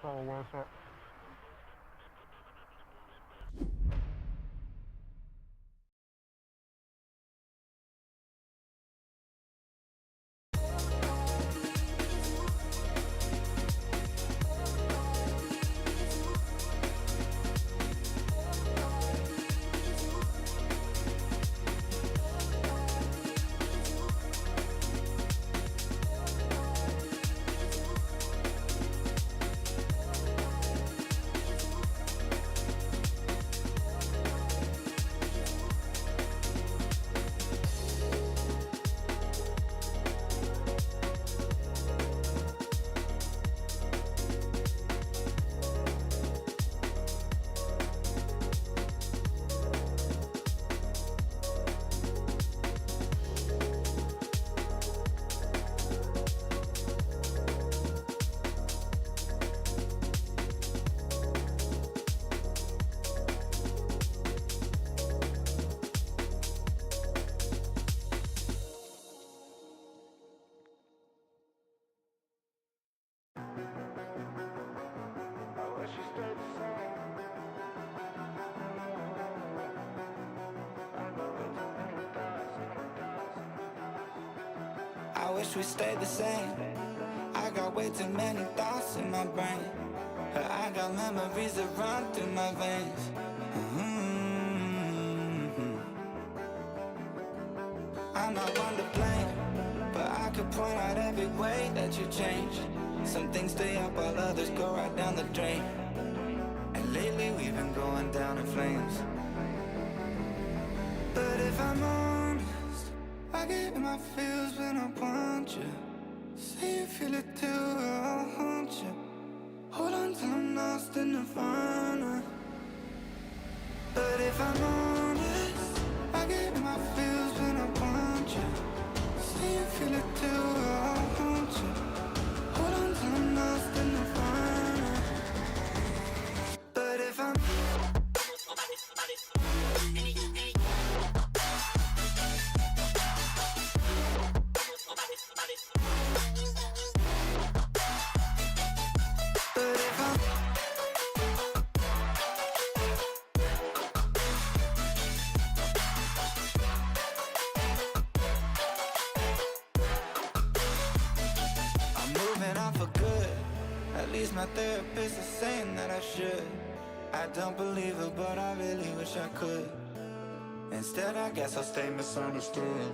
Sorry, one sec. I wish we stayed the same. I got way too many thoughts in my brain, but I got memories that run through my veins. I'm not one to blame, but I could point out every way that you changed. Some things stay up while others go right down the drain. And lately we've been going down in flames. But if I'm honest, I get in my feels when I want you. Say you feel it too, I'll haunt you. Hold on till I'm lost in nirvana. But if I'm honest, I get in my feels when I want you. Say you feel it too, I'll haunt you. Hold on till I'm lost in nirvana. But if I'm my therapist is saying that I should. I don't believe her, but I really wish I could. Instead, I guess I'll stay misunderstood.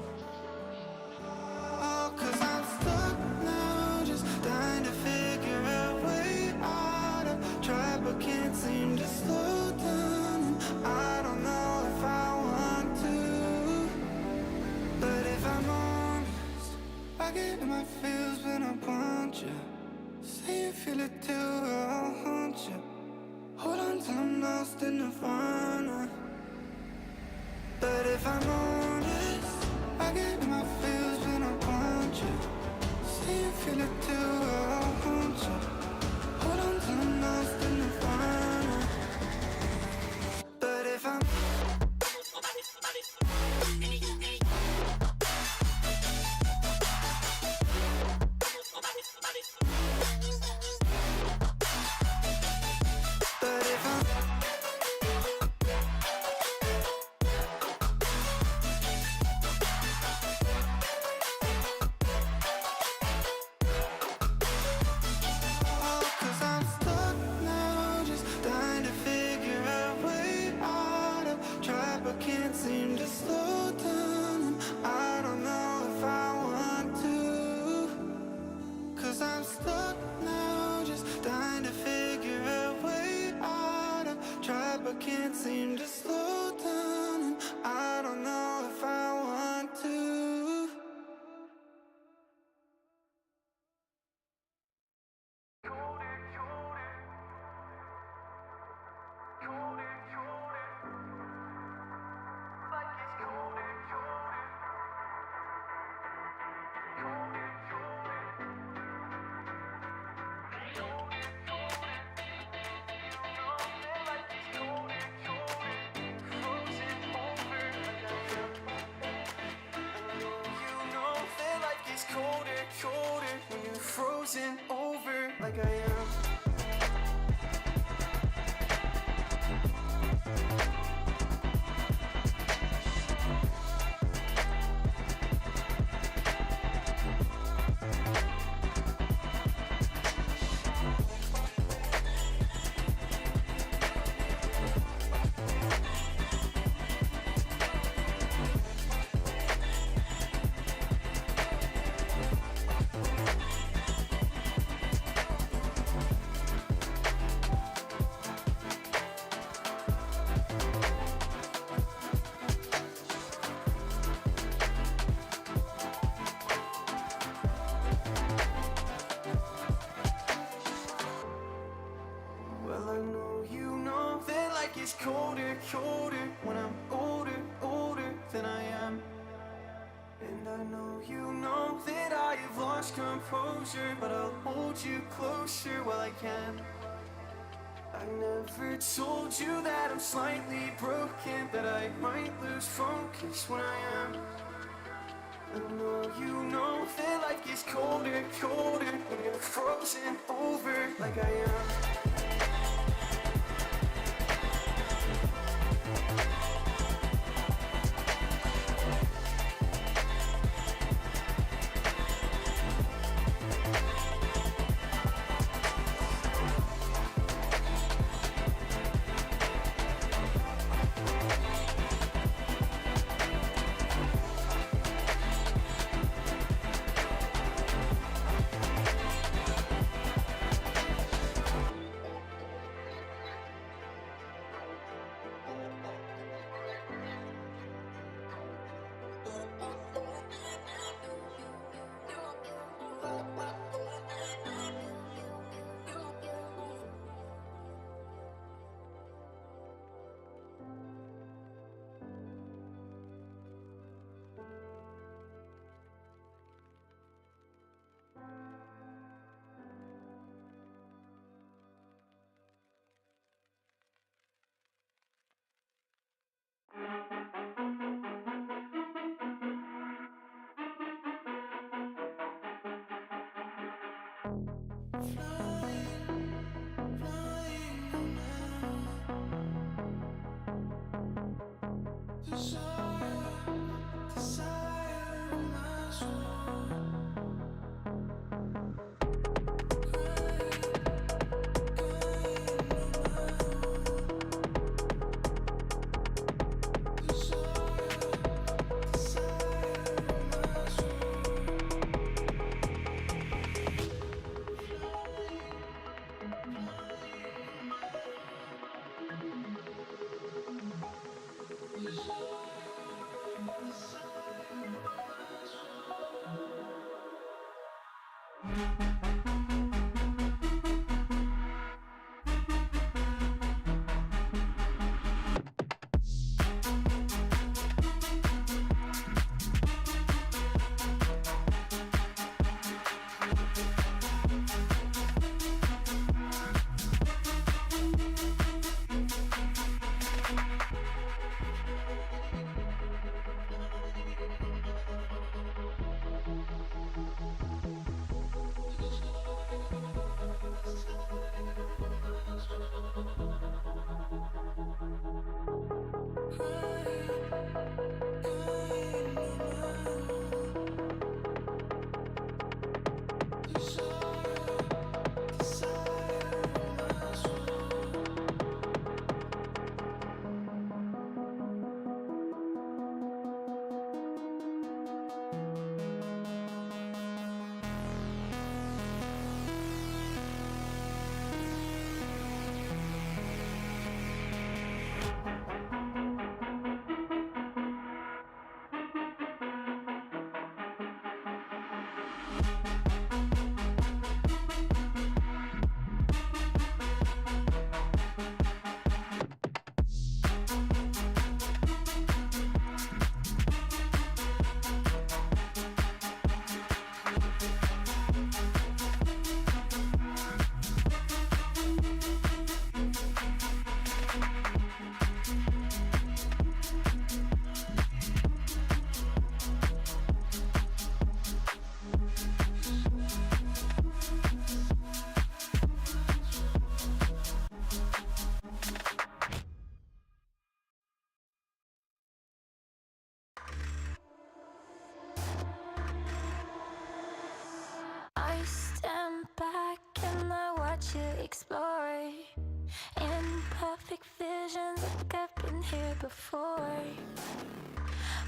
Oh, 'cause I'm stuck now, just trying to figure a way out. I've tried but can't seem to slow down, and I don't know if I want to. But if I'm honest, I get in my feels when I want you. Say you feel it too, I'll haunt you. Hold on till I'm lost in nirvana. But if I'm honest, I get in my feels when I want you. Say you feel it too, I'll haunt you. Hold on till I'm lost in nirvana. But if I'm seem to slow down, and I don't know if I want to. 'Cause I'm stuck now, just trying to figure a way out. I've tried but can't seem to slow down, and I don't know if I want to. Colder when you're frozen over like I am. closure, but I'll hold you closer while I can. I never told you that I'm slightly broken, that I might lose focus when I am. I know you know that life gets colder, colder when you're frozen over like I am. I stand back and I watch you explore in perfect visions like I've been here before.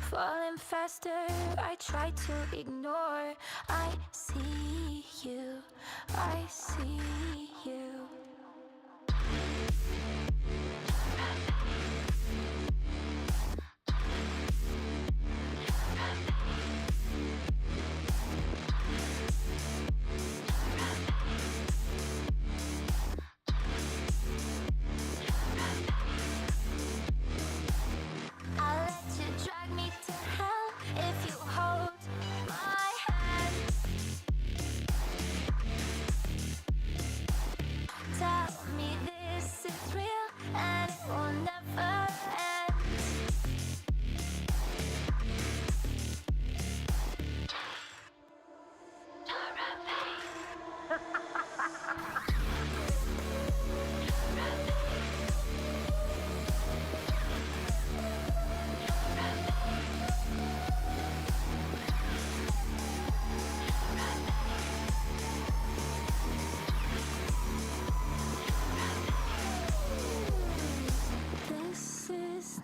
Falling faster, I try to ignore. I see you, I see you. I'll let you drag me to hell if you hold my hand.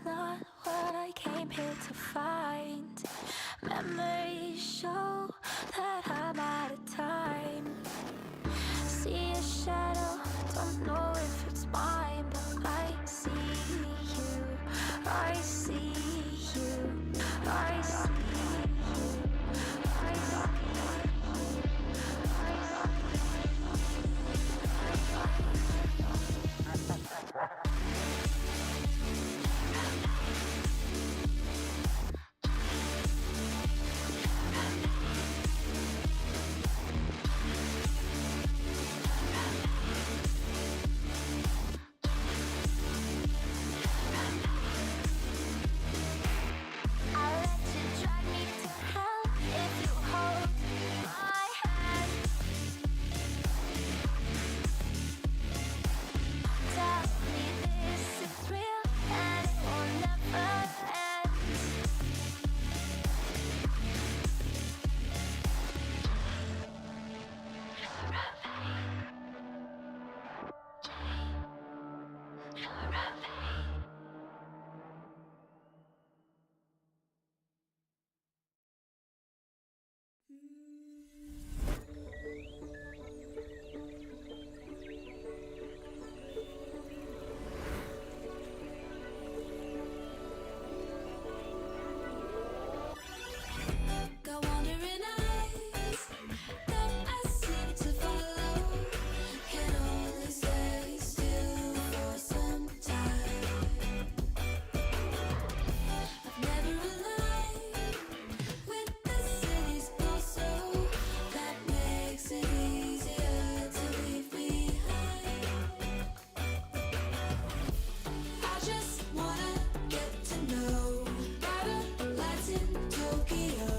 not what I came here to find. Memories show that I'm out of time. See a shadow, don't know if it's mine, but I see you, I see you, I see you, I see you. I'll let you drag me to hell if you hold my hand. Tell me this is real and it will never end. Got wandering eyes that I seem to follow. Can only stay still for some time. I've never aligned with the city's pulse, so that makes it easier to leave behind. I just wanna get to know brighter lights in Tokyo.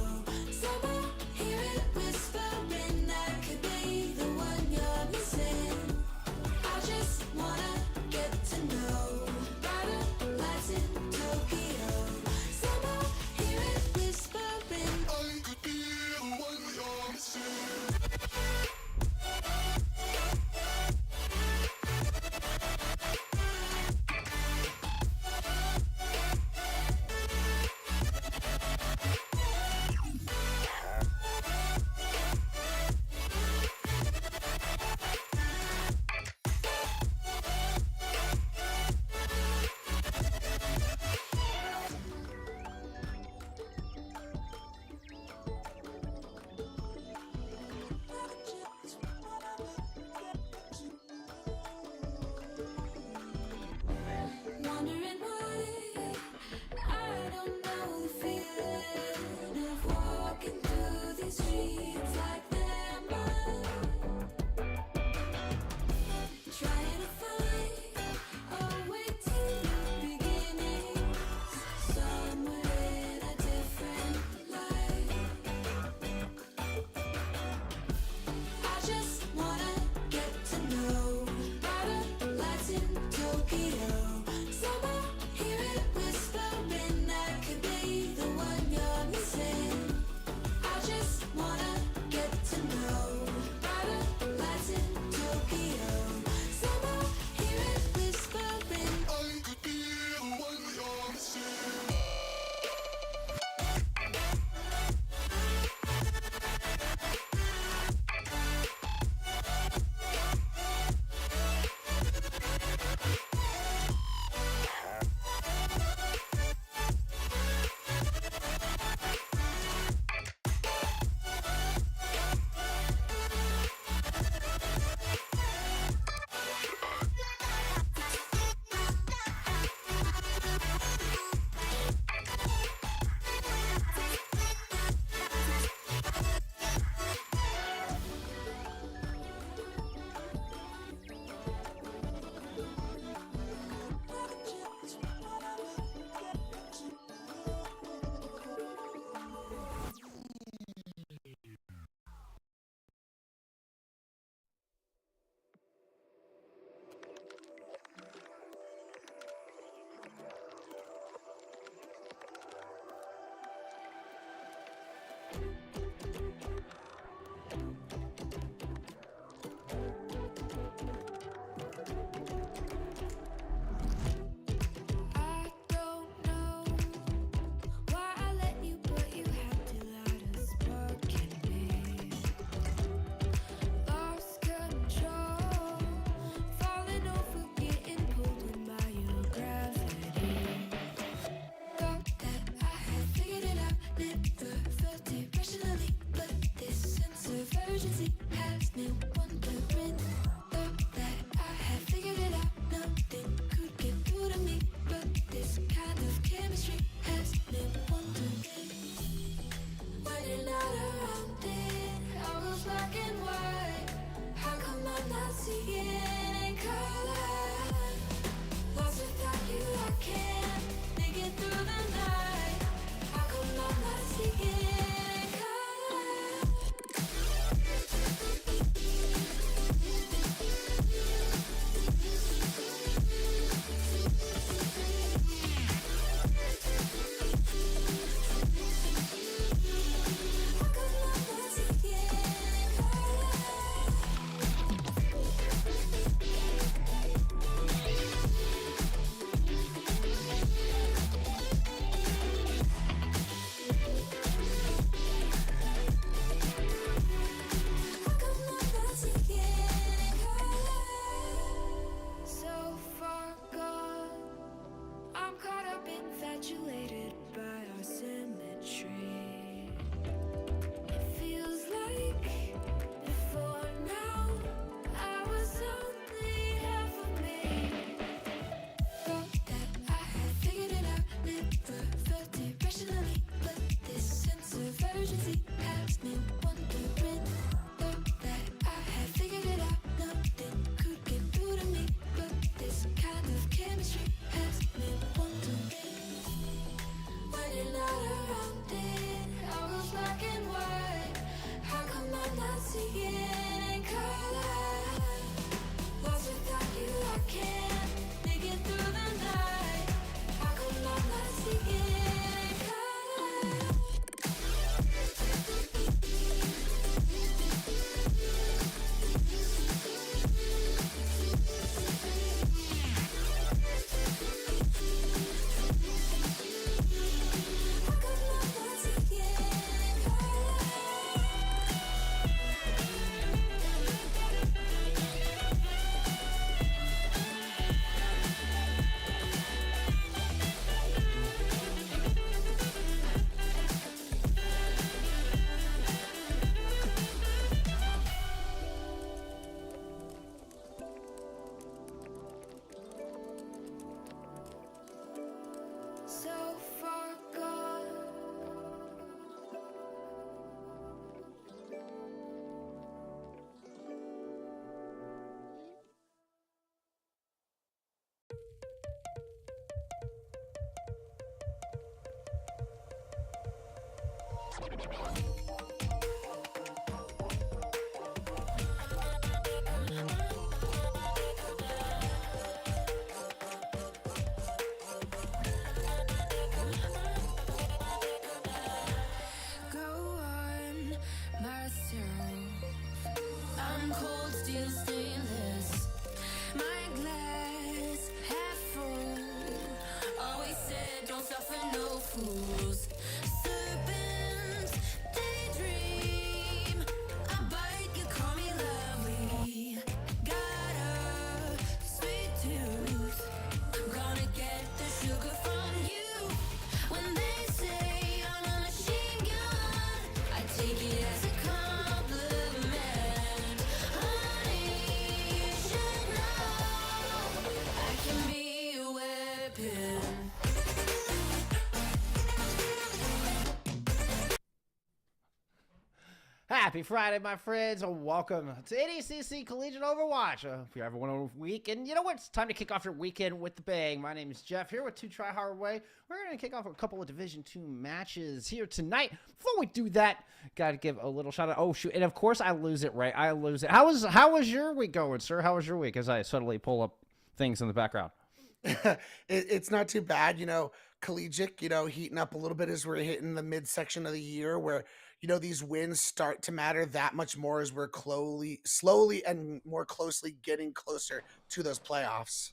Somehow hear it whispering that could be the one you're missing. I just wanna get to know brighter lights in Tokyo. Somehow hear it whispering I could be the one you're missing. Wondering why I don't know the feeling of walking through these streets like they're mine. Trying to find a way to new beginnings somewhere in a different life. I just wanna get to know brighter lights in Tokyo. Somehow hear it whispering that could be the one you're missing. I just wanna get to know brighter lights in Tokyo. Somehow hear it whispering I could be the one you're missing. I don't infatuated by our symmetry. It feels like before now I was only half of me. Thought that I had figured it out, never felt it rationally, but this sense of urgency has me wondering. Thought that I had figured it out, nothing could get through to me, but this kind of chemistry has me wondering. When you're not around it, all goes black and white. How come I'm not seeing in color? Lost without you, I can't make it through the night. How come I'm not seeing in color? How come I'm not seeing in color? So far gone. Go on myself. I'm cold steel stainless. My glass half full. Always said don't suffer no fools. Serpents daydream. I bite, you call me lovely. Got a sweet tooth. Gonna get the sugar from you. When they say I'm a machine gun, I take it as a compliment. Honey, you should know I can be a weapon. Happy Friday, my friends, and welcome to NECC Collegiate Overwatch. If you ever want a weekend, you know what? It's time to kick off your weekend with the bang. My name is Jeff here with Two Try Hard Way. We're going to kick off a couple of Division II matches here tonight. Before we do that, got to give a little shout out. Oh, shoot. And of course, I lose it, right? I lose it. How was your week going, sir? How was your week as I suddenly pull up things in the background? It's not too bad, collegiate, heating up a little bit as we're hitting the midsection of the year where, these wins start to matter that much more as we're slowly and more closely getting closer to those playoffs.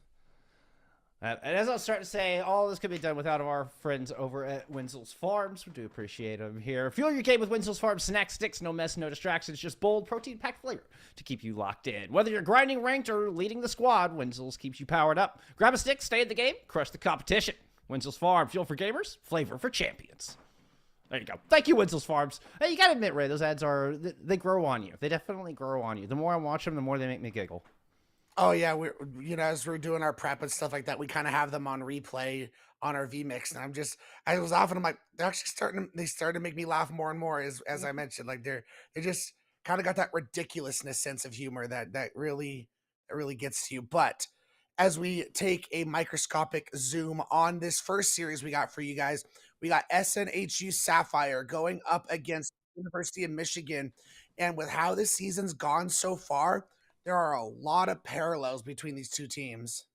And as I was starting to say, all this could be done without our friends over at Wenzel's Farms. We do appreciate them here. Fuel your game with Wenzel's Farms snack sticks. No mess, no distractions, just bold, protein-packed flavor to keep you locked in. Whether you're grinding ranked or leading the squad, Wenzel's keeps you powered up. Grab a stick, stay in the game, crush the competition. Wenzel's Farm, fuel for gamers, flavor for champions. There you go. Thank you, Wenzel's Farms. Hey, you gotta admit, Ray, those ads they grow on you. They definitely grow on you. The more I watch them, the more they make me giggle. Oh yeah, as we're doing our prep and stuff like that, we kind of have them on replay on our VMix, and I was off, and I'm like, they started to make me laugh more and more as I mentioned, like they just kind of got that ridiculousness sense of humor that really gets to you. But as we take a microscopic zoom on this first series we got for you guys, we got SNHU Sapphire going up against University of Michigan, and with how this season's gone so far, there are a lot of parallels between these two teams.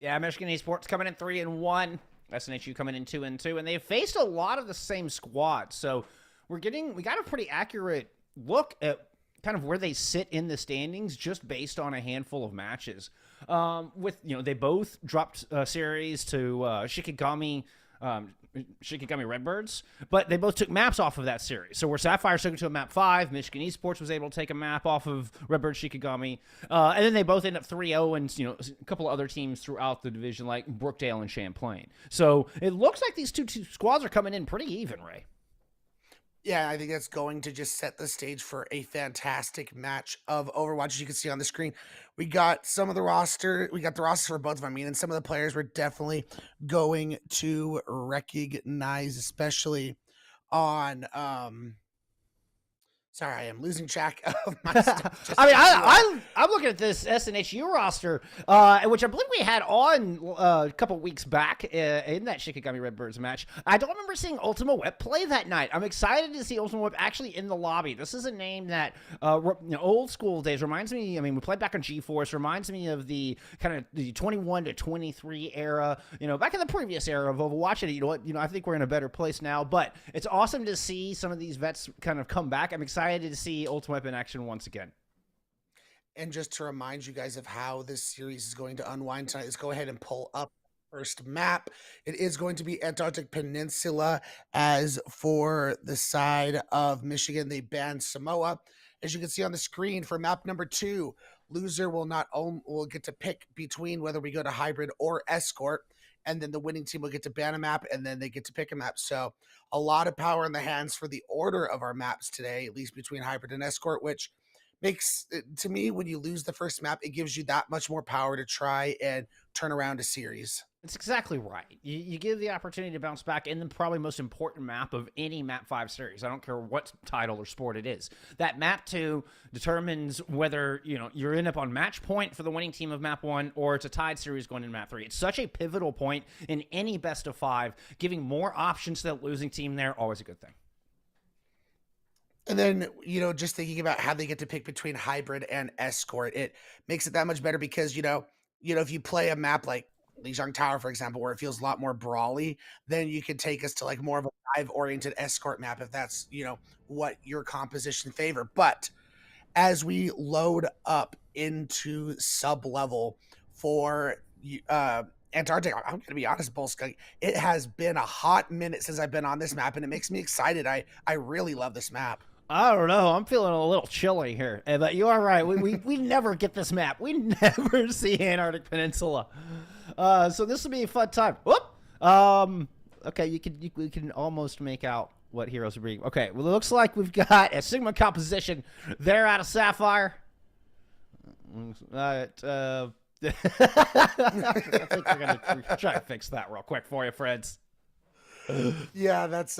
Yeah, Michigan Esports coming in 3-1, SNHU coming in 2-2, and they've faced a lot of the same squads. So we got a pretty accurate look at kind of where they sit in the standings just based on a handful of matches. They both dropped a series to Shikigami Shikigami Redbirds, but they both took maps off of that series. So where Sapphire took it to a map 5, Michigan Esports was able to take a map off of Redbird Shikigami, and then they both end up 3-0, and a couple of other teams throughout the division like Brookdale and Champlain. So it looks like these two squads are coming in pretty even, Ray. Yeah, I think that's going to just set the stage for a fantastic match of Overwatch. As you can see on the screen, we got some of the roster. We got the roster for both of them. I mean, and some of the players we're definitely going to recognize, especially on sorry, I am losing track of my stuff. I mean, I'm looking at this SNHU roster, which I believe we had on a couple weeks back in that Shikigami Redbirds match. I don't remember seeing Ultima Whip play that night. I'm excited to see Ultima Whip actually in the lobby. This is a name that, old school days reminds me. I mean, we played back on GeForce. Reminds me of the kind of the 21 to 23 era. Back in the previous era of Overwatch. And you know what? I think we're in a better place now. But it's awesome to see some of these vets kind of come back. I'm excited to see Ultimate Whip in action once again. And just to remind you guys of how this series is going to unwind tonight, let's go ahead and pull up the first map. It is going to be Antarctic Peninsula. As for the side of Michigan, they banned Samoa. As you can see on the screen, for map number 2, loser will get to pick between whether we go to hybrid or escort, and then the winning team will get to ban a map, and then they get to pick a map. So a lot of power in the hands for the order of our maps today, at least between hybrid and escort, which makes, to me, when you lose the first map, it gives you that much more power to try and turn around a series. It's exactly right. You give the opportunity to bounce back in the probably most important map of any Map 5 series. I don't care what title or sport it is. That Map 2 determines whether you're end up on match point for the winning team of Map 1 or it's a tied series going into Map 3. It's such a pivotal point in any best of 5. Giving more options to the losing team there, always a good thing. And then, just thinking about how they get to pick between hybrid and escort, it makes it that much better because, if you play a map like Lijiang Tower, for example, where it feels a lot more brawly, then you can take us to like more of a dive-oriented escort map if that's, what your composition favor. But as we load up into sub-level for Antarctic, I'm going to be honest, Bullskunk, it has been a hot minute since I've been on this map, and it makes me excited. I really love this map. I don't know. I'm feeling a little chilly here, but you are right. We never get this map. We never see Antarctic Peninsula. So this will be a fun time. Whoop. Okay, we can almost make out what heroes are being. Okay, well, it looks like we've got a Sigma composition. They're out of Sapphire. I think we're gonna try to fix that real quick for you, friends. Yeah, that's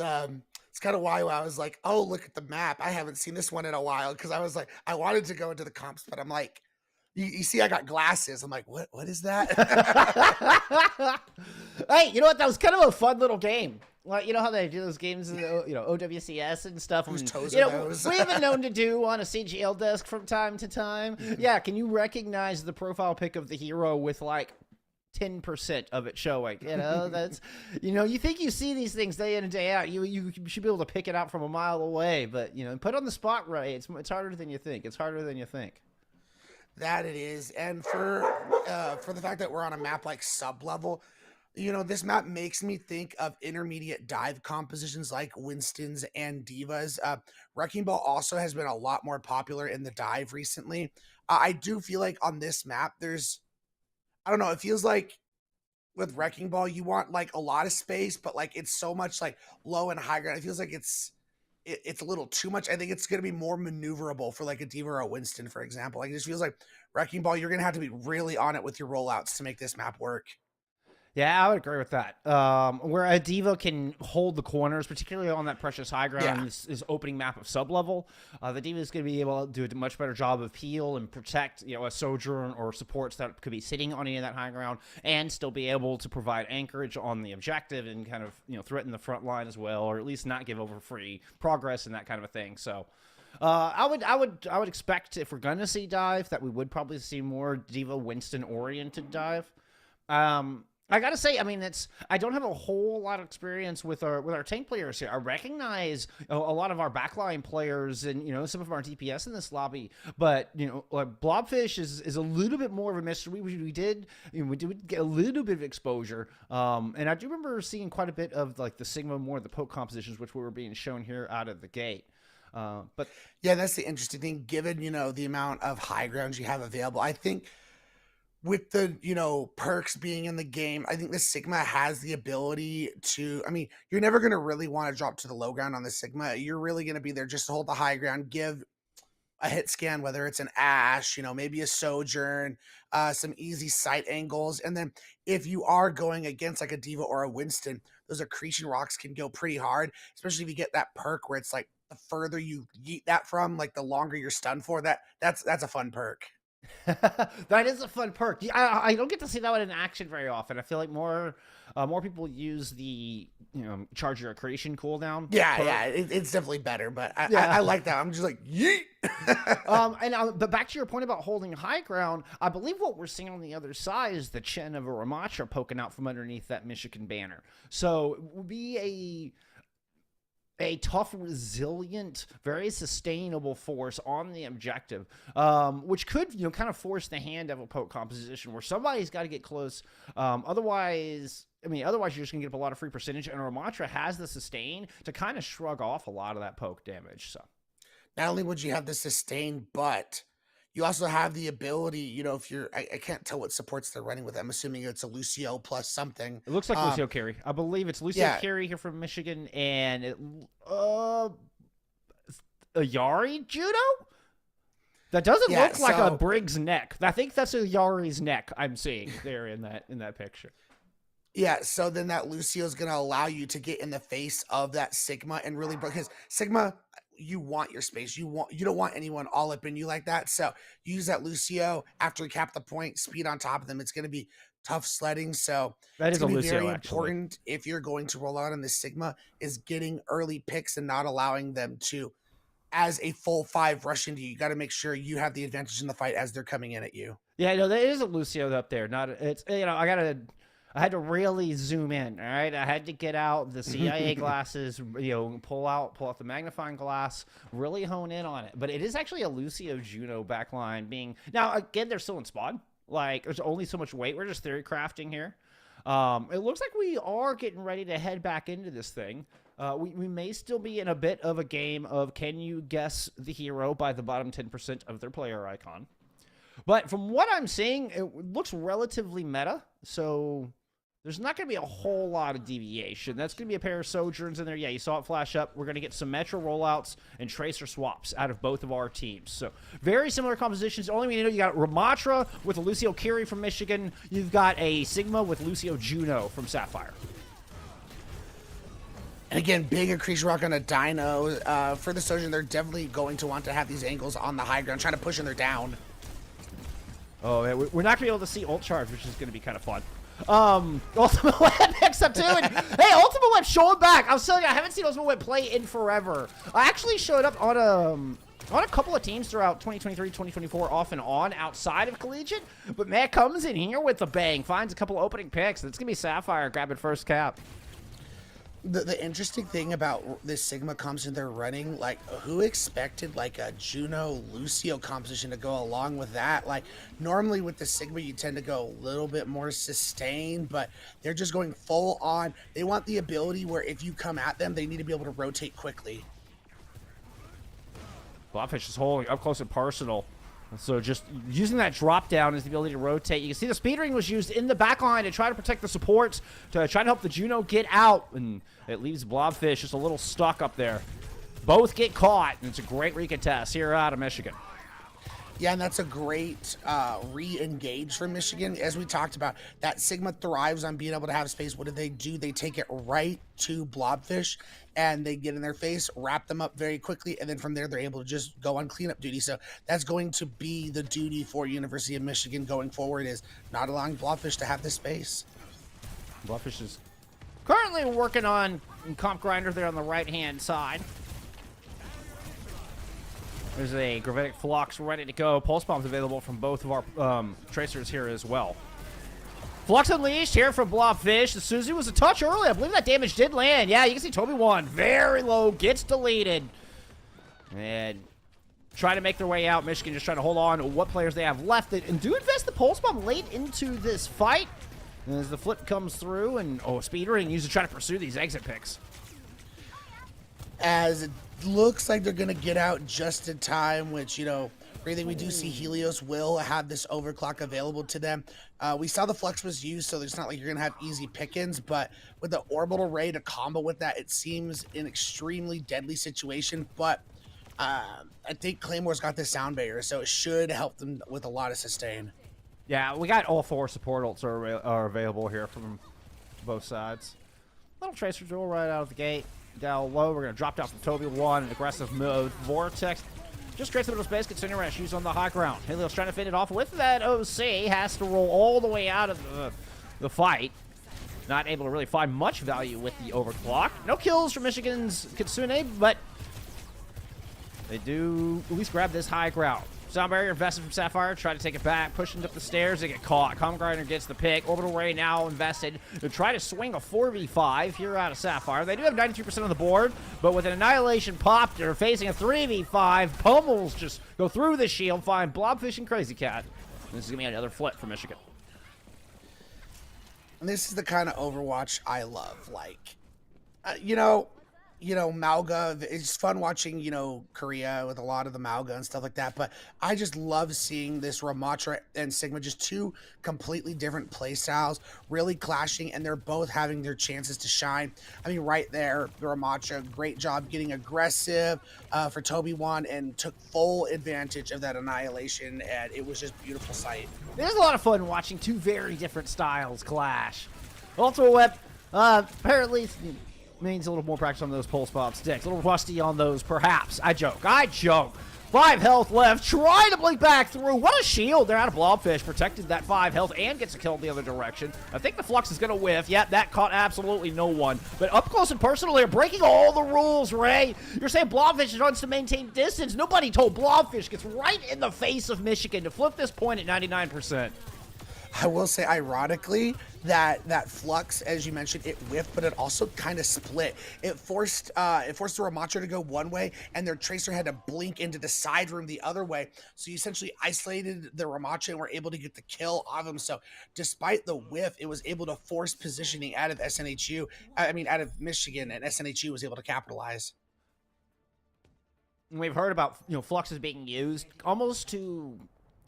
it's kind of why I was like, oh, look at the map. I haven't seen this one in a while because I was like, I wanted to go into the comps, but I'm like, you see, I got glasses. I'm like, what is that? Hey, you know what? That was kind of a fun little game. Well, you know how they do those games, OWCS and stuff. Whose toes are are those? We've been known to do on a CGL desk from time to time. Yeah, can you recognize the profile pic of the hero with like 10% of it showing? That's you think you see these things day in and day out. You should be able to pick it out from a mile away, but put on the spot right. It's harder than you think. It's harder than you think. That it is. And for the fact that we're on a map like sub-level, this map makes me think of intermediate dive compositions like Winston's and Divas. Wrecking Ball also has been a lot more popular in the dive recently. I do feel like on this map, I don't know, it feels like with Wrecking Ball, you want like a lot of space, but like it's so much like low and high ground. It feels like it's a little too much. I think it's going to be more maneuverable for like a Diva or a Winston, for example. Like it just feels like Wrecking Ball, you're going to have to be really on it with your rollouts to make this map work. Yeah, I would agree with that. Where a Diva can hold the corners, particularly on that precious high ground, is opening map of sub-level. The Diva is going to be able to do a much better job of heal and protect, a Sojourn or supports that could be sitting on any of that high ground, and still be able to provide anchorage on the objective and kind of, threaten the front line as well, or at least not give over free progress and that kind of a thing. So I would expect, if we're gonna see dive, that we would probably see more Diva Winston oriented dive. I gotta say, I mean, I don't have a whole lot of experience with our tank players here. I recognize a lot of our backline players and some of our DPS in this lobby, but like Blobfish is a little bit more of a mystery. We did get a little bit of exposure, and I do remember seeing quite a bit of like the Sigma, more of the poke compositions, which were being shown here out of the gate. But yeah, that's the interesting thing. Given the amount of high grounds you have available, I think with the perks being in the game, I think the Sigma has the ability to, I mean, you're never going to really want to drop to the low ground on the Sigma. You're really going to be there just to hold the high ground, give a hit scan, whether it's an Ash, maybe a Sojourn, some easy sight angles. And then if you are going against like a Diva or a Winston, those accretion rocks can go pretty hard, especially if you get that perk where it's like the further you yeet that from, like the longer you're stunned for. That's a fun perk. That is a fun perk. I don't get to see that one in action very often. I feel like more people use the charge your accretion cooldown. Yeah, it's definitely better, but I like that. I'm just like yeet. But back to your point about holding high ground, I believe what we're seeing on the other side is the Chen of a Ramatra poking out from underneath that Michigan banner. So it will be a tough, resilient, very sustainable force on the objective, which could, kind of force the hand of a poke composition where somebody's got to get close. Otherwise you're just going to get up a lot of free percentage, and Ramatra has the sustain to kind of shrug off a lot of that poke damage. So not only would you have the sustain, but you also have the ability, if you're, I can't tell what supports they're running with. I'm assuming it's a Lucio plus something. It looks like Lucio Carey. I believe it's Lucio Carey here from Michigan, and a Yari Judo? That doesn't look like a Briggs neck. I think that's a Yari's neck I'm seeing there in that picture. Yeah, so then that Lucio is going to allow you to get in the face of that Sigma and really, because Sigma, you want your space. You don't want anyone all up in you like that. So use that Lucio after we cap the point, speed on top of them. It's going to be tough sledding. So that is a Lucio, very important if you're going to roll out on the Sigma, is getting early picks and not allowing them to, as a full 5 rush into you. You got to make sure you have the advantage in the fight as they're coming in at you. Yeah, no, there is a Lucio up there. I had to really zoom in, all right? I had to get out the CIA glasses, pull out the magnifying glass, really hone in on it. But it is actually a Lucio Juno backline being... Now, again, they're still in spawn. Like, there's only so much weight. We're just theory crafting here. It looks like we are getting ready to head back into this thing. We may still be in a bit of a game of can you guess the hero by the bottom 10% of their player icon. But from what I'm seeing, it looks relatively meta, so there's not going to be a whole lot of deviation. That's going to be a pair of Sojourns in there. Yeah, you saw it flash up. We're going to get some Metro rollouts and Tracer swaps out of both of our teams. So very similar compositions. The only way you know, you got Ramatra with a Lucio Curie from Michigan. You've got a Sigma with Lucio Juno from Sapphire. And again, big increase rock on a Dino. For the Sojourn, they're definitely going to want to have these angles on the high ground, trying to push in their down. Oh, yeah, we're not going to be able to see ult charge, which is going to be kind of fun. Ultimate Web picks up too, and hey, Ultimate Web showing back. I was telling you, I haven't seen Ultimate Web play in forever. I actually showed up on a couple of teams throughout 2023, 2024, off and on outside of Collegiate, but man comes in here with a bang, finds a couple opening picks. It's gonna be Sapphire grabbing first cap. The interesting thing about this Sigma composition they're running, like, who expected like a Juno Lucio composition to go along with that? Like, normally with the Sigma you tend to go a little bit more sustained, but they're just going full on. They want the ability where if you come at them, they need to be able to rotate quickly. Blobfish is holding up close and personal. So just using that drop down is the ability to rotate. You can see the speed ring was used in the back line to try to protect the supports, to try to help the Juno get out, and it leaves Blobfish just a little stuck up there. Both get caught, and it's a great recontest here out of Michigan. Yeah, and that's a great re-engage from Michigan. As we talked about, that Sigma thrives on being able to have space. What do? They take it right to Blobfish, and they get in their face, wrap them up very quickly, and then from there, they're able to just go on cleanup duty. So that's going to be the duty for University of Michigan going forward, is not allowing Blobfish to have this space. Blobfish is currently working on Comp Grinder there on the right-hand side. There's a Gravitic Phlox ready to go. Pulse Bombs available from both of our Tracers here as well. Flux Unleashed here from Blobfish. The Susie was a touch early. I believe that damage did land. Yeah, you can see Toby1 very low, gets deleted. And try to make their way out. Michigan just trying to hold on to what players they have left. And do invest the Pulse Bomb late into this fight. And as the flip comes through, and Speeder and uses to try to pursue these exit picks. As it looks like they're going to get out just in time, which, you know, everything we do see, Helios will have this overclock available to them. We saw the Flux was used, so it's not like you're going to have easy pickings, but with the Orbital Ray to combo with that, it seems an extremely deadly situation, but I think Claymore's got the sound barrier, so it should help them with a lot of sustain. Yeah, we got all 4 support ults are available here from both sides. Little Tracer Duel right out of the gate. Down low, we're going to drop down from Toby1 in aggressive mode. Vortex just creates the middle space, continuing to use on the high ground. Helios trying to fade it off with that OC. Has to roll all the way out of the fight. Not able to really find much value with the overclock. No kills from Michigan's Kitsune, but they do at least grab this high ground. Sound barrier invested from Sapphire. Try to take it back. Pushing up the stairs. They get caught. Calm Grinder gets the pick. Orbital Ray now invested to try to swing a 4v5 here out of Sapphire. They do have 93% of the board, but with an Annihilation pop, they're facing a 3v5. Pummels just go through the shield. Find Blobfish and Crazy Cat. This is going to be another flip for Michigan. And this is the kind of Overwatch I love. Like, you know, Malga, it's fun watching, Korea with a lot of the Malga and stuff like that, but I just love seeing this Ramatra and Sigma, just 2 completely different play styles, really clashing, and they're both having their chances to shine. I mean, right there, the Ramatra, great job getting aggressive for Toby1 and took full advantage of that Annihilation, and it was just beautiful sight. There's a lot of fun watching 2 very different styles clash. Ultra Whip, apparently means a little more practice on those pulse bomb sticks. A little rusty on those, perhaps. I joke. 5 health left. Trying to blink back through. What a shield. They're out of Blobfish. Protected that 5 health and gets a kill in the other direction. I think the Flux is going to whiff. Yep, that caught absolutely no one. But up close and personal, they're breaking all the rules, Ray. You're saying Blobfish wants to maintain distance. Nobody told Blobfish gets right in the face of Michigan to flip this point at 99%. I will say, ironically, that Flux, as you mentioned, it whiffed, but it also kind of split. It forced the Ramatra to go one way, and their Tracer had to blink into the side room the other way. So you essentially isolated the Ramatra and were able to get the kill off him. So despite the whiff, it was able to force positioning out of out of Michigan, and SNHU was able to capitalize. We've heard about Flux is being used almost to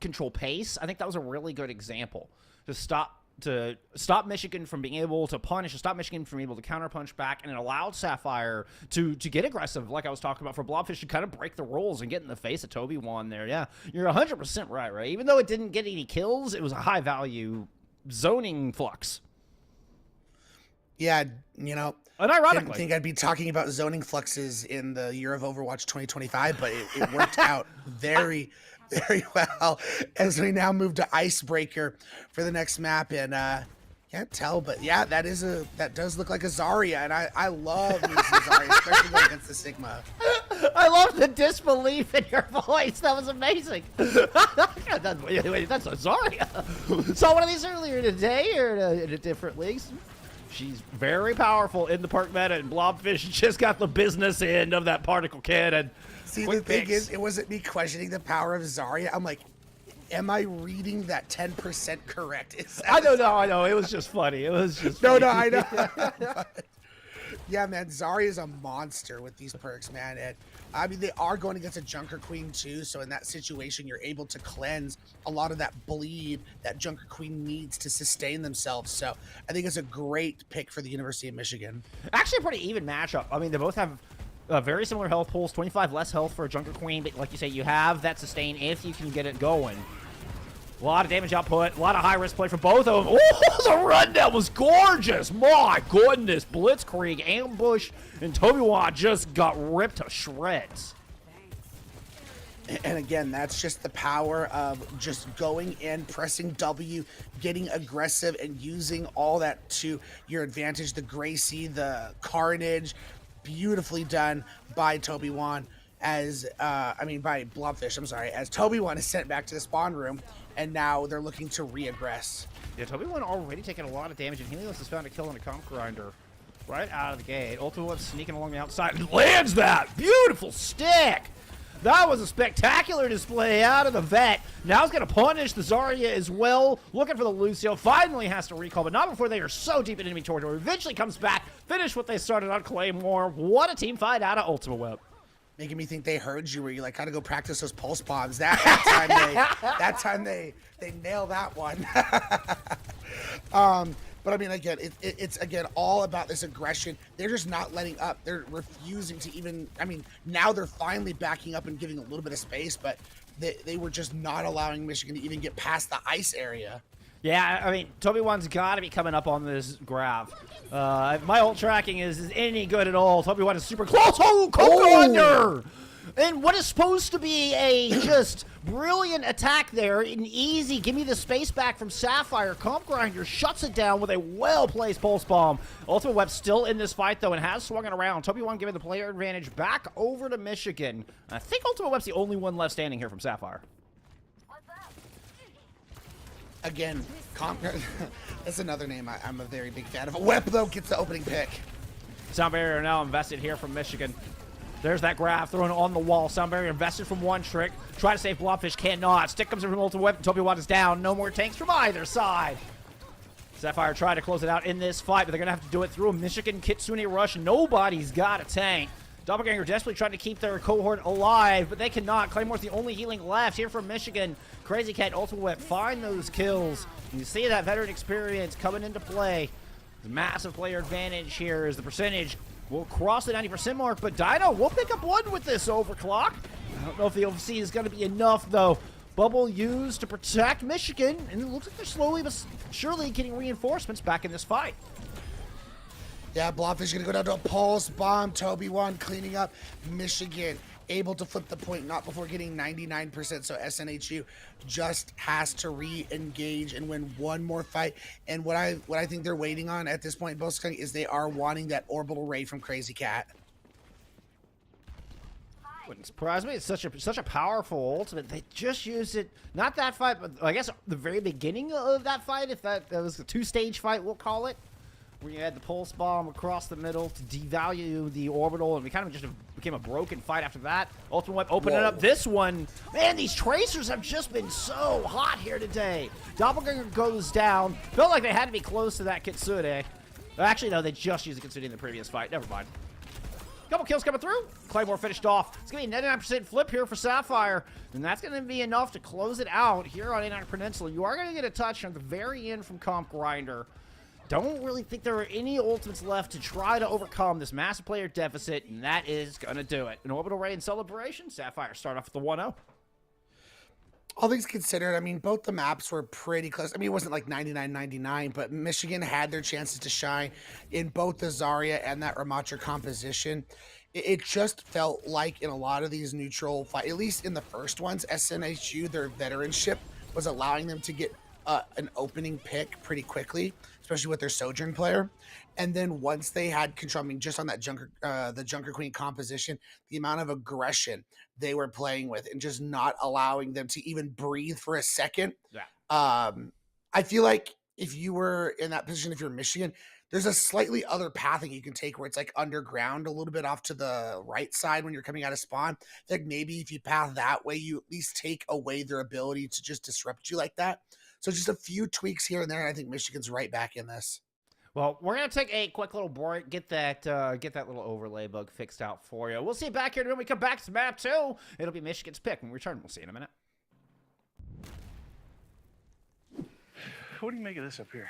control pace. I think that was a really good example to stop Michigan from being able to punish, to stop Michigan from being able to counterpunch back, and it allowed Sapphire to get aggressive, like I was talking about, for Blobfish to kind of break the rules and get in the face of Toby1 there. Yeah, you're 100% right, Ray. Even though it didn't get any kills, it was a high-value zoning Flux. Yeah, unironically, I didn't think I'd be talking about zoning fluxes in the year of Overwatch 2025, but it worked out very well as we now move to Icebreaker for the next map. And can't tell, but yeah, that does look like a Zarya, and I love using Zarya, especially going against the Sigma. I love the disbelief in your voice. That was amazing. Wait, that's a Zarya. Saw one of these earlier today or in a different leagues. She's very powerful in the park meta, and Blobfish just got the business end of that particle cannon. See, the thing is, it wasn't me questioning the power of Zarya. I'm like, am I reading that 10% correct? I know. It was just funny. It was just No, I know. Yeah, man, Zarya is a monster with these perks, man. And I mean, they are going against a Junker Queen too, so in that situation, you're able to cleanse a lot of that bleed that Junker Queen needs to sustain themselves. So I think it's a great pick for the University of Michigan. Actually, a pretty even matchup. I mean, they both have very similar health pools, 25 less health for a Junker Queen, but like you say, you have that sustain if you can get it going. A lot of damage output, a lot of high-risk play for both of them. Oh, the rundown was gorgeous. My goodness. Blitzkrieg, ambush, and Toby1 just got ripped to shreds. And again, that's just the power of just going in, pressing W, getting aggressive, and using all that to your advantage. The Gracie, the Carnage, beautifully done by Toby1. By Blobfish, I'm sorry, as Toby1 is sent back to the spawn room, and now they're looking to reaggress. Yeah, Toby1 already taking a lot of damage, and Helios has found a kill on a comp grinder right out of the gate. Ultimate Whip sneaking along the outside and lands that beautiful stick. That was a spectacular display out of the vet. Now he's going to punish the Zarya as well. Looking for the Lucio. Finally has to recall, but not before they are so deep in enemy territory. Eventually comes back, finish what they started on Claymore. What a team fight out of Ultimate Whip. Making me think they heard you where you like gotta go practice those pulse bombs. That time they nail that one. But I mean, again, it's again all about this aggression. They're just not letting up. They're refusing to even. I mean, now they're finally backing up and giving a little bit of space, but they were just not allowing Michigan to even get past the ice area. Yeah, I mean, Toby1's got to be coming up on this graph. If my ult tracking is any good at all, Toby1 is super close. Oh, Coco under! And what is supposed to be a just brilliant attack there, an easy, give me the space back from Sapphire. Comp Grinder shuts it down with a well-placed pulse bomb. Ultimate Web still in this fight, though, and has swung it around. Toby1 giving the player advantage back over to Michigan. I think Ultimate Web's the only one left standing here from Sapphire. Again, that's another name I'm a very big fan of. Web, though, gets the opening pick. Sound Barrier now invested here from Michigan. There's that graph thrown on the wall. Sound Barrier invested from one trick. Try to save Blobfish, cannot. Stick comes in from Ultimate Web. Toby1 is down. No more tanks from either side. Sapphire tried to close it out in this fight, but they're going to have to do it through a Michigan Kitsune rush. Nobody's got a tank. Doppelganger desperately trying to keep their cohort alive, but they cannot. Claymore's the only healing left here from Michigan. Crazy Cat, Ultimate Whip, find those kills. You see that veteran experience coming into play. The massive player advantage here is the percentage will cross the 90% mark, but Dino will pick up one with this overclock. I don't know if the OVC is going to be enough, though. Bubble used to protect Michigan, and it looks like they're slowly but surely getting reinforcements back in this fight. Yeah, Blobfish gonna go down to a pulse bomb. Toby1 cleaning up. Michigan able to flip the point, not before getting 99%. So SNHU just has to re-engage and win one more fight. And what I think they're waiting on at this point, Boskung, is they are wanting that orbital raid from Crazy Cat. Wouldn't surprise me. It's such a powerful ultimate. They just used it, not that fight, but I guess the very beginning of that fight, if that was a two-stage fight, we'll call it. Where you had the pulse bomb across the middle to devalue the orbital, and we kind of just became a broken fight after that. Ultimate Web opening up this one. Man, these tracers have just been so hot here today. Doppelganger goes down. Felt like they had to be close to that Kitsune. Actually, no, they just used the Kitsune in the previous fight. Never mind. Couple kills coming through. Claymore finished off. It's going to be a 99% flip here for Sapphire, and that's going to be enough to close it out here on A9 Peninsula. You are going to get a touch at the very end from Comp Grinder. Don't really think there are any ultimates left to try to overcome this massive player deficit, and that is going to do it. An orbital raid in celebration. Sapphire start off with the 1-0. All things considered, I mean, both the maps were pretty close. I mean, it wasn't like 99-99, but Michigan had their chances to shine in both the Zarya and that Ramatra composition. It just felt like in a lot of these neutral fights, at least in the first ones, SNHU, their veteranship was allowing them to get an opening pick pretty quickly, especially with their Sojourn player. And then once they had control, I mean, just on that the Junker Queen composition, the amount of aggression they were playing with and just not allowing them to even breathe for a second. Yeah. I feel like if you were in that position, if you're Michigan, there's a slightly other pathing you can take where it's like underground a little bit off to the right side when you're coming out of spawn. I think maybe if you path that way, you at least take away their ability to just disrupt you like that. So just a few tweaks here and there, and I think Michigan's right back in this. Well, we're going to take a quick little break, get that little overlay bug fixed out for you. We'll see you back here when we come back to map 2. It'll be Michigan's pick when we return. We'll see you in a minute. What do you make of this up here?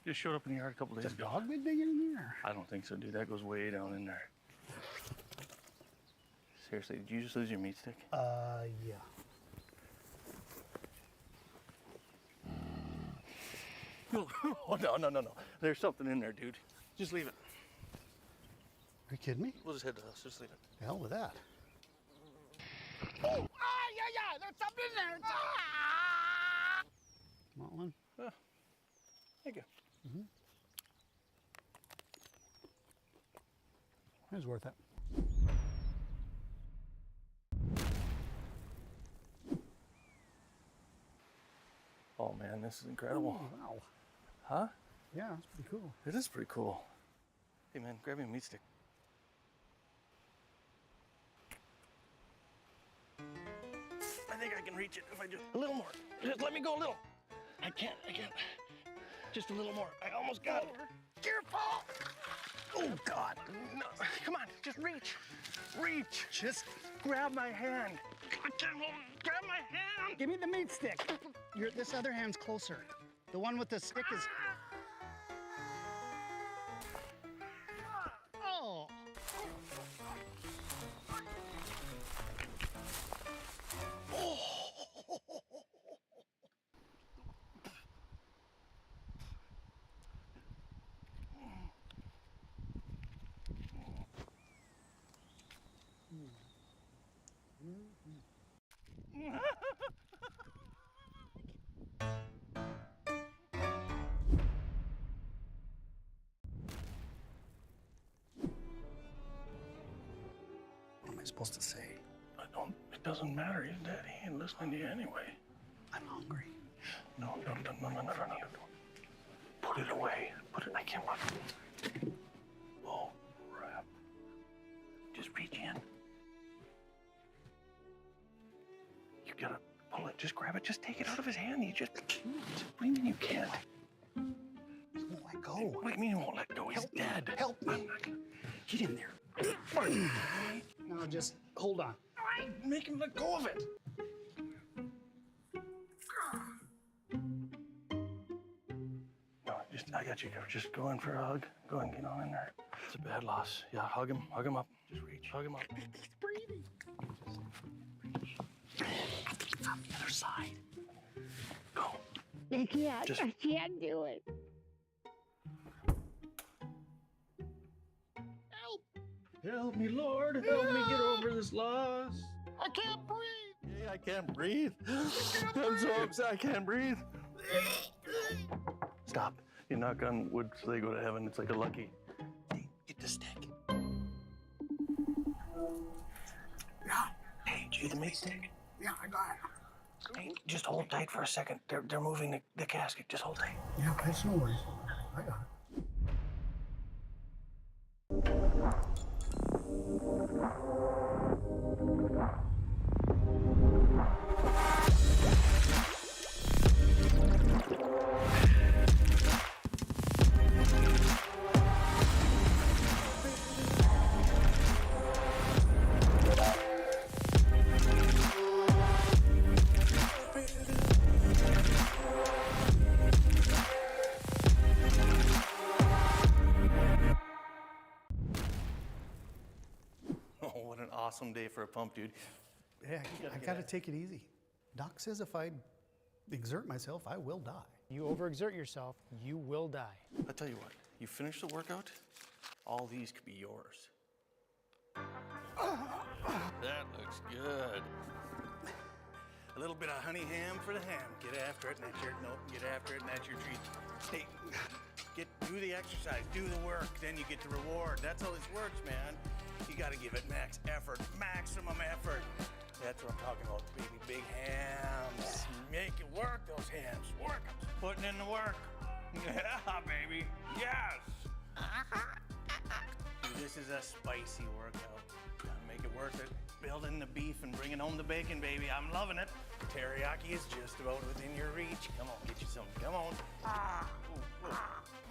Just showed up in the yard a couple days ago. Dog been digging in there? I don't think so, dude. That goes way down in there. Seriously, did you just lose your meat stick? Yeah. Oh, no. There's something in there, dude. Just leave it. Are you kidding me? We'll just head to the house. Just leave it. The hell with that. Oh, yeah, there's something in there. Want one? Thank you. It was worth it. this is incredible. Oh, wow. Huh? Yeah, it's pretty cool. It is pretty cool. Hey man, grab me a meat stick. I think I can reach it if I just a little more. Just let me go a little. I can't. Just a little more. I almost got it. Careful! Oh God! No, come on, just reach. Reach. Just grab my hand. I can't hold it. Grab my hand. Give me the meat stick. This other hand's closer. The one with the stick is. Oh. What am I supposed to say? It doesn't matter. He's dead. He ain't listening to you anyway. I'm hungry. No. Put it away. I can't put it. Oh, crap. Just reach in. You gotta pull it. Just grab it. Just take it out of his hand. What do you mean you can't? He won't let go. What do you mean he won't let go? He's dead. Help me. Get in there. Now just hold on. Make him let go of it. No, I got you. Just go in for a hug. Go and get on in there. It's a bad loss. Yeah, hug him up. Just reach. Hug him up. He's breathing. I think it's on the other side. Go. I can't. Just- I can't do it. Help me, Lord. Help me get over this loss. I can't breathe. Yeah, I can't breathe. I'm so upset. I can't breathe. Stop. You knock on wood so they go to heaven. It's like a lucky. Hey, get the stick. Yeah. Hey, did you get the meat stick? Yeah, I got it. Hey, just hold tight for a second. They're moving the casket. Just hold tight. Yeah, it's no worries. I got it. Oh, what an awesome day for a pump, dude. Yeah, I gotta take it easy. Doc says if I exert myself, I will die. You overexert yourself, you will die. I'll tell you what, you finish the workout, all these could be yours. That looks good. A little bit of honey ham for the ham. Get after it, and that's your, nope, get after it, and that's your treat. Hey, do the exercise, do the work, then you get the reward. That's how this works, man. You gotta give it max effort, maximum effort. That's what I'm talking about, baby. Big hams. Make it work, those hams. Work 'em. Putting in the work. Yeah, baby. Yes. Dude, this is a spicy workout. Gotta make it worth it. Building the beef and bringing home the bacon, baby. I'm loving it. Teriyaki is just about within your reach. Come on, get you some. Come on. Ooh, ooh.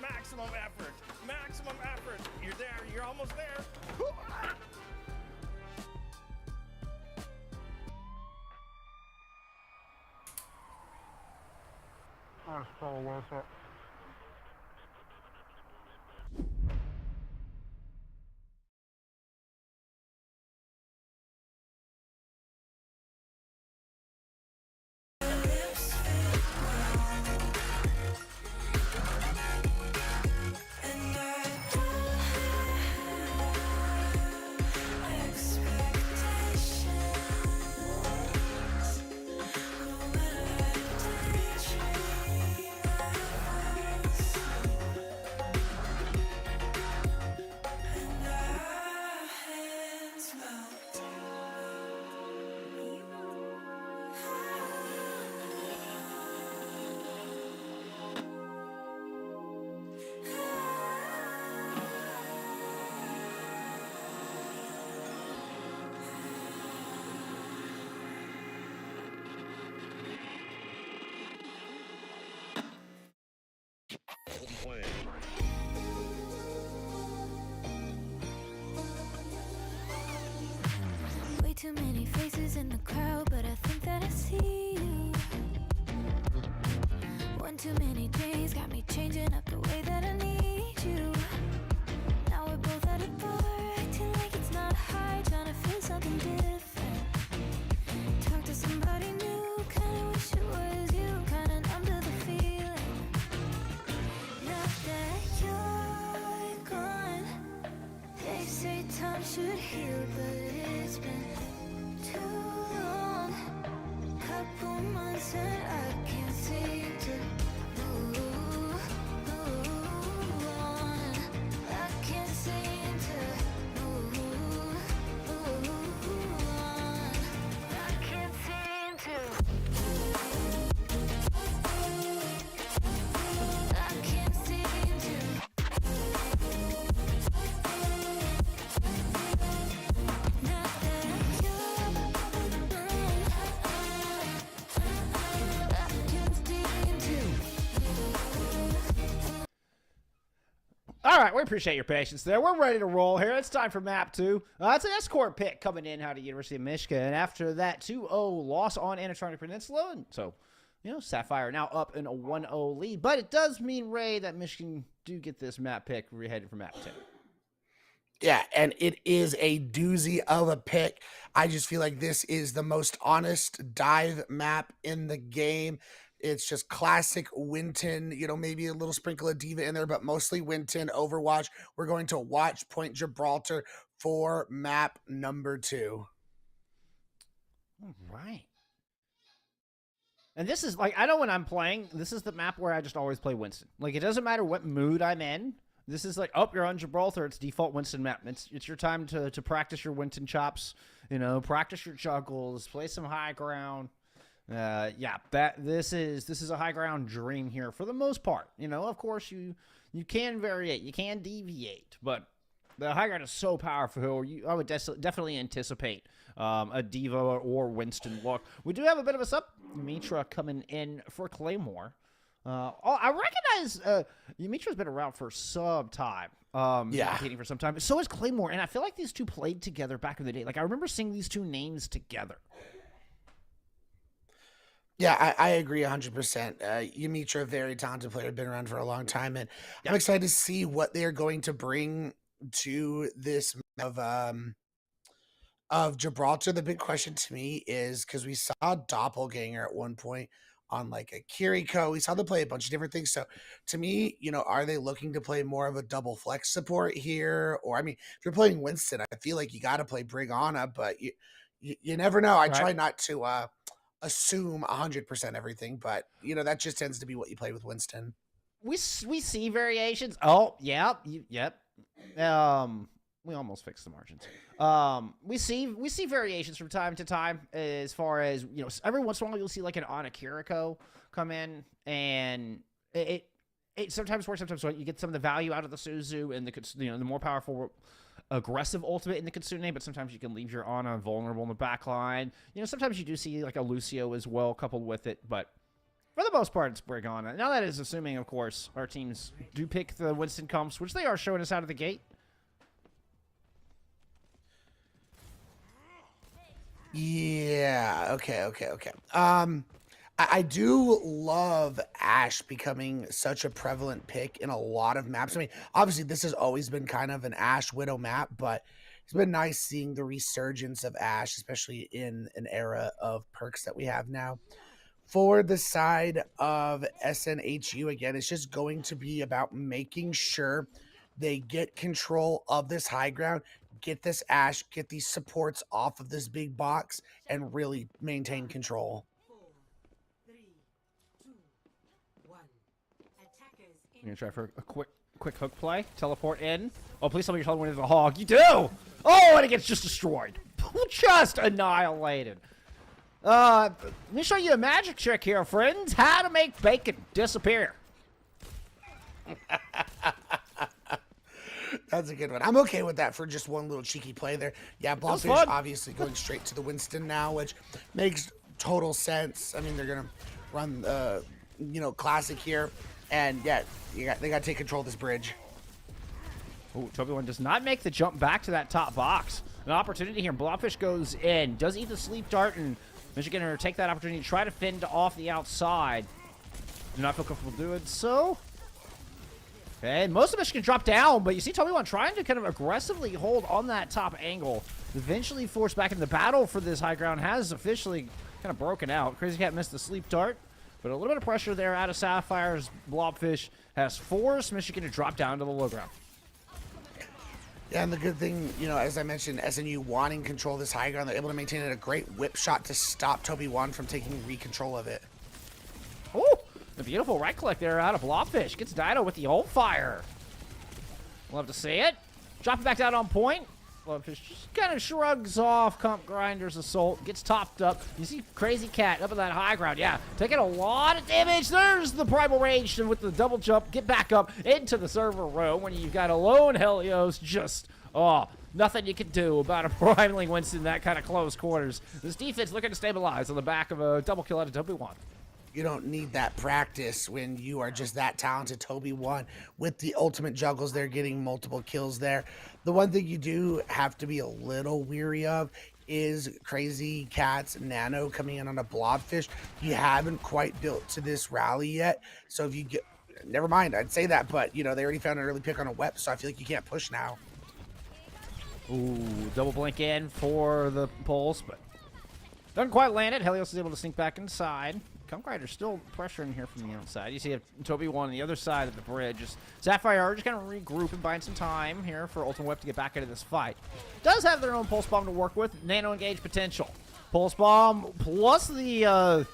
Maximum effort. Maximum effort. You're there. You're almost there. That's probably worth it. Way too many faces in the crowd, but I think that I see you. One too many days got me changing up the way that I need you. Now we're both at a bar, acting like it's not hard, trying to feel something different. Talk to somebody new, kinda wish it was you, kinda numb to the feeling. Now that you're gone, they say time should heal, but it's been too long. Couple months and I can't seem to move on. I can't seem to move on. I can't seem to. I can't seem to. Not that you're gone, I can't seem to. All right, we appreciate your patience there. We're ready to roll here. It's time for map 2. It's an escort pick coming in out of University of Michigan. After that 2-0 loss on Anatronic Peninsula. And so, Sapphire now up in a 1-0 lead. But it does mean, Ray, that Michigan do get this map pick. We're headed for map 2. Yeah, and it is a doozy of a pick. I just feel like this is the most honest dive map in the game. It's just classic Winton, maybe a little sprinkle of Diva in there, but mostly Winton, Overwatch. We're going to watch Point Gibraltar for map number 2. All right. And this is, I know when I'm playing, this is the map where I just always play Winston. It doesn't matter what mood I'm in. This is you're on Gibraltar. It's default Winston map. It's your time to practice your Winston chops, practice your juggles, play some high ground. This is a high ground dream here for the most part. Of course you can variate, you can deviate, but the high ground is so powerful. I would definitely anticipate a Diva or Winston look. We do have a bit of a sub. Mitra coming in for Claymore. I recognize Mitra's been around for some time. Competing for some time. So is Claymore, and I feel like these two played together back in the day. I remember seeing these two names together. Yeah, I agree 100%. Yumitra, very talented player, been around for a long time, and I'm excited to see what they're going to bring to this of Gibraltar. The big question to me is, because we saw Doppelganger at one point on a Kiriko. We saw them play a bunch of different things. So to me, are they looking to play more of a double flex support here? Or, if you're playing Winston, I feel like you got to play Brigana, but you never know. I try not to assume 100% everything, but that just tends to be what you play with Winston. We see variations. Oh, yeah, yep. We almost fixed the margins. We see variations from time to time, as far as every once in a while you'll see an Ana Kiriko come in, and it sometimes works, sometimes you get some of the value out of the Suzu and the more powerful aggressive ultimate in the Kitsune, but sometimes you can leave your Ana vulnerable in the back line. Sometimes you do see a Lucio as well coupled with it, but for the most part it's Brigana. Now that is assuming, of course, our teams do pick the Winston comps, which they are showing us out of the gate. Yeah, okay. I do love Ashe becoming such a prevalent pick in a lot of maps. Obviously, this has always been kind of an Ashe Widow map, but it's been nice seeing the resurgence of Ashe, especially in an era of perks that we have now. For the side of SNHU, again, it's just going to be about making sure they get control of this high ground, get this Ashe, get these supports off of this big box, and really maintain control. I'm going to try for a quick hook play. Teleport in. Oh, please tell me you're telling me there's a hog. You do! Oh, and it gets just destroyed. Just annihilated. Let me show you a magic trick here, friends. How to make bacon disappear. That's a good one. I'm okay with that for just one little cheeky play there. Yeah, Blobfish obviously going straight to the Winston now, which makes total sense. They're going to run, classic here. And yeah, they got to take control of this bridge. Ooh, Toby1 does not make the jump back to that top box. An opportunity here. Blobfish goes in. Does eat the sleep dart, and Michigander take that opportunity to try to fend off the outside. Do not feel comfortable doing so. Okay, most of Michigan drop down, but you see Toby1 trying to kind of aggressively hold on that top angle. Eventually forced back into the battle for this high ground. Has officially kind of broken out. Crazy Cat missed the sleep dart, but a little bit of pressure there out of Sapphire's. Blobfish has forced Michigan to drop down to the low ground. Yeah, and the good thing, you know, as I mentioned, SNU wanting control of this high ground, they're able to maintain it a great whip shot to stop Toby1 from taking re-control of it. Oh, the beautiful right click there out of Blobfish. Gets Dino with the ult fire. Love to see it. Drop it back down on point. Blobfish just kind of shrugs off Comp Grinder's assault. Gets topped up. You see Crazy Cat up at that high ground. Yeah, taking a lot of damage. There's the Primal Rage with the double jump. Get back up into the server room when you've got a lone Helios. Just, nothing you can do about a Primaling Winston that kind of close quarters. This defense looking to stabilize on the back of a double kill out of Toby1. You don't need that practice when you are just that talented. Toby1 with the ultimate juggles there, getting multiple kills there. The one thing you do have to be a little weary of is Crazy Cat's Nano coming in on a Blobfish. You haven't quite built to this rally yet, so if you get, never mind, I'd say that, but you know, they already found an early pick on a Wep, so I feel like you can't push now. Ooh, double blink in for the pulse, but doesn't quite land it. Helios is able to sneak back inside. Comp still pressuring here from the outside. You see Toby1 on the other side of the bridge. Sapphire just kind of regrouping, buying some time here for Ultimate Whip to get back into this fight. Does have their own Pulse Bomb to work with. Nano engage potential. Pulse Bomb plus the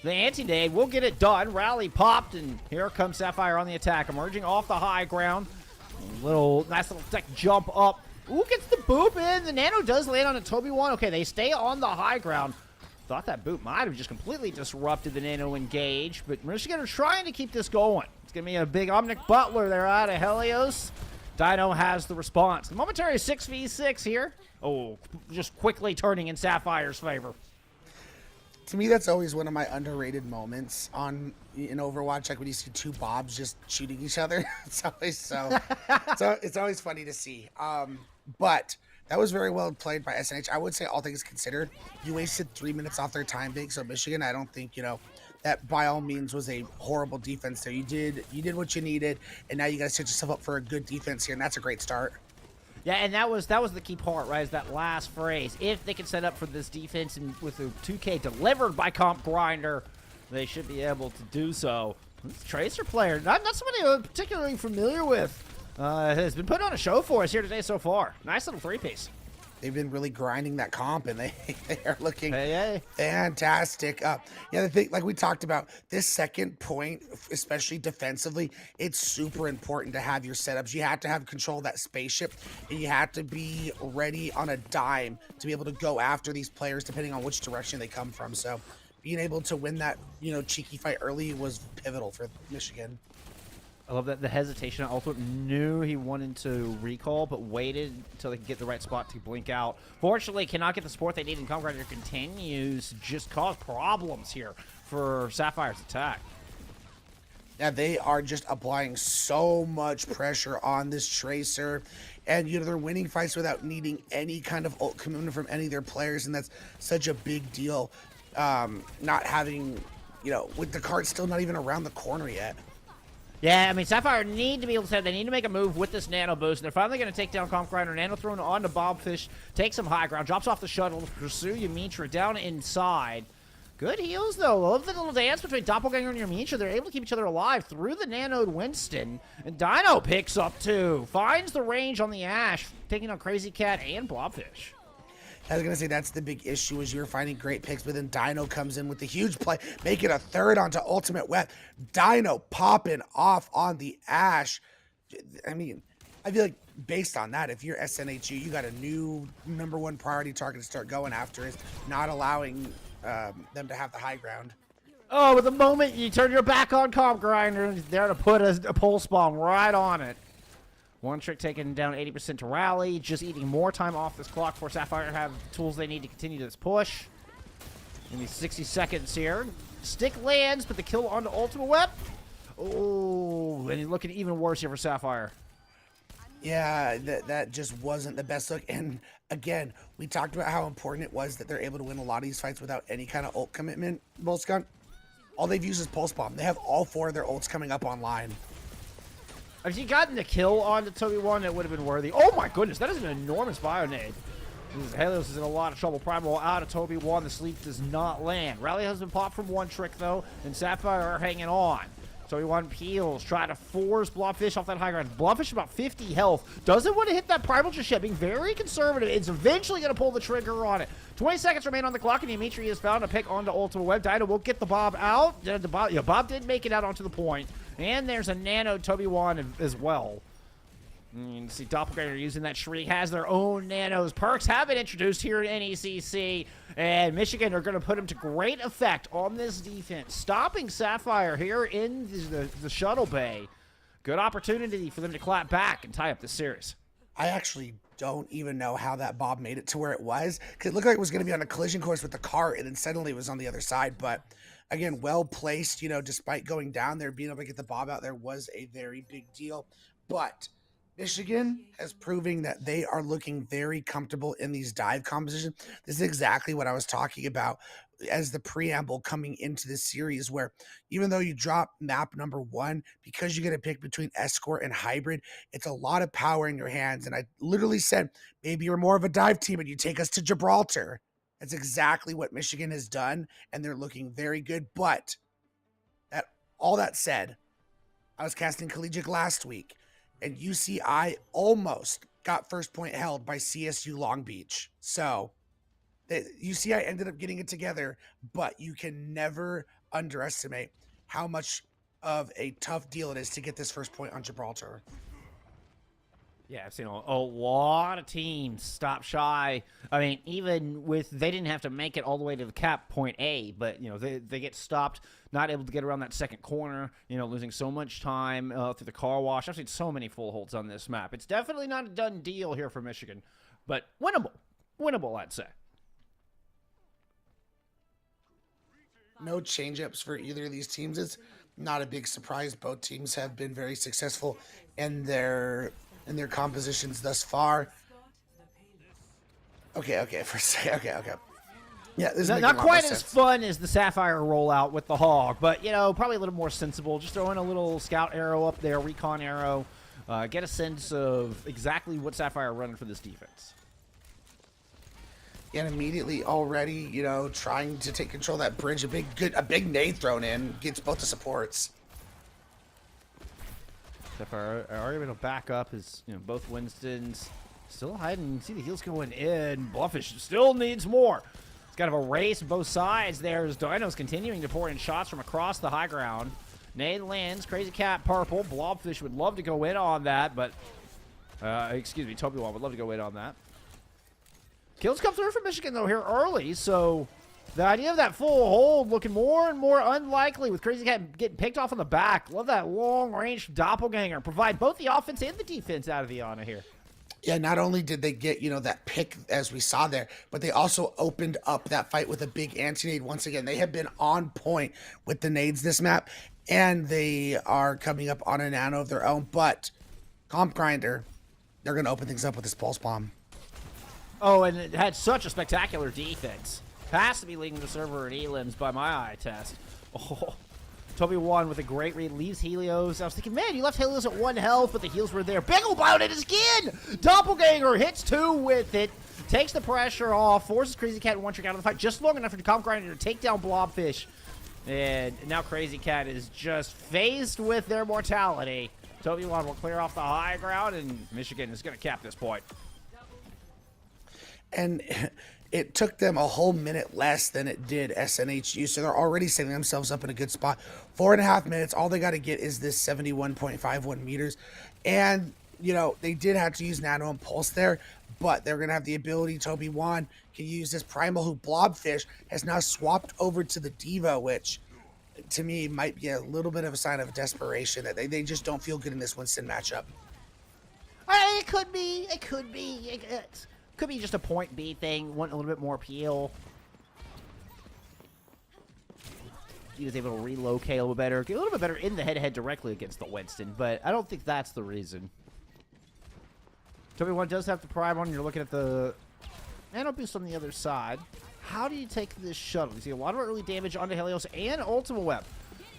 anti-nade will get it done. Rally popped, and here comes Sapphire on the attack. Emerging off the high ground. Nice little tech jump up. Ooh, gets the boop in. The Nano does land on a Toby1. Okay, they stay on the high ground. Thought that boot might have just completely disrupted the Nano engage, but Michigan are trying to keep this going. It's going to be a big Omnic Butler there out of Helios. Dino has the response. The momentary 6v6 here. Oh, just quickly turning in Sapphire's favor. To me, that's always one of my underrated moments in Overwatch, like when you see two Bobs just shooting each other. It's always so it's always funny to see. But that was very well played by SNH. I would say, all things considered, you wasted 3 minutes off their time bank. So Michigan, I don't think, you know, that by all means was a horrible defense there. You did what you needed, and now you got to set yourself up for a good defense here, and that's a great start. Yeah, and that was the key part, right? Is that last phrase. If they can set up for this defense and with the 2K delivered by Comp Grinder, they should be able to do so. This Tracer player, not somebody I'm particularly familiar with. Has been putting on a show for us here today so far. Nice little three-piece. They've been really grinding that comp, and they are looking hey. fantastic. Yeah, the thing, like we talked about, this second point, especially defensively, it's super important to have your setups. You have to have control of that spaceship, and you have to be ready on a dime to be able to go after these players depending on which direction they come from. So being able to win that, you know, cheeky fight early was pivotal for Michigan. I love that the hesitation on Ultimate knew he wanted to recall, but waited until they could get the right spot to blink out. Fortunately, cannot get the support they need, and Comp Grinder continues to just cause problems here for Sapphire's attack. Yeah, they are just applying so much pressure on this Tracer, and you know, they're winning fights without needing any kind of ult commitment from any of their players, and that's such a big deal. Not having, you know, with the card still not even around the corner yet. Yeah, I mean, Sapphire need to be able to say they need to make a move with this Nano boost. And they're finally going to take down Comp Grinder. Nano thrown onto Blobfish, takes some high ground, drops off the shuttle to pursue Yamitra down inside. Good heals, though. Love the little dance between Doppelganger and Yamitra. They're able to keep each other alive through the Nanoed Winston. And Dino picks up two. Finds the range on the Ash, taking on Crazy Cat and Blobfish. I was going to say that's the big issue is you're finding great picks, but then Dino comes in with the huge play, making a third onto Ultimate Wet. Dino popping off on the Ash. I mean, I feel like based on that, if you're SNHU, you got a new #1 priority target to start going after is not allowing them to have the high ground. Oh, but the moment you turn your back on Comp Grinder, he's there to put a pulse bomb right on it. One trick taken down 80% to rally, just eating more time off this clock for Sapphire to have the tools they need to continue this push. In these 60 seconds here. Stick lands, but the kill onto Ultimate Web. Oh, and he's looking even worse here for Sapphire. Yeah, that just wasn't the best look. And again, we talked about how important it was that they're able to win a lot of these fights without any kind of ult commitment. Bolskon, all they've used is Pulse Bomb. They have all 4 of their ults coming up online. If you gotten the kill on the Toby one, it would have been worthy. Oh my goodness, that is an enormous Bionade. Helios is in a lot of trouble. Primal out of Toby 1. The sleep does not land. Rally has been popped from one trick, though, and Sapphire are hanging on. Toby 1 peels, try to force Blobfish off that high ground. Blobfish about 50 health. Doesn't want to hit that Primal just yet, being very conservative. It's eventually going to pull the trigger on it. 20 seconds remain on the clock, and Dimitri is found to pick onto Ultimate Web. Dino will get the Bob out. Bob did make it out onto the point. And there's a Nano Toby 1 as well. You can see Doppelganger using that Shriek, has their own nanos. Perks have been introduced here at NECC, and Michigan are going to put them to great effect on this defense, stopping Sapphire here in the shuttle bay. Good opportunity for them to clap back and tie up the series. I actually don't even know how that Bob made it to where it was, because it looked like it was going to be on a collision course with the cart, and then suddenly it was on the other side. But again, well placed, despite going down there, being able to get the Bob out there was a very big deal. But Michigan is proving that they are looking very comfortable in these dive compositions. This is exactly what I was talking about as the preamble coming into this series, where even though you drop map number 1, because you get to pick between escort and hybrid, it's a lot of power in your hands. And I literally said, maybe you're more of a dive team and you take us to Gibraltar. That's exactly what Michigan has done, and they're looking very good. But all that said, I was casting Collegiate last week, and UCI almost got first point held by CSU Long Beach. So UCI ended up getting it together, but you can never underestimate how much of a tough deal it is to get this first point on Gibraltar. Yeah, I've seen a lot of teams stop shy. I mean, even with, they didn't have to make it all the way to the cap point A, but, they get stopped, not able to get around that second corner, losing so much time through the car wash. I've seen so many full holds on this map. It's definitely not a done deal here for Michigan, but winnable. Winnable, I'd say. No change-ups for either of these teams. It's not a big surprise. Both teams have been very successful in their compositions thus far. Okay. Yeah, this is not quite as fun as the Sapphire rollout with the Hog, but, probably a little more sensible. Just throw in a little scout arrow up there, recon arrow, get a sense of exactly what Sapphire are running for this defense. And immediately already, trying to take control of that bridge, a big nade thrown in, gets both the supports. Sapphire are able to back up as, both Winstons still hiding. You see the heals going in. Blobfish still needs more. It's kind of a race both sides there as Dino's continuing to pour in shots from across the high ground. Nade lands. Crazy Cat purple. Blobfish would love to go in on that, but Toby Wall would love to go in on that. Kills come through for Michigan, though, here early, so the idea of that full hold looking more and more unlikely with Crazy Cat getting picked off on the back. Love that long-range doppelganger. Provide both the offense and the defense out of the Ana here. Yeah, not only did they get, that pick as we saw there, but they also opened up that fight with a big anti-nade once again. They have been on point with the nades this map, and they are coming up on a nano of their own, but Comp Grinder, they're going to open things up with this Pulse Bomb. Oh, and it had such a spectacular defense. Has to be leading the server at Elims by my eye test. Oh, Toby 1 with a great read, leaves Helios. I was thinking, man, you left Helios at 1 health, but the heals were there. Big ol' bout it again! Doppelganger hits 2 with it, takes the pressure off, forces Crazy Cat and one trick out of the fight just long enough for the Comp Grinder to take down Blobfish. And now Crazy Cat is just faced with their mortality. Toby 1 will clear off the high ground, and Michigan is going to cap this point. And it took them a whole minute less than it did SNHU, so they're already setting themselves up in a good spot. 4.5 minutes, all they got to get is this 71.51 meters. And, they did have to use Nano and Pulse there, but they're going to have the ability. Toby 1 can use this Primal, who Blobfish has now swapped over to the Diva, which to me might be a little bit of a sign of desperation, that they just don't feel good in this Winston matchup. It could be. It could be. Could be just a point B thing, want a little bit more peel. he was able to relocate a little better, get a little bit better in the head-to-head directly against the Winston, but I don't think that's the reason. Toby 1 does have the Prime on. You're looking at the Nano Boost on the other side. How do you take this shuttle? You see a lot of early damage onto Helios and Ultima Web.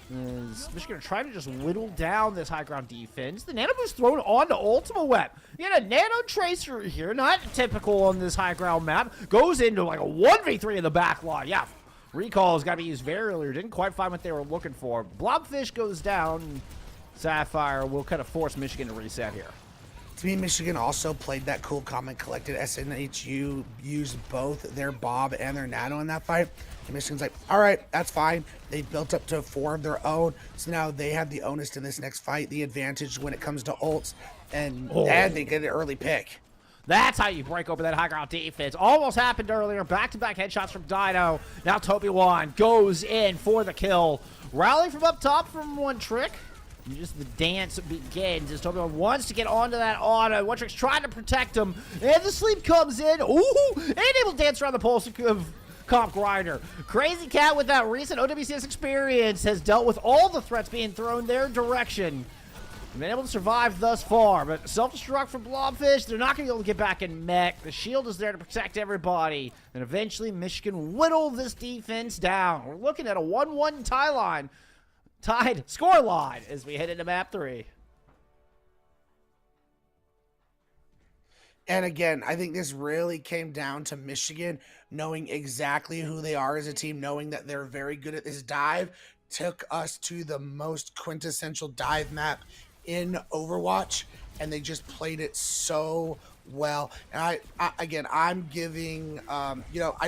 Is Michigan trying to just whittle down this high ground defense? The Nano Boost thrown onto Ultima Web. You got a Nano Tracer here, not typical on this high ground map. Goes into like a 1v3 in the back line. Yeah, recall's got to be used very early. Didn't quite find what they were looking for. Blobfish goes down. Sapphire will kind of force Michigan to reset here. To me, Michigan also played that cool, calm, and collected. SNHU used both their Bob and their Nano in that fight. And Michigan's like, all right, that's fine. They built up to 4 of their own. So now they have the onus in this next fight, the advantage when it comes to ults. And they get an early pick. That's how you break open that high ground defense. Almost happened earlier. Back-to-back headshots from Dino. Now Toby 1 goes in for the kill. Rally from up top from one trick. And just the dance begins as Toby 1 wants to get onto that auto. One trick's trying to protect him. And the sleep comes in. Ooh! And able to dance around the pulse of Comp Grinder. Crazy Cat with that recent OWCS experience has dealt with all the threats being thrown their direction. Been able to survive thus far, but self-destruct from Blobfish. They're not going to be able to get back in mech. The shield is there to protect everybody. And eventually, Michigan whittle this defense down. We're looking at a 1-1 tied score line as we head into map 3. And again, I think this really came down to Michigan knowing exactly who they are as a team, knowing that they're very good at this dive. Took us to the most quintessential dive map in Overwatch, and they just played it so well. And I'm giving, I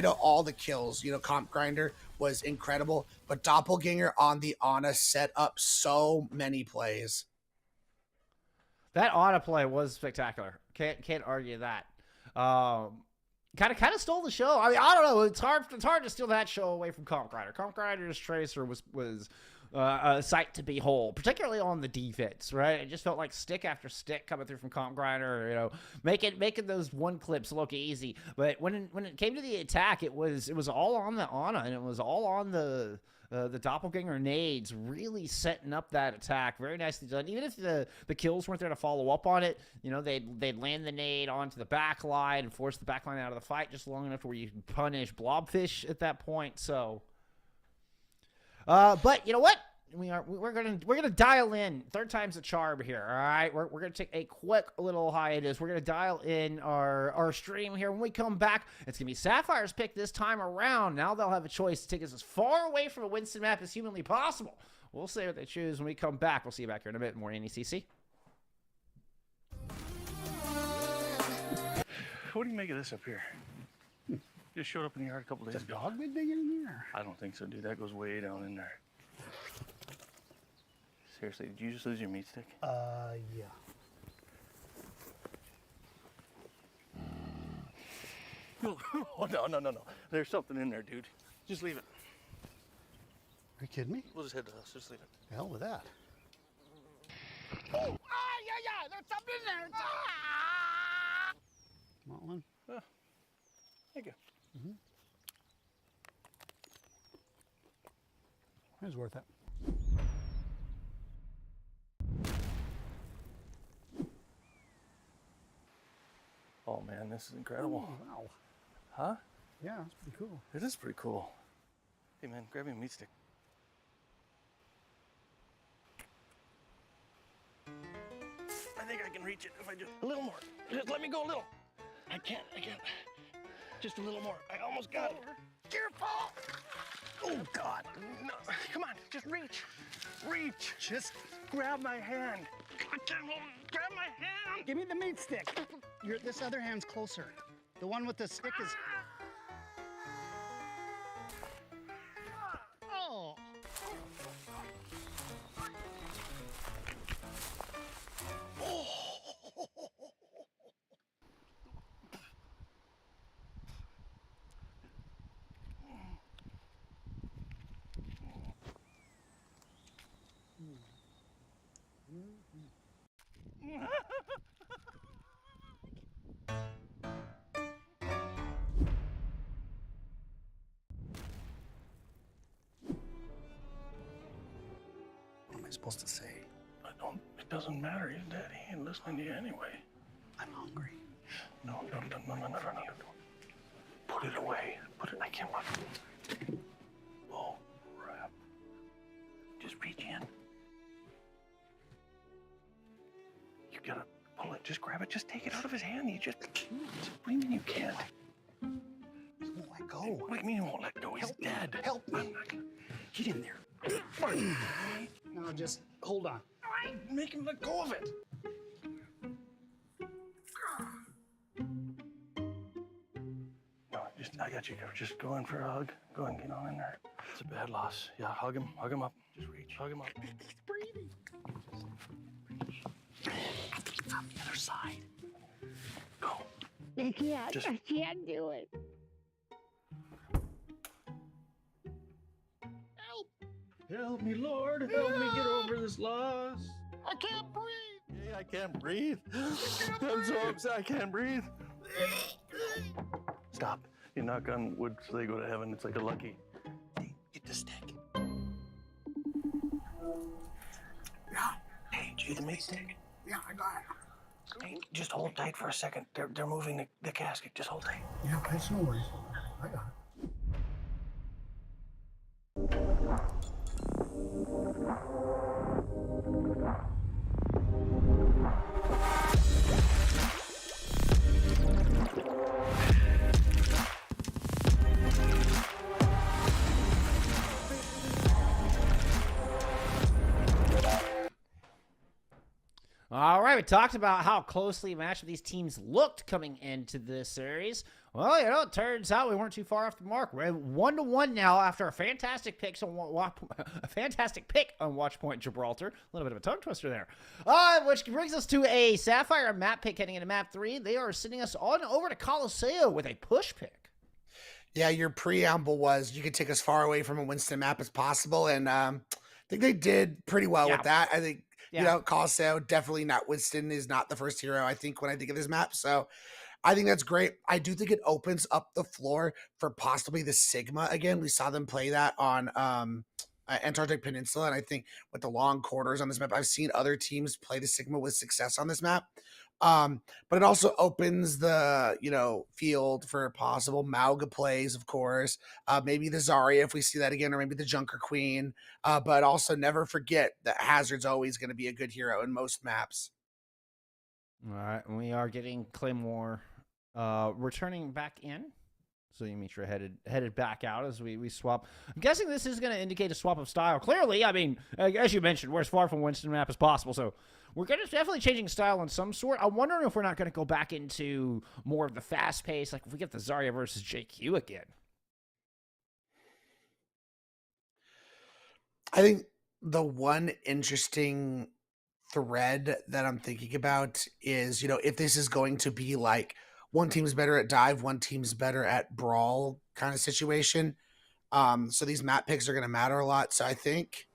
know all the kills, Comp Grinder was incredible, but Doppelganger on the Ana set up so many plays. That Ana play was spectacular. Can't argue that. Kind of stole the show. I mean, I don't know. It's hard to steal that show away from Comp Grinder. Comp Grinder's Tracer was a sight to behold, particularly on the defense, right? It just felt like stick after stick coming through from Comp Grinder, making those one clips look easy. But when it came to the attack, it was all on the Ana, and it was all on the Doppelganger nades, really setting up that attack. Very nicely done. Even if the kills weren't there to follow up on it, they'd land the nade onto the back line and force the back line out of the fight just long enough to where you can punish Blobfish at that point. So, but you know what? We're gonna dial in. Third time's a charm here. All right, we're gonna take a quick little hiatus. We're gonna dial in our stream here. When we come back, it's gonna be Sapphire's pick this time around. Now they'll have a choice to take us as far away from a Winston map as humanly possible. We'll see what they choose when we come back. We'll see you back here in a bit. More NECC. What do you make of this up here? Just showed up in the yard a couple days ago. Dog been digging in there? I don't think so, dude. That goes way down in there. Seriously, did you just lose your meat stick? Yeah. Oh, no. There's something in there, dude. Just leave it. Are you kidding me? We'll just head to us. Just leave it. The hell with that. Oh! Yeah. There's something in there. Want one? Thank you. It was worth it. Oh, man, this is incredible. Oh, wow. Huh? Yeah, that's pretty cool. It is pretty cool. Hey, man, grab me a meat stick. I think I can reach it if I just a little more. Just let me go a little. I can't. Just a little more. I almost got it. Careful! Oh, God. No. Come on, just reach. Reach. Just grab my hand. I can't hold it. Grab my hand. Give me the meat stick. This other hand's closer. The one with the stick is... Oh! I supposed to say? It doesn't matter. He's dead. He ain't listening to you anyway. I'm hungry. No. Put it away. I can't watch it. Oh, crap. Just reach in. You gotta pull it. Just grab it. Just take it out of his hand. What do you mean you can't? He won't let go. What do you mean he won't let go? He's dead. Help me. Get in there. No, just hold on. Make him let go of it. No, I got you covered. Just go in for a hug. Go and get on in there. It's a bad loss. Yeah, hug him up. Just reach. Hug him up. He's breathing. I think he found the other side. Go. I can't. Just- I can't do it. Help me, Lord. Help me get over this loss. I can't breathe. Yeah, I can't breathe. I'm so upset. I can't breathe. Stop. You knock on wood so they go to heaven. It's like a lucky. Hey, get the stick. Yeah. Hey, do you the meat stick? Yeah, I got it. Hey, just hold tight for a second. They're moving the casket. Just hold tight. Yeah, it's no worries. I got it. All right, we talked about how closely matched these teams looked coming into this series. Well, it turns out we weren't too far off the mark. We're 1-1 now after a fantastic pick on Watchpoint Gibraltar. A little bit of a tongue twister there. Which brings us to a Sapphire map pick heading into map 3. They are sending us on over to Colosseo with a push pick. Yeah, your preamble was you could take as far away from a Winston map as possible, and I think they did pretty well with that. I think you know, Colosseo, definitely not Winston is not the first hero I think when I think of this map. So I think that's great. I do think it opens up the floor for possibly the Sigma again. We saw them play that on Antarctic Peninsula, and I think with the long corridors on this map, I've seen other teams play the Sigma with success on this map. But it also opens the, field for possible Mauga plays, of course, maybe the Zarya if we see that again, or maybe the Junker Queen. But also never forget that Hazard's always going to be a good hero in most maps. All right, we are getting Claymore returning back in. So you mean you're headed back out as we swap. I'm guessing this is going to indicate a swap of style. Clearly, I mean, as you mentioned, we're as far from Winston map as possible. So we're going to definitely changing style in some sort. I'm wondering if we're not going to go back into more of the fast pace, like if we get the Zarya versus JQ again. I think the one interesting thread that I'm thinking about is, if this is going to be like one team's better at dive, one team's better at brawl kind of situation. So these map picks are going to matter a lot. So I think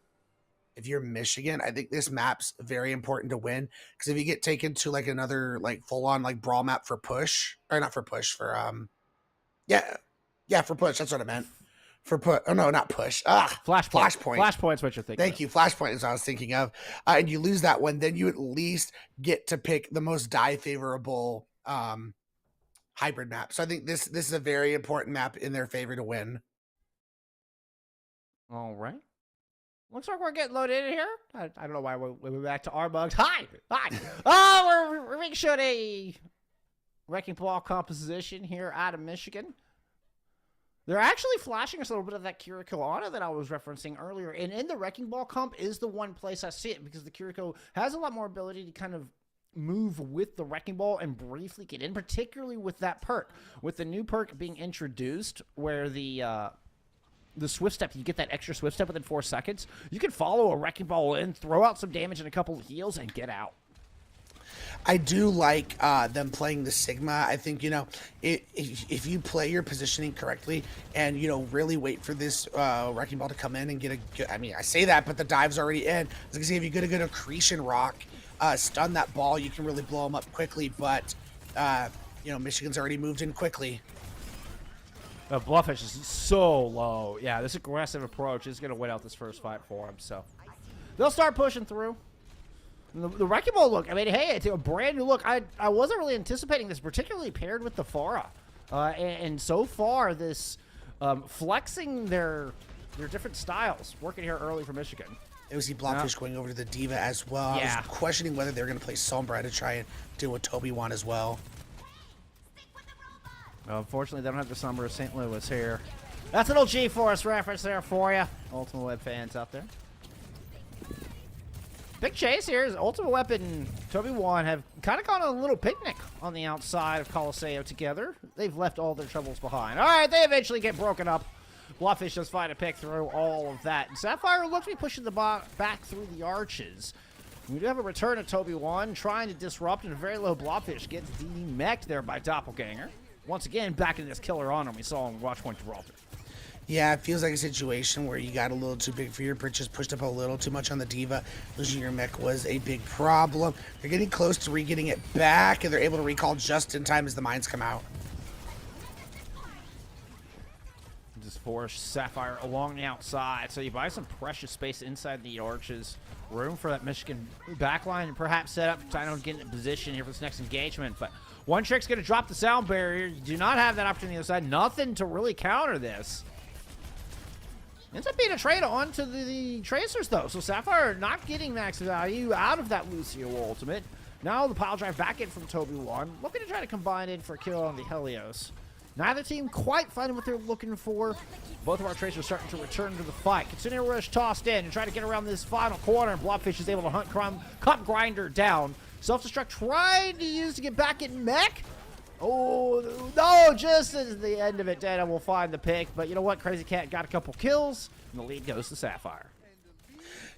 if you're Michigan, I think this map's very important to win, because if you get taken to like another like full on like brawl map for push, or not for push, for for push. That's what I meant. For put, oh no, not push. Flashpoint. Flashpoint's what you're thinking. Thank you. Flashpoint is what I was thinking of. And you lose that one, then you at least get to pick the most dive favorable hybrid map. So I think this is a very important map in their favor to win. All right. Looks like we're getting loaded in here. I don't know why we went back to our bugs. Hi. We're being shown a Wrecking Ball composition here out of Michigan. They're actually flashing us a little bit of that Kiriko Ana that I was referencing earlier. And in the Wrecking Ball comp is the one place I see it, because the Kiriko has a lot more ability to kind of move with the Wrecking Ball and briefly get in, particularly with that perk. With the new perk being introduced, where the Swift Step, you get that extra Swift Step within 4 seconds, you can follow a Wrecking Ball in, throw out some damage and a couple of heals, and get out. I do like them playing the Sigma. I think, if you play your positioning correctly and, really wait for this Wrecking Ball to come in and get a good, I mean, I say that, but the dive's already in. I was going to say, if you get a good accretion rock, stun that ball, you can really blow them up quickly. But, Michigan's already moved in quickly. The Blufffish is so low. Yeah, this aggressive approach is going to win out this first fight for him. So they'll start pushing through. The Wrecking Ball look, I mean, hey, it's a brand new look. I wasn't really anticipating this, particularly paired with the Pharah. And so far, this flexing their different styles, working here early for Michigan. It was the Blobfish going over to the Diva as well. Yeah. I was questioning whether they were going to play Sombra to try and deal with Toby-Wan as well. Unfortunately, they don't have the Summer of St. Louis here. That's an old G-Force reference there for you, Ultimate Web fans out there. Big chase here is Ultimate Weapon, Toby-Wan have kind of gone on a little picnic on the outside of Coliseo together. They've left all their troubles behind. All right, they eventually get broken up. Blobfish does find a pick through all of that. And Sapphire looks to be pushing the back through the arches. We do have a return of Toby-Wan trying to disrupt, and a very low Blobfish gets de-mech'd there by Doppelganger. Once again, back in this killer on him we saw in Watchpoint Gibraltar. Yeah, it feels like a situation where you got a little too big for your britches, pushed up a little too much on the Diva. Losing your mech was a big problem. They're getting close to re-getting it back, and they're able to recall just in time as the mines come out. Just force Sapphire along the outside, so you buy some precious space inside the arches. Room for that Michigan backline and perhaps set up to get in position here for this next engagement. But One Trick's going to drop the sound barrier. You do not have that opportunity on the other side. Nothing to really counter this. Ends up being a trade on to the Tracers, though. So Sapphire not getting max value out of that Lucio ultimate. Now the pile drive back in from Toby-Wan. Looking to try to combine in for a kill on the Helios. Neither team quite finding what they're looking for. Both of our Tracers starting to return to the fight. Kitsune Rush tossed in and try to get around this final corner. And Blobfish is able to hunt Cup Grinder down. Self-destruct trying to use to get back in mech. Oh, no, just as the end of it, Dana will find the pick. But you know what? Crazy Cat got a couple kills, and the lead goes to Sapphire.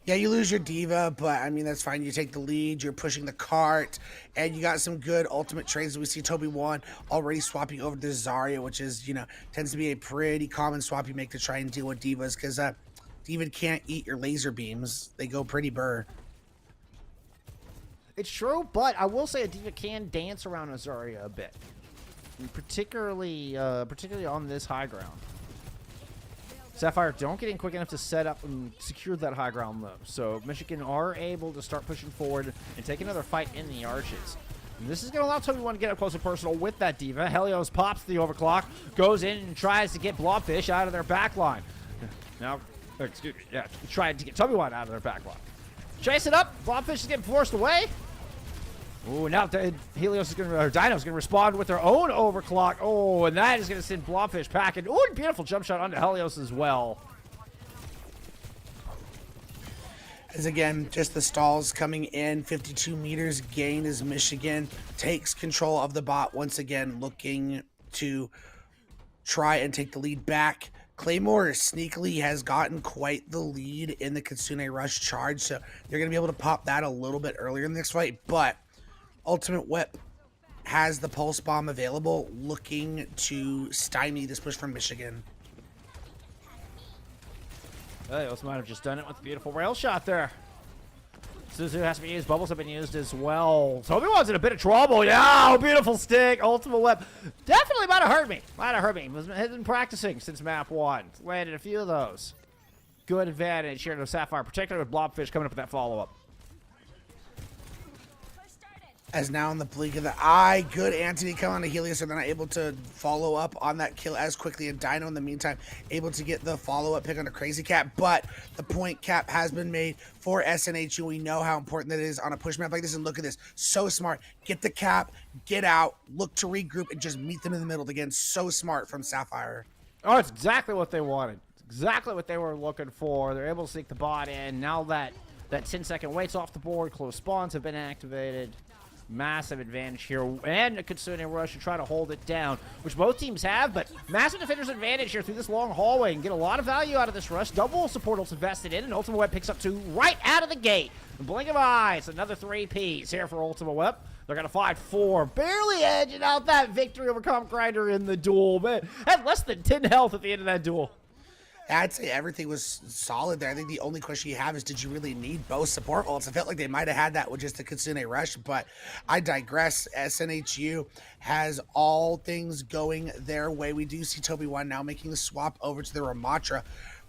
Yeah, you lose your Diva, but, I mean, that's fine. You take the lead, you're pushing the cart, and you got some good ultimate trades. We see Toby-Wan already swapping over to Zarya, which is, tends to be a pretty common swap you make to try and deal with Divas, because Diva can't eat your laser beams. They go pretty burr. It's true, but I will say a Diva can dance around a Zarya a bit. Particularly on this high ground. Sapphire don't get in quick enough to set up and secure that high ground though. So Michigan are able to start pushing forward and take another fight in the arches. And this is going to allow Toby-Wan to get up close and personal with that Diva. Helios pops the overclock, goes in and tries to get Blobfish out of their backline. Now, excuse me, yeah, trying to get Toby-Wan out of their backline. Chase it up, Blobfish is getting forced away. Ooh, now Helios is going to, or Dino's going to respond with their own overclock. Oh, and that is going to send Blobfish packing. Ooh, beautiful jump shot onto Helios as well. As again, just the stalls coming in, 52 meters gain as Michigan takes control of the bot once again, looking to try and take the lead back. Claymore sneakily has gotten quite the lead in the Kitsune Rush charge, so they're going to be able to pop that a little bit earlier in this fight, but Ultimate Whip has the Pulse Bomb available, looking to stymie this push from Michigan. Helios might have just done it with a beautiful rail shot there. Suzu has to be used. Bubbles have been used as well. Toby-Wan's in a bit of trouble. Yeah, beautiful stick. Ultimate Whip. Definitely might have hurt me. Has been practicing since map 1. Landed a few of those. Good advantage here to Sapphire, particularly with Blobfish coming up with that follow-up. As now in the blink of the eye, good Anthony coming on to Helios, and they're not able to follow up on that kill as quickly. And Dino, in the meantime, able to get the follow-up pick on a Crazy Cat. But the point cap has been made for SNHU. We know how important that is on a push map like this. And look at this. So smart. Get the cap, get out, look to regroup, and just meet them in the middle. Again, so smart from Sapphire. Oh, it's exactly what they wanted. Exactly what they were looking for. They're able to sneak the bot in. Now that 10-second wait's off the board, close spawns have been activated. Massive advantage here, and a Kitsune Rush to try to hold it down, which both teams have, but massive defender's advantage here through this long hallway and get a lot of value out of this rush. Double support ults invested in, and Ultimate Web picks up 2 right out of the gate. Blink of eyes, another 3 Ps here for Ultimate Web. They're going to fight 4, barely edging out that victory over Comp Grinder in the duel, man. Had less than 10 health at the end of that duel. I'd say everything was solid there. I think the only question you have is, did you really need both support ults? I felt like they might have had that with just the Kitsune Rush, but I digress. SNHU has all things going their way. We do see Toby-Wan now making the swap over to the Ramatra.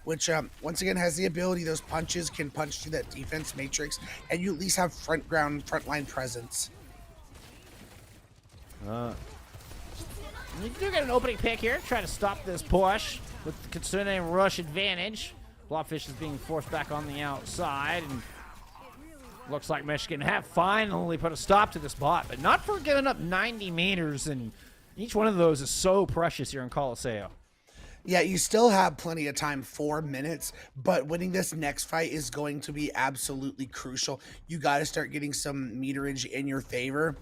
which once again has the ability, those punches can punch through that defense matrix, and you at least have frontline presence. You do get an opening pick here. Try to stop this push with the Kitsune rush advantage. Blobfish is being forced back on the outside, and looks like Michigan have finally put a stop to this bot, but not for giving up 90 meters, and each one of those is so precious here in Colosseo. Yeah, you still have plenty of time, 4 minutes, but winning this next fight is going to be absolutely crucial. You got to start getting some meterage in your favor.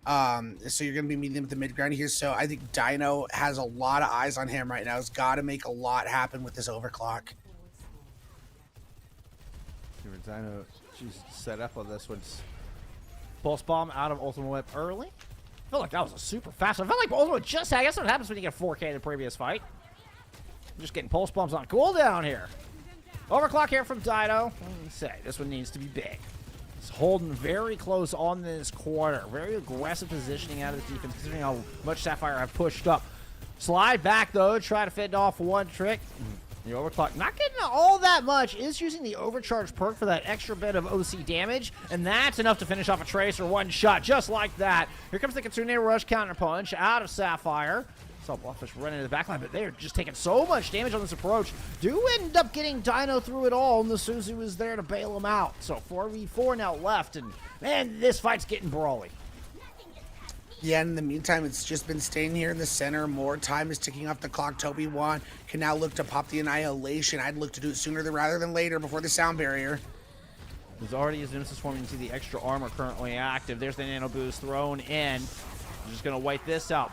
So you're going to be meeting him at the mid ground here. So I think Dino has a lot of eyes on him right now. He's got to make a lot happen with this overclock. Dino, she's set up on this one. Pulse bomb out of Ultimate Whip early. I felt like that was a super fast one. I felt like Ultimate just had. I guess what happens when you get 4K in the previous fight. Just getting pulse bombs on cooldown here. Overclock here from Dino. Let me say, this one needs to be big. He's holding very close on this corner. Very aggressive positioning out of his defense, considering how much Sapphire have pushed up. Slide back, though. Try to fend off one trick. The overclock, not getting all that much, is using the overcharge perk for that extra bit of OC damage, and that's enough to finish off a Tracer one shot, just like that. Here comes the Kitsune Rush counter punch out of Sapphire. Saw Blobfish run into the backline, but they're just taking so much damage on this approach. Do end up getting Dino through it all, and the Suzu is there to bail him out. So 4v4 now left, and man, this fight's getting brawly. Yeah, in the meantime, it's just been staying here in the center. More time is ticking off the clock. Toby Wan can now look to pop the Annihilation. I'd look to do it sooner rather than later before the sound barrier. There's already his Nemesis form. You can see the extra armor currently active. There's the Nano Boost thrown in. I'm just going to wipe this out.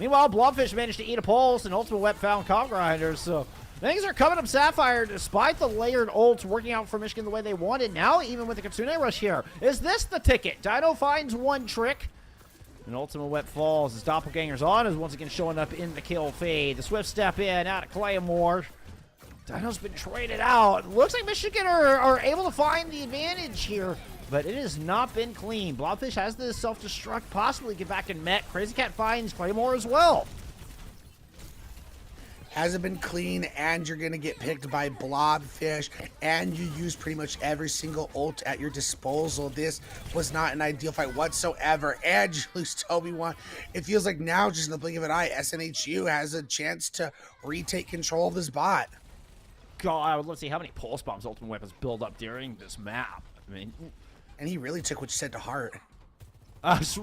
Meanwhile, Blobfish managed to eat a pulse, and Ultimate Web found Comp Grinders, so things are coming up Sapphire despite the layered ults working out for Michigan the way they wanted. Now, even with the Kitsune Rush here, is this the ticket? Dino finds one trick, and Ultimate Web falls. His Doppelganger's on is once again showing up in the kill feed. The Swift step in, out of Claymore. Dino's been traded out. Looks like Michigan are able to find the advantage here, but it has not been clean. Blobfish has the self-destruct, possibly get back and met. Crazy Cat finds Claymore as well. Hasn't been clean, and you're going to get picked by Blobfish, and you use pretty much every single ult at your disposal. This was not an ideal fight whatsoever, and you lose Toby Wan. It feels like now, just in the blink of an eye, SNHU has a chance to retake control of this bot. God, I would love to see how many pulse bombs Ultimate Weapons build up during this map. I mean, and he really took what you said to heart.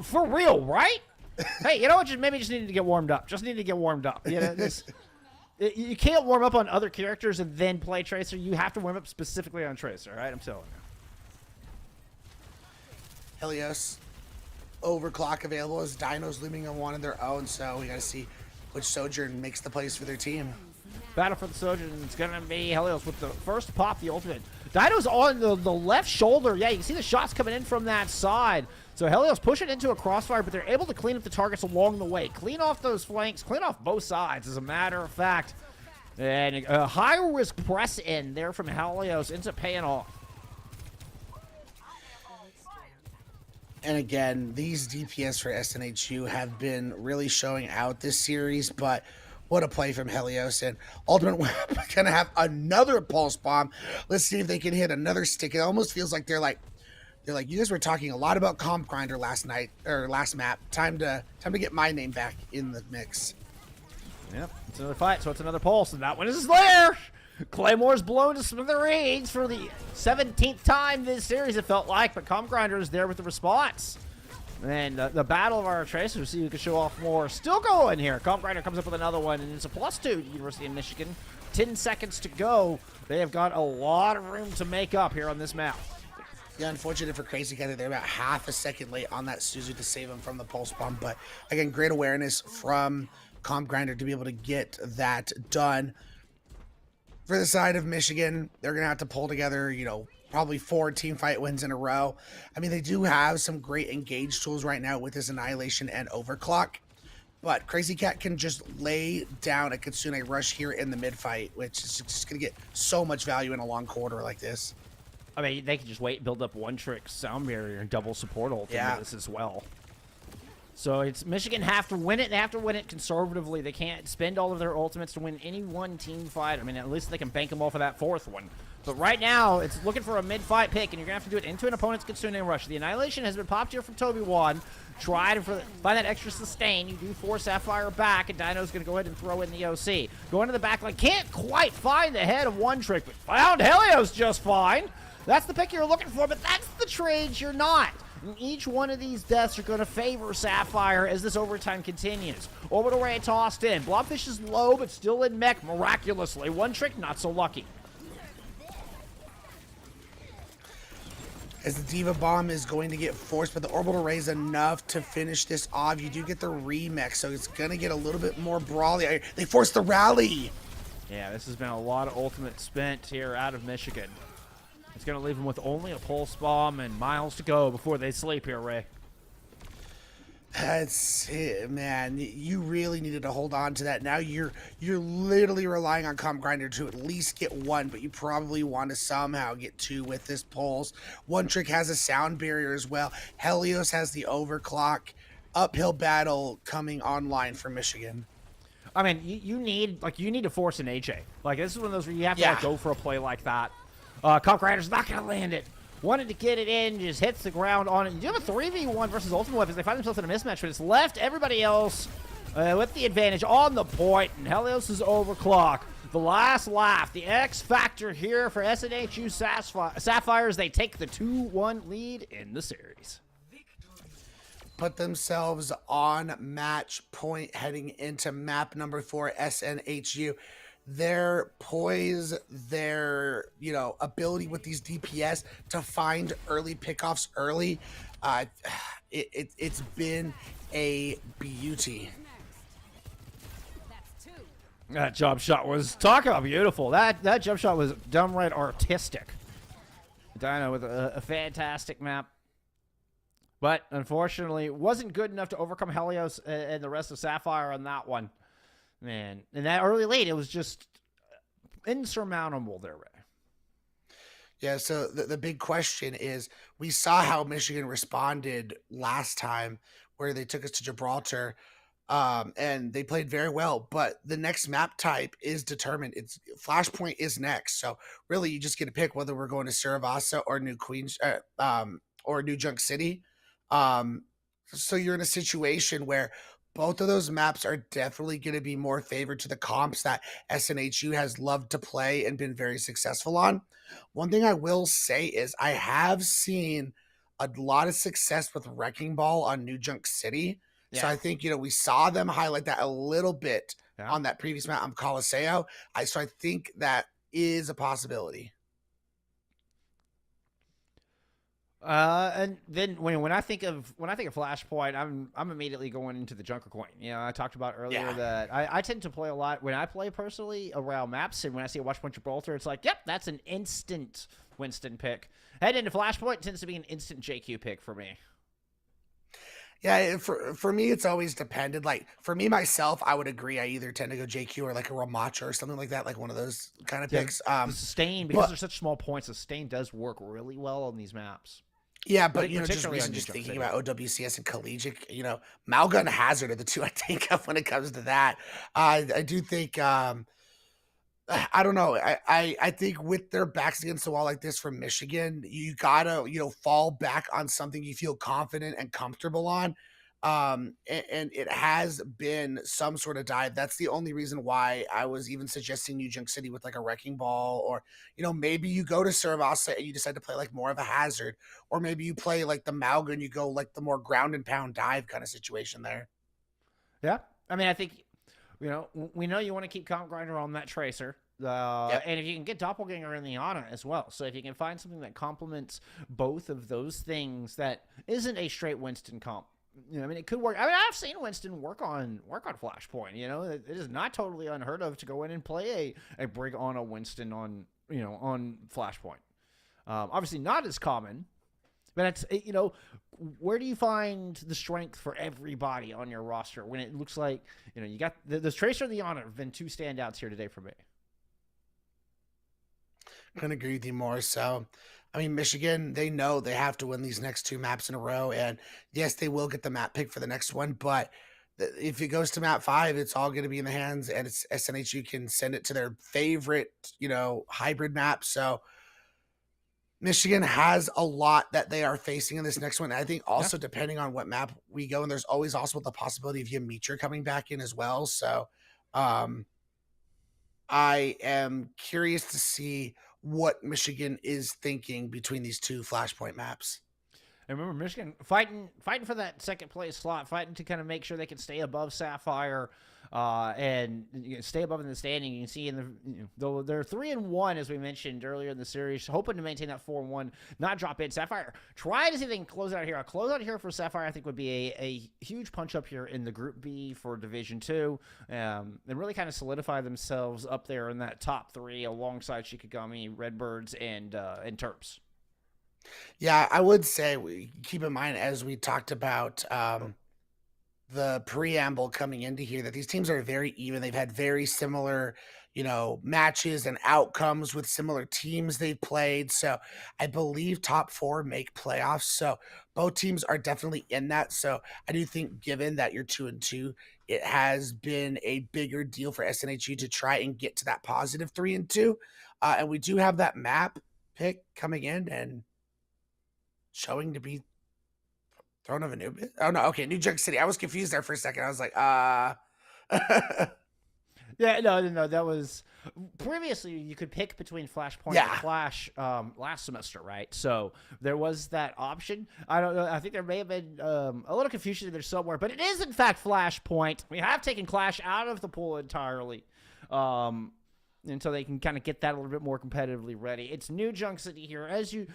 For real, right? Hey, you know what? Maybe just needed to get warmed up. Just needed to get warmed up. You know, you can't warm up on other characters and then play Tracer. You have to warm up specifically on Tracer, right? I'm telling you. Helios, overclock available as Dino's looming on one of their own, so we got to see which Sojourn makes the plays for their team. Battle for the Sojourn, it's going to be Helios with the first pop, the ultimate. Dino's on the left shoulder. Yeah, you can see the shots coming in from that side. So Helios push it into a crossfire, but they're able to clean up the targets along the way. Clean off those flanks, clean off both sides, as a matter of fact. And a high-risk press in there from Helios ends up paying off. And again, these DPS for SNHU have been really showing out this series, but what a play from Helios. And Ultimate Web gonna have another pulse bomb. Let's see if they can hit another stick. It almost feels like they're like, you guys were talking a lot about Comp Grinder last night or last map. Time to get my name back in the mix. Yep, it's another fight, so it's another pulse, and that one is there. Claymore's blown to smithereens for the 17th time this series, it felt like, but Comp Grinder is there with the response. And the battle of our Tracers, see who can show off more. Still going here. Comp Grinder comes up with another one, and it's a +2 to University of Michigan. 10 seconds to go. They have got a lot of room to make up here on this map. Yeah, unfortunate for Crazy Cat, they're about half a second late on that Suzu to save him from the pulse bomb. But again, great awareness from Comp Grinder to be able to get that done. For the side of Michigan, they're going to have to pull together, probably 4 team fight wins in a row. I mean, they do have some great engage tools right now with this Annihilation and Overclock. But Crazy Cat can just lay down a Kitsune Rush here in the mid fight, which is just going to get so much value in a long quarter like this. I mean, they can just wait, build up one trick sound barrier and double support ult into this as well. So it's Michigan have to win it. They have to win it conservatively. They can't spend all of their ultimates to win any one team fight. I mean, at least they can bank them all for that 4th one. But right now, it's looking for a mid-fight pick, and you're going to have to do it into an opponent's Kitsune Rush. The Annihilation has been popped here from Toby Wan. Try to find that extra sustain. You do force Sapphire back, and Dino's going to go ahead and throw in the OC. Go into the back line. Can't quite find the head of One Trick, but found Helios just fine. That's the pick you're looking for, but that's the trade you're not. And each one of these deaths are going to favor Sapphire as this overtime continues. Orbital Ray tossed in. Blobfish is low, but still in mech miraculously. One Trick, not so lucky. As the Diva Bomb is going to get forced, but the Orbital Ray is enough to finish this off. You do get the remix, so it's going to get a little bit more brawly. They forced the rally. Yeah, this has been a lot of ultimate spent here out of Michigan. It's going to leave them with only a pulse bomb and miles to go before they sleep here, Ray. That's it, man. You really needed to hold on to that. Now you're literally relying on Comp Grinder to at least get 1, but you probably want to somehow get 2 with this pulse. One Trick has a sound barrier as well. Helios has the overclock. Uphill battle coming online for Michigan. I mean, you need to force an AJ. Like, this is one of those where you have to go for a play like that. Comp Grinder's not going to land it. Wanted to get it in, just hits the ground on it. You do have a 3v1 versus Ultimate Weapons. They find themselves in a mismatch, but it's left everybody else with the advantage on the point, and Helios is overclock. The last laugh, the X factor here for SNHU Sapphires. They take the 2-1 lead in the series. Put themselves on match point heading into map number 4, SNHU. Their poise, their ability with these DPS to find early pickoffs early, it's been a beauty. That jump shot was talking about beautiful. That jump shot was downright artistic. Dino with a fantastic map, but unfortunately wasn't good enough to overcome Helios and the rest of Sapphire on that one. Man, in that early late, it was just insurmountable there, Ray. Yeah, so the big question is, we saw how Michigan responded last time where they took us to Gibraltar, and they played very well, but the next map type is determined. It's Flashpoint is next, so really you just get to pick whether we're going to Saravasa or New Queens, or New Junk City. So you're in a situation where both of those maps are definitely going to be more favored to the comps that SNHU has loved to play and been very successful on. One thing I will say is I have seen a lot of success with Wrecking Ball on New Junk City. Yeah. So I think, we saw them highlight that a little bit on that previous map on Coliseo. So I think that is a possibility. And then when I think of Flashpoint, I'm immediately going into the Junker Coin. I talked about earlier that I tend to play a lot when I play personally around maps, and when I see a Watchpoint Gibraltar, it's like, yep, that's an instant Winston pick. Head into Flashpoint tends to be an instant JQ pick for me. Yeah, for me, it's always depended. Like, for me, myself, I would agree. I either tend to go JQ or like a Ramacha or something like that, like one of those kind of picks. The sustain, because they're such small points, the sustain does work really well on these maps. Yeah, but just thinking about OWCS and Collegiate, Malga and Hazard are the two I think of when it comes to that. I do think, I don't know. I think with their backs against the wall like this from Michigan, you gotta, fall back on something you feel confident and comfortable on. And it has been some sort of dive. That's the only reason why I was even suggesting New Junk City with like a Wrecking Ball, or maybe you go to Saravasa and you decide to play like more of a Hazard, or maybe you play like the Malga and you go like the more ground and pound dive kind of situation there. Yeah, I mean, I think we know you want to keep Comp Grinder on that Tracer. And if you can get Doppelganger in the Ana as well. So if you can find something that complements both of those things that isn't a straight Winston comp. It could work. I mean, I've seen Winston work on Flashpoint. It is not totally unheard of to go in and play a Brig on a Winston on Flashpoint. Obviously not as common, but it's where do you find the strength for everybody on your roster when it looks like you got the Tracer and the Honor have been two standouts here today for me. Couldn't agree with you more. So I mean, Michigan, they know they have to win these next 2 maps in a row. And yes, they will get the map pick for the next one. But if it goes to map 5, it's all going to be in the hands, and it's SNHU can send it to their favorite, hybrid map. So Michigan has a lot that they are facing in this next one. I think also depending on what map we go, and there's always also the possibility of Yamitra coming back in as well. So I am curious to see what Michigan is thinking between these 2 Flashpoint maps. And remember, Michigan fighting for that second place slot, fighting to kind of make sure they can stay above Sapphire and stay above in the standing. You can see though they're 3-1 as we mentioned earlier in the series, hoping to maintain that 4-1, not drop in. Sapphire try to see if they can close out here. A closeout here for Sapphire, I think, would be a huge punch up here in the Group B for Division 2, and really kind of solidify themselves up there in that top 3 alongside Shikigami, Redbirds, and Terps. Yeah, I would say we keep in mind, as we talked about the preamble coming into here, that these teams are very even. They've had very similar, matches and outcomes with similar teams they've played. So I believe top 4 make playoffs. So both teams are definitely in that. So I do think, given that you're 2-2, it has been a bigger deal for SNHU to try and get to that positive 3-2. And we do have that map pick coming in and showing to be Throne of Anubis. Oh no, okay, New Junk City. I was confused there for a second. I was like, Yeah, no, that was previously you could pick between Flashpoint and Flash last semester, right? So there was that option. I don't know. I think there may have been a little confusion there somewhere, but it is in fact Flashpoint. We have taken Clash out of the pool entirely. And so they can kind of get that a little bit more competitively ready. It's New Junk City here, as you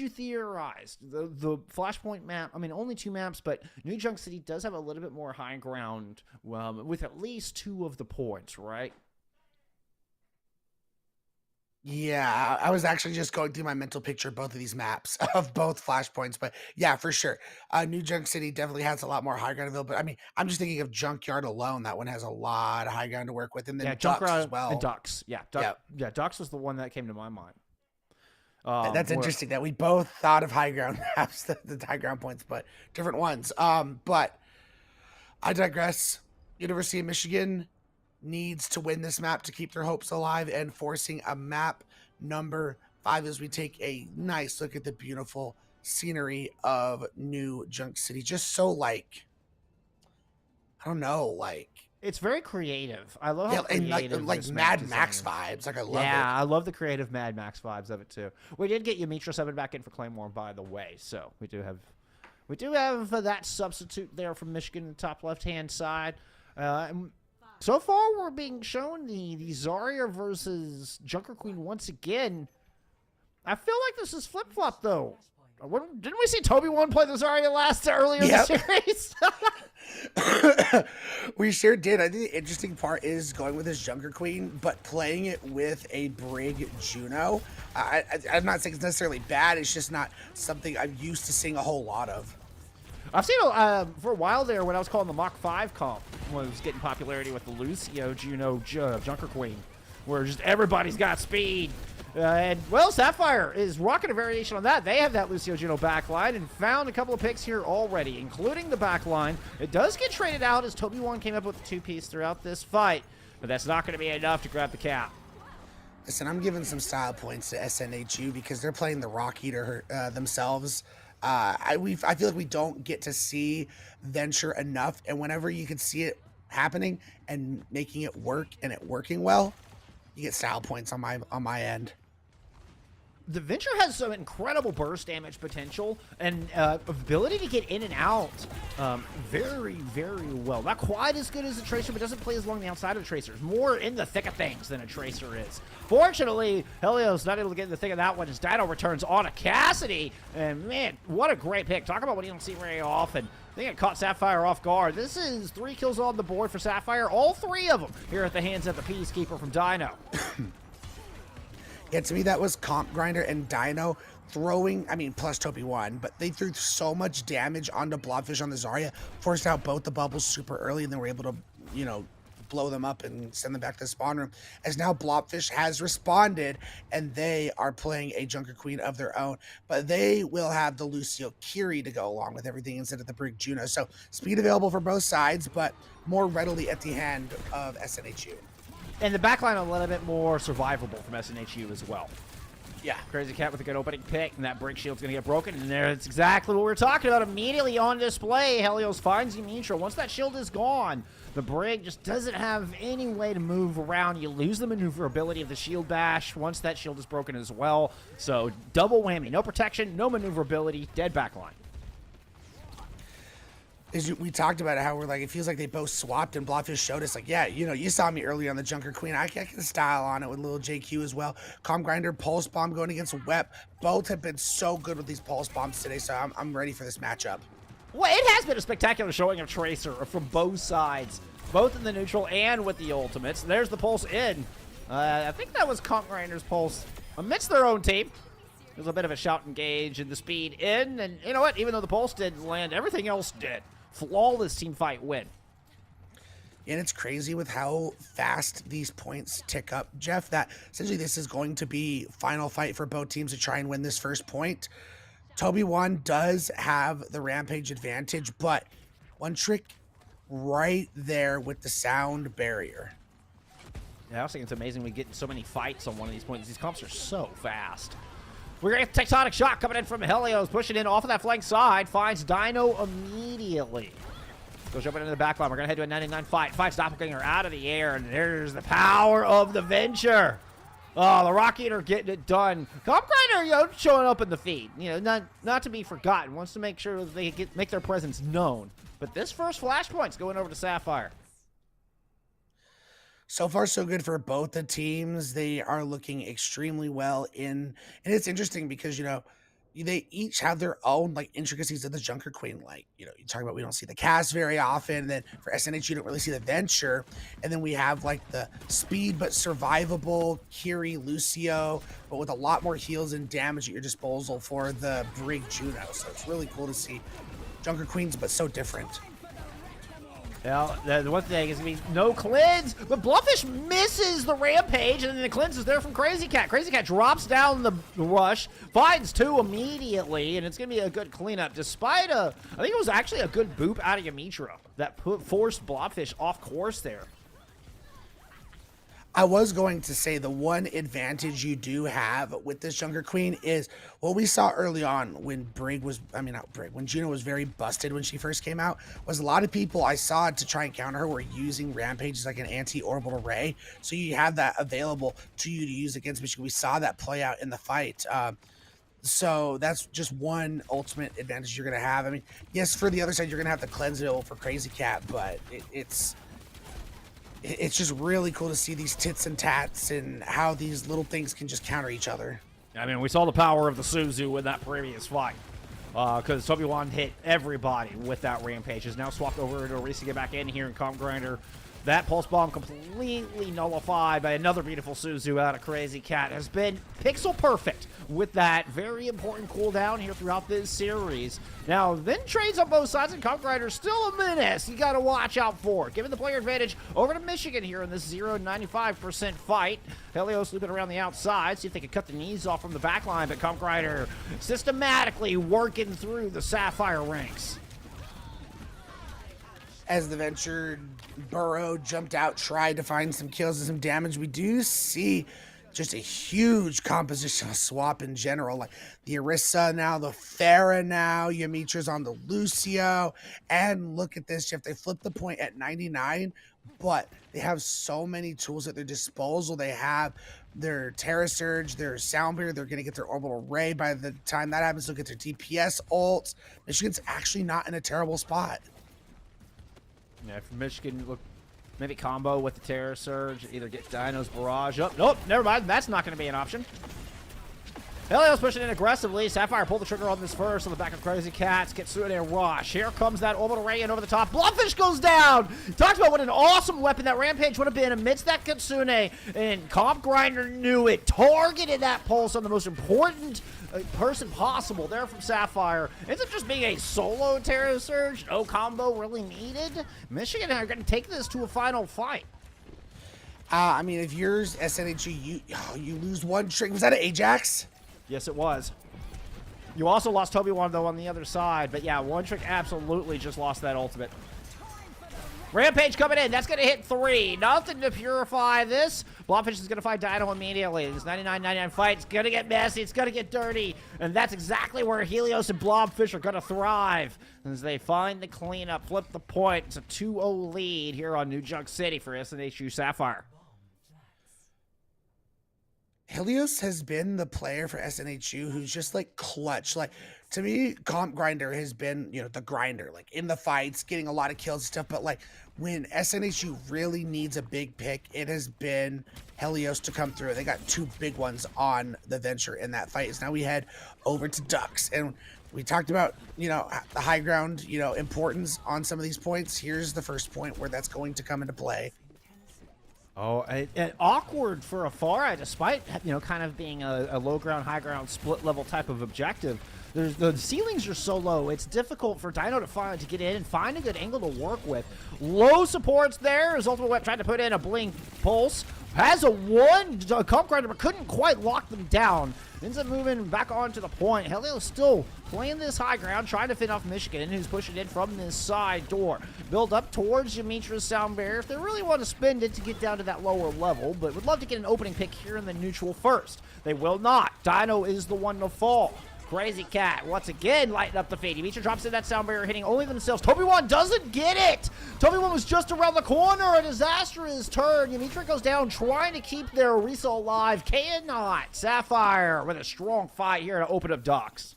theorized. The Flashpoint map, I mean, only 2 maps, but New Junk City does have a little bit more high ground with at least 2 of the points, right? Yeah, I was actually just going through my mental picture of both of these maps of both Flashpoints, but yeah, for sure. New Junk City definitely has a lot more high ground available, but I mean, I'm just thinking of Junkyard alone. That one has a lot of high ground to work with, and then Ducks as well. And Ducks, yeah. Ducks was the one that came to my mind. That's interesting that we both thought of high ground maps, the high ground points, but different ones. But I digress. University of Michigan needs to win this map to keep their hopes alive, and forcing a map number 5 as we take a nice look at the beautiful scenery of New Junk City. Just so I don't know, it's very creative. I love how creative and like Mad Max vibes. I love it. Yeah, I love the creative Mad Max vibes of it too. We did get Yamitra 7 back in for Claymore, by the way, so we do have that substitute there from Michigan in the top left-hand side. So far, we're being shown the Zarya versus Junker Queen once again. I feel like this is flip-flop, though. Didn't we see Toby 1 play the Zarya earlier in the series? We sure did. I think the interesting part is going with his Junker Queen, but playing it with a Brig Juno. I'm not saying it's necessarily bad. It's just not something I'm used to seeing a whole lot of. I've seen for a while there when I was calling the Mach 5 comp was getting popularity with the Lucio Juno Junker Queen, where just everybody's got speed. And, well, Sapphire is rocking a variation on that. They have that Lucio Juno backline and found a couple of picks here already, including the backline. It does get traded out as Toby 1 came up with a 2-piece throughout this fight, but that's not going to be enough to grab the cap. Listen, I'm giving some style points to SNHU because they're playing the Rock Eater themselves. I feel like we don't get to see Venture enough, and whenever you can see it happening and making it work and it working well, you get style points on my end. The Venture has some incredible burst damage potential and ability to get in and out very, very well. Not quite as good as a Tracer, but doesn't play as long the outside of Tracers. More in the thick of things than a Tracer is. Fortunately, Helios not able to get in the thick of that one as Dino returns on a Cassidy. And man, what a great pick. Talk about what you don't see very often. I think it caught Sapphire off guard. This is 3 kills on the board for Sapphire. All 3 of them here at the hands of the Peacekeeper from Dino. Yeah, to me, that was Comp Grinder and Dino throwing, plus Toby 1, but they threw so much damage onto Blobfish on the Zarya, forced out both the bubbles super early, and then were able to, blow them up and send them back to the spawn room. As now Blobfish has responded, and they are playing a Junker Queen of their own, but they will have the Lucio Kiri to go along with everything instead of the Brig Juno. So speed available for both sides, but more readily at the hand of SNHU. And the backline a little bit more survivable from SNHU as well. Yeah. Crazy Cat with a good opening pick, and that break shield's going to get broken. And that's exactly what we're talking about. Immediately on display, Helios finds Yimitra. Once that shield is gone, the Brig just doesn't have any way to move around. You lose the maneuverability of the shield bash once that shield is broken as well. So double whammy. No protection, no maneuverability, dead backline. We talked about it, how we're like, it feels like they both swapped, and Blobfish showed us, like, yeah, you know, you saw me earlier on the Junker Queen. I can style on it with little JQ as well. Calm Grinder, Pulse Bomb going against Wep. Both have been so good with these Pulse Bombs today, so I'm ready for this matchup. Well, it has been a spectacular showing of Tracer from both sides, both in the neutral and with the ultimates. There's the Pulse in. I think that was Calm Grinder's Pulse amidst their own team. There's a bit of a shout engage and the speed in, and you know what? Even though the Pulse did land, everything else did. Flawless team fight win. And it's crazy with how fast these points tick up, Jeff, that essentially this is going to be final fight for both teams to try and win this first point. Toby Wan does have the Rampage advantage, but one trick right there with the sound barrier. Yeah, I was thinking it's amazing we get so many fights on one of these points. These comps are so fast. We're going to get a Tectonic Shock coming in from Helios, pushing in off of that flank side, finds Dino immediately. Goes jumping into the back line. We're going to head to a 99 fight. Fights Doppelganger out of the air, and there's the power of the Venture. Oh, the Rock Eater getting it done. Calm Grinder, you know, showing up in the feed. You know, not to be forgotten. Wants to make sure that they make their presence known. But this first flashpoint's going over to Sapphire. So far, so good for both the teams. They are looking extremely well and it's interesting because, you know, they each have their own, like, intricacies of the Junker Queen. Like, you know, you talk about we don't see the cast very often. And then for SNH, you don't really see the Venture. And then we have, like, the speed but survivable Kiri, Lucio, but with a lot more heals and damage at your disposal for the Brig Juno. So it's really cool to see Junker Queens, but so different. Well, the one thing is, I mean, no cleanse, but Blobfish misses the Rampage, and then the cleanse is there from Crazy Cat. Crazy Cat drops down the rush, finds two immediately, and it's going to be a good cleanup, despite I think it was actually a good boop out of Yimitra that forced Blobfish off course there. I was going to say the one advantage you do have with this Junker Queen is what we saw early on when when Juno was very busted when she first came out, was a lot of people I saw to try and counter her were using Rampage as like an anti-orbital ray. So you have that available to you to use against Michigan. We saw that play out in the fight. So that's just one ultimate advantage you're going to have. I mean, yes, for the other side, you're going to have the cleanse available for Crazy Cat, but it's just really cool to see these tits and tats and how these little things can just counter each other. I mean, we saw the power of the Suzu in that previous fight. Because Toby Wan hit everybody with that Rampage. Is now swapped over to Reese to get back in here in Calm Grinder. That Pulse Bomb completely nullified by another beautiful Suzu out of Crazy Cat. Has been pixel perfect with that very important cooldown here throughout this series. Now, then trades on both sides, and Calm Grinder still a menace. You got to watch out for. Giving the player advantage over to Michigan here in this 0.95% fight. Helios looping around the outside, see if they can cut the knees off from the back line, but Calm Grinder systematically working through the Sapphire ranks. As the Venture burrowed, jumped out, tried to find some kills and some damage, we do see just a huge compositional swap in general. Like the Orisa now, the Pharah now, Yimitra's on the Lucio. And look at this, Jeff. They flipped the point at 99, but they have so many tools at their disposal. They have their Terra Surge, their Sound Barrier. They're going to get their Orbital Ray by the time that happens. They'll get their DPS ults. Michigan's actually not in a terrible spot. Yeah, for Michigan, look, maybe combo with the Terror Surge, either get Dino's Barrage up. Nope, never mind. That's not going to be an option. Helios pushing in aggressively. Sapphire pulled the trigger on this first on the back of Crazy Cats. Kitsune rush. Here comes that Orbital Ray in over the top. Blobfish goes down. Talked about what an awesome weapon that Rampage would have been amidst that Kitsune. And Calm Grinder knew it. Targeted that pulse on the most important person possible there from Sapphire. Ends up just being a solo Terror Surge. No combo really needed. Michigan are going to take this to a final fight. I mean, if yours SNHU, you lose one trick. Was that an Ajax? Yes, it was. You also lost Toby One, though, on the other side. But yeah, One Trick absolutely just lost that ultimate. Rampage coming in. That's going to hit 3. Nothing to purify this. Blobfish is going to fight Dino immediately. This 99-99 fight is going to get messy. It's going to get dirty. And that's exactly where Helios and Blobfish are going to thrive. As they find the cleanup, flip the point. It's a 2-0 lead here on New Junk City for SNHU Sapphire. Helios has been the player for SNHU who's just like clutch. Like to me, Comp Grinder has been, you know, the grinder, like in the fights, getting a lot of kills and stuff. But like when SNHU really needs a big pick, it has been Helios to come through. They got 2 big ones on the venture in that fight. So now we head over to Ducks, and we talked about, you know, the high ground, you know, importance on some of these points. Here's the first point where that's going to come into play. Oh, and awkward for a Pharah, despite, you know, kind of being a low ground, high ground, split level type of objective. The ceilings are so low, it's difficult for Dino to get in and find a good angle to work with. Low supports there as Ultimate Web tried to put in a Blink Pulse. Has a Comp Grinder, but couldn't quite lock them down. Ends up moving back onto the point. Helios still playing this high ground, trying to fend off Michigan, who's pushing in from this side door. Build up towards Yamitra's sound barrier if they really want to spend it to get down to that lower level, but would love to get an opening pick here in the neutral first. They will not. Dino is the one to fall. Crazy Cat once again lighting up the feed. Yamitra drops in that sound barrier, hitting only themselves. Toby One doesn't get it. Toby One was just around the corner. A disastrous turn. Yamitra goes down, trying to keep their Risa alive. Cannot. Sapphire with a strong fight here to open up Ducks.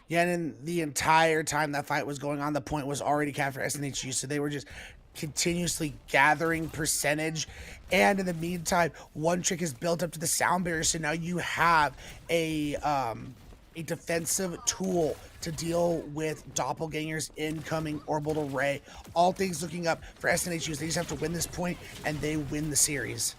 Yeah, and in the entire time that fight was going on, the point was already capped for SNHU, so they were just continuously gathering percentage. And in the meantime, One Trick is built up to the sound barrier, so now you have a defensive tool to deal with doppelgangers, incoming orbital ray. All things looking up for SNHUs. They just have to win this point, and they win the series.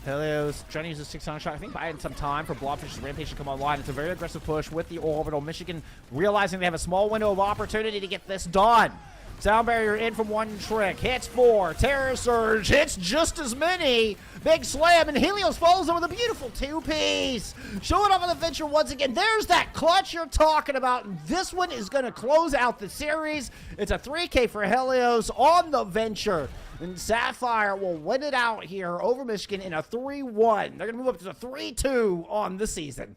Helios trying to use a 600 shot. I think buying some time for Blobfish's Rampage to come online. It's a very aggressive push with the orbital. Michigan realizing they have a small window of opportunity to get this done. Sound barrier in from One Trick. Hits 4. Terror Surge. Hits just as many. Big slam. And Helios follows them with a beautiful 2-piece. Showing up on the venture once again. There's that clutch you're talking about. And this one is going to close out the series. It's a 3K for Helios on the venture. And Sapphire will win it out here over Michigan in a 3-1. They're going to move up to the 3-2 on the season.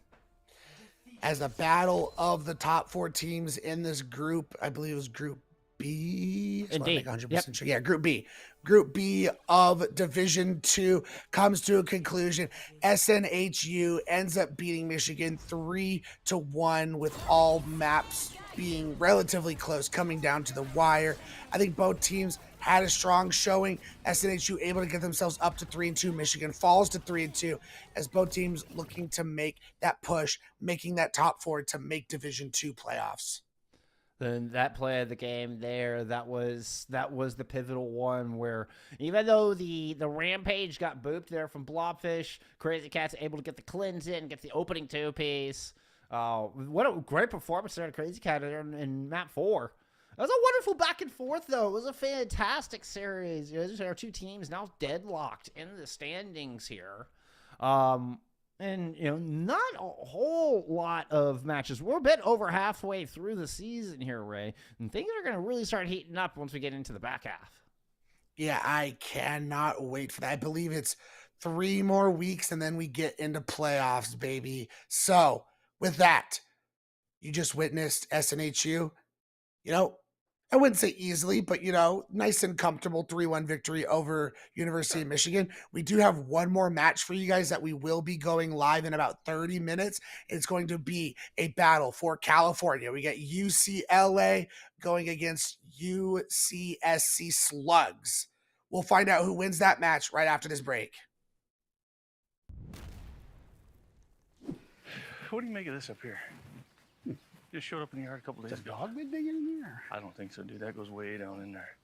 As a battle of the top 4 teams in this group, I believe it was Group B. Indeed. 100% sure. Yeah, Group B. Group B of Division 2 comes to a conclusion. SNHU ends up beating Michigan 3-1 with all maps being relatively close, coming down to the wire. I think both teams had a strong showing. SNHU able to get themselves up to 3-2. Michigan falls to 3-2 as both teams looking to make that push, making that top 4 to make Division 2 playoffs. Then that play of the game there, that was the pivotal one where even though the Rampage got booped there from Blobfish, Crazy Cat's able to get the cleanse in, get the opening 2-piece. What a great performance there to Crazy Cat in map 4. That was a wonderful back and forth, though. It was a fantastic series. You know, these are our 2 teams now deadlocked in the standings here. And, you know, not a whole lot of matches. We're a bit over halfway through the season here, Ray. And things are going to really start heating up once we get into the back half. Yeah, I cannot wait for that. I believe it's 3 more weeks, and then we get into playoffs, baby. So, with that, you just witnessed SNHU. You know, I wouldn't say easily, but, you know, nice and comfortable 3-1 victory over University of Michigan. We do have one more match for you guys that we will be going live in about 30 minutes. It's going to be a battle for California. We get UCLA going against UCSC Slugs. We'll find out who wins that match right after this break. What do you make of this up here? Just showed up in the yard a couple days Has a ago. dog been digging in there? I don't think so, dude. That goes way down in there.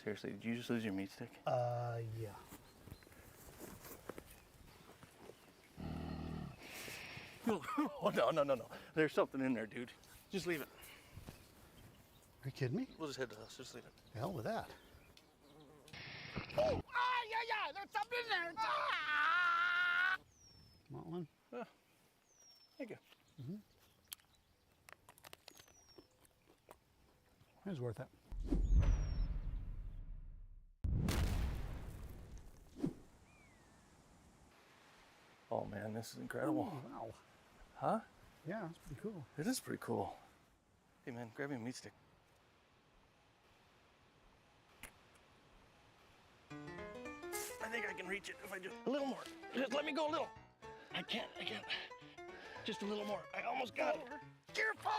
Seriously, did you just lose your meat stick? Yeah. Oh, no. There's something in there, dude. Just leave it. Are you kidding me? We'll just head to the house. Just leave it. The hell with that. Oh! It's up in there. Want one? Thank you. It was worth it. Oh man, this is incredible. Wow. Huh? Yeah, that's pretty cool. It is pretty cool. Hey man, grab me a meat stick. I think I can reach it if I just a little more. Just let me go a little. I can't. Just a little more. I almost got it. Careful!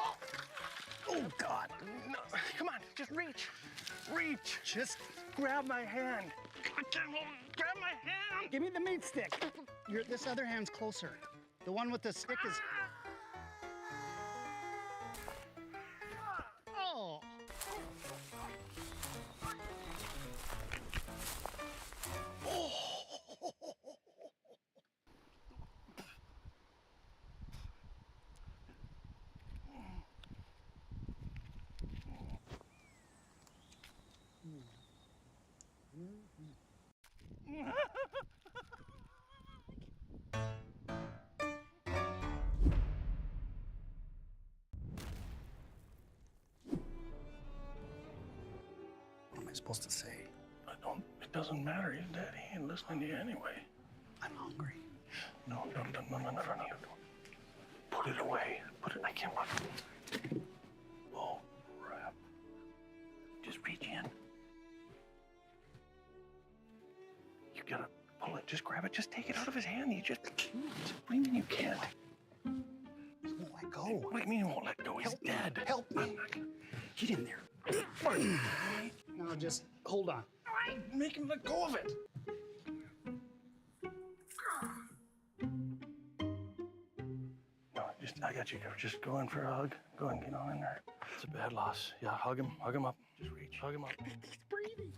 Oh God! No. Come on, just reach. Reach. Just grab my hand. I can't hold it. Grab my hand. Give me the meat stick. This other hand's closer. The one with the stick is. Oh. What am I supposed to say? It doesn't matter. He's dead. He ain't listening to you anyway. I'm hungry. No. Put it away. I can't put it. Oh, crap. Just reach in. You gotta pull it. Just grab it. Just take it out of his hand. What do you mean you can't? He won't let go. What do you mean he won't let go? He's dead. Help me. Get in there. Now just hold on. Make him let go of it. No, I got you. Just go in for a hug. Go and get on in there. It's a bad loss. Yeah, hug him up. Just reach. Hug him up. He's breathing.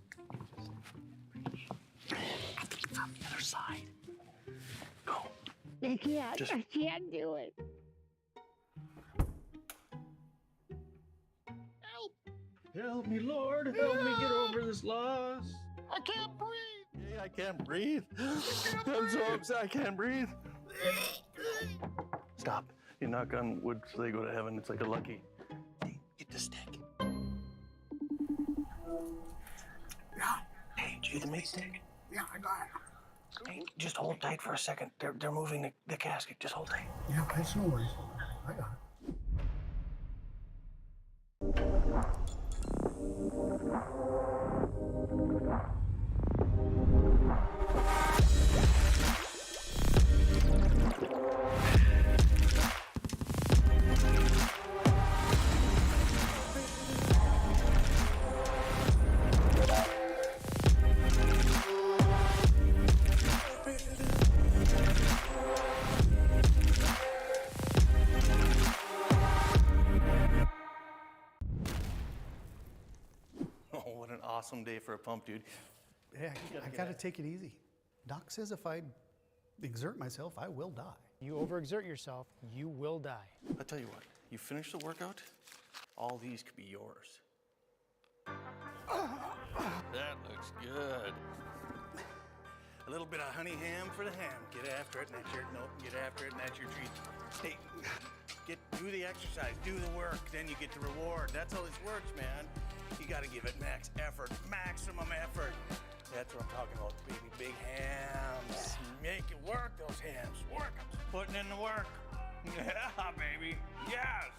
On the other side. Go. I can't. Just- I can't do it. Help me, Lord. Help me get over this loss. I can't breathe. Yeah, I can't breathe. I'm so upset. I can't breathe. Stop. You knock on wood so they go to heaven. It's like a lucky. Hey, get the stick. Yeah, Hey, did you get the meat stick? yeah, I got it. Hey, just hold tight for a second. They're moving the casket. Just hold tight. Yeah, it's no worries. I got it. Oh, what an awesome day for a pump, dude. Yeah, I gotta take it easy. Doc says if I exert myself, I will die. You overexert yourself, you will die. I'll tell you what. You finish the workout, all these could be yours. That looks good. A little bit of honey ham for the ham. Get after it, and that's your get after it, and that's your treat. Hey, do the exercise, do the work, then you get the reward. That's how this works, man. You gotta give it max effort, maximum effort. That's what I'm talking about, baby. Big hams. Make it work, those hams. Work 'em. Putting in the work. Yeah, baby. Yes.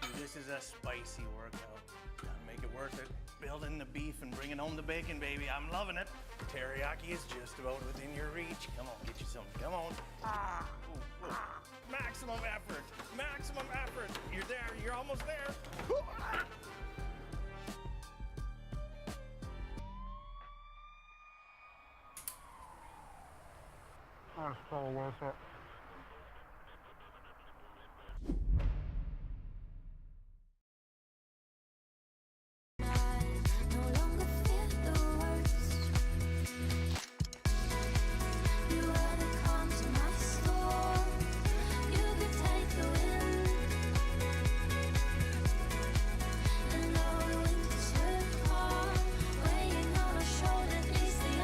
Dude, this is a spicy workout. Gotta make it worth it. Building the beef and bringing home the bacon, baby. I'm loving it. Teriyaki is just about within your reach. Come on, get you some. Come on. Ooh, ooh. Maximum effort. Maximum effort. You're there. You're almost there. That's so worth it. No longer fear the worst. You are the calm to my storm. You could take the wind, and all the winds turn calm. Weighing on our shoulder is the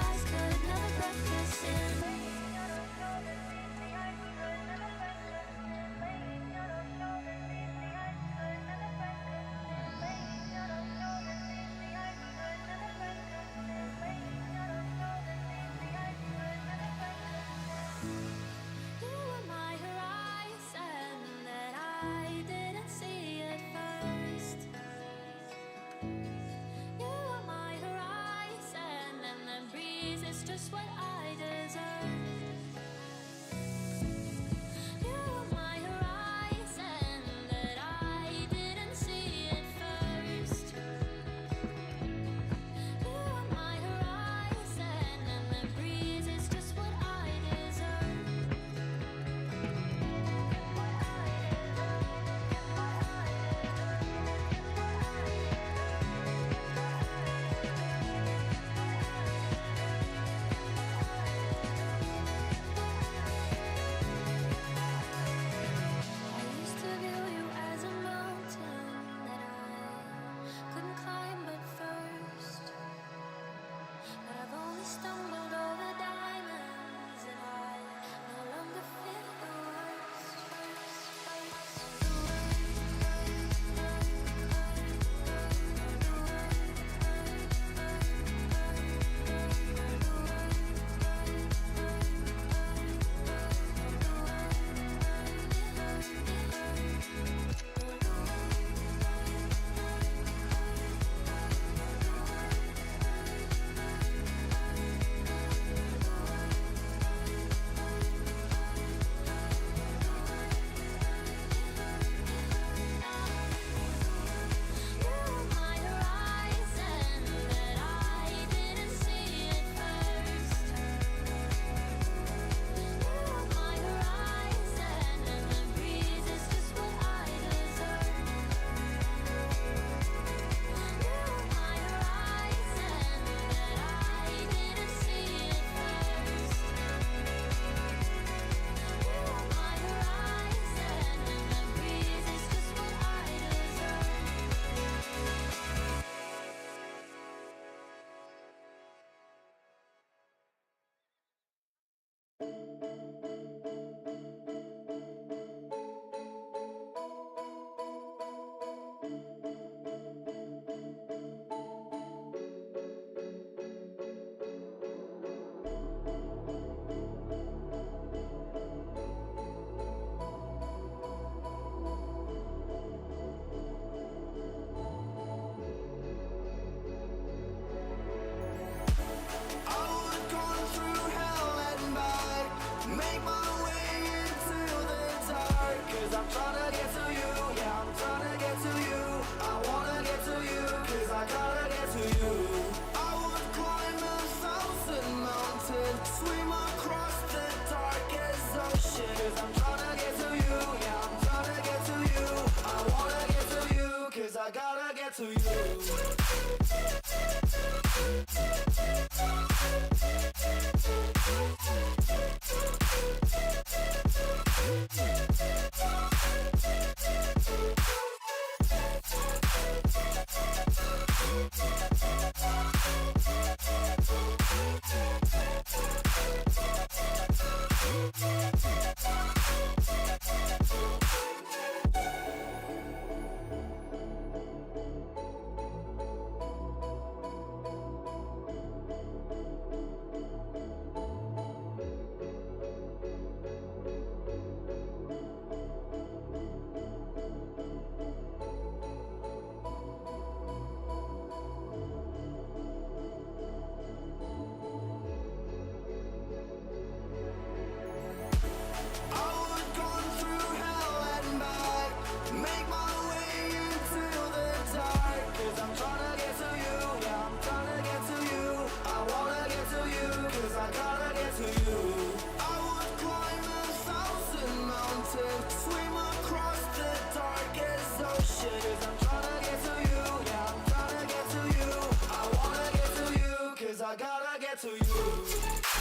I gotta get to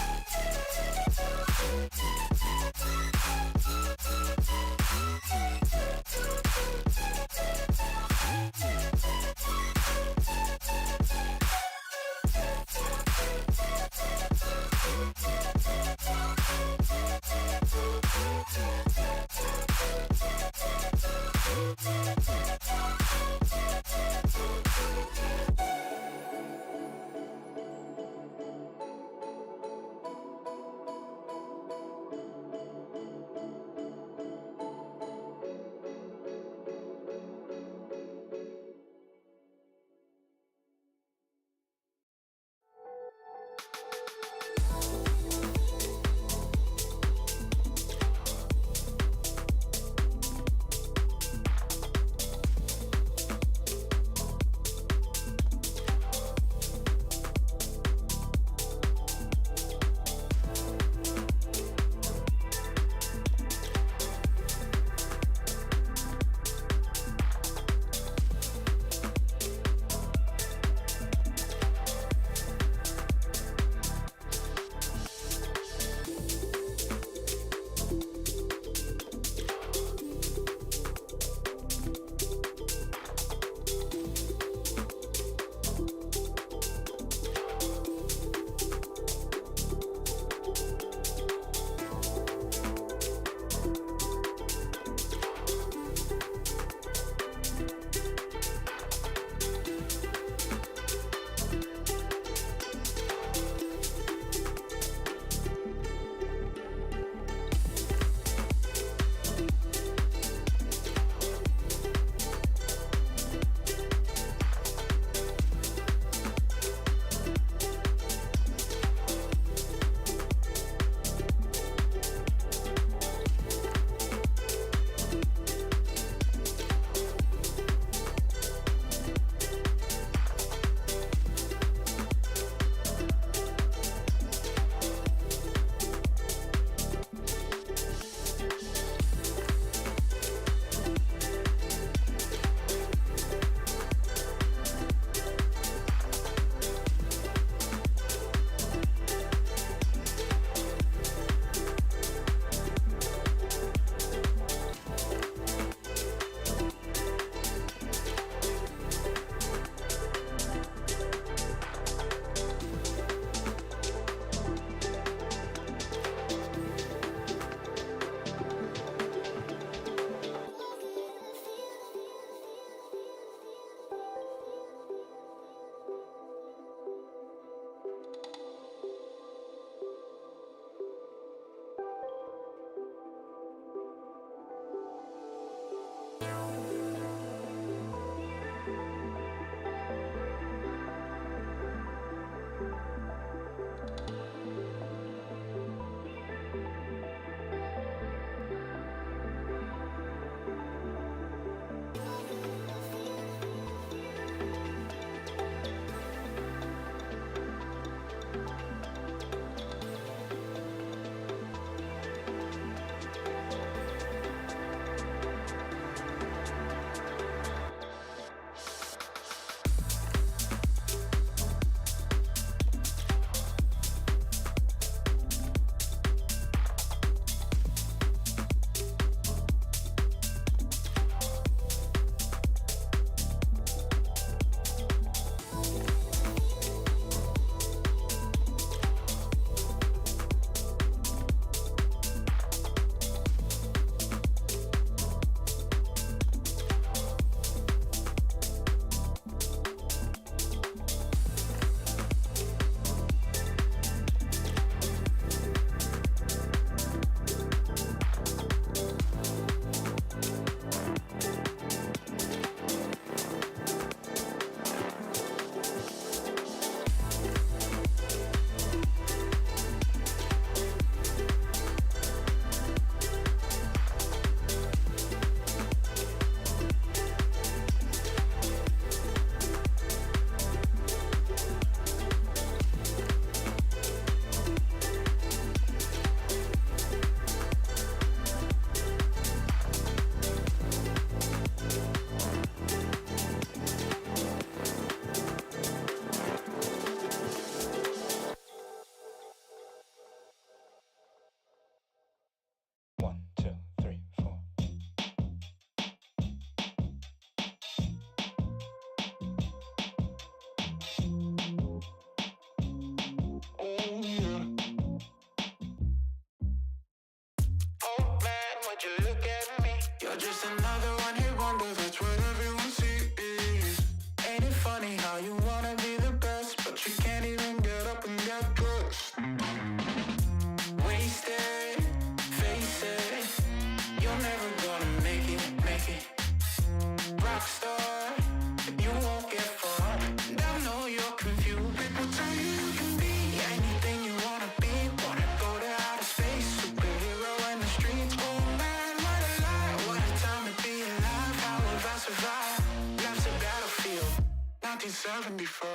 1974.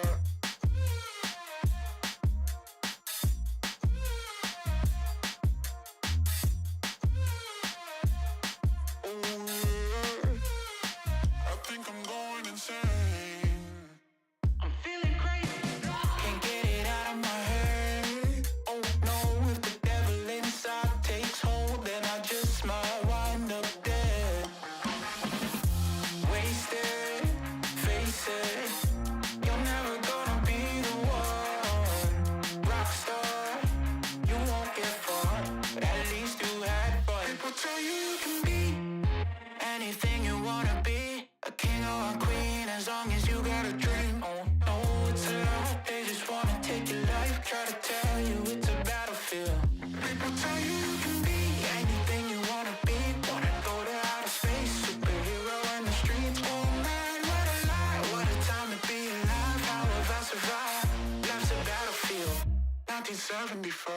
I think I'm going insane. I'm feeling crazy. Can't get it out of my head. Oh no, if the devil inside takes hold, then I just might wind up dead. Wasted, face it. You're never gonna be the one. Rockstar, you won't get far, but at least you had fun. People tell you you can be anything you wanna be, a king or a queen, as long as you got a dream. Oh no, it's a lie. They just wanna take your life, try to tell you it's a battlefield. People tell you you can be anything you wanna be, wanna go to outer space, superhero in the streets. Oh man, what a lie, what a time to be alive. How have I survived? Life's a battlefield. 1974.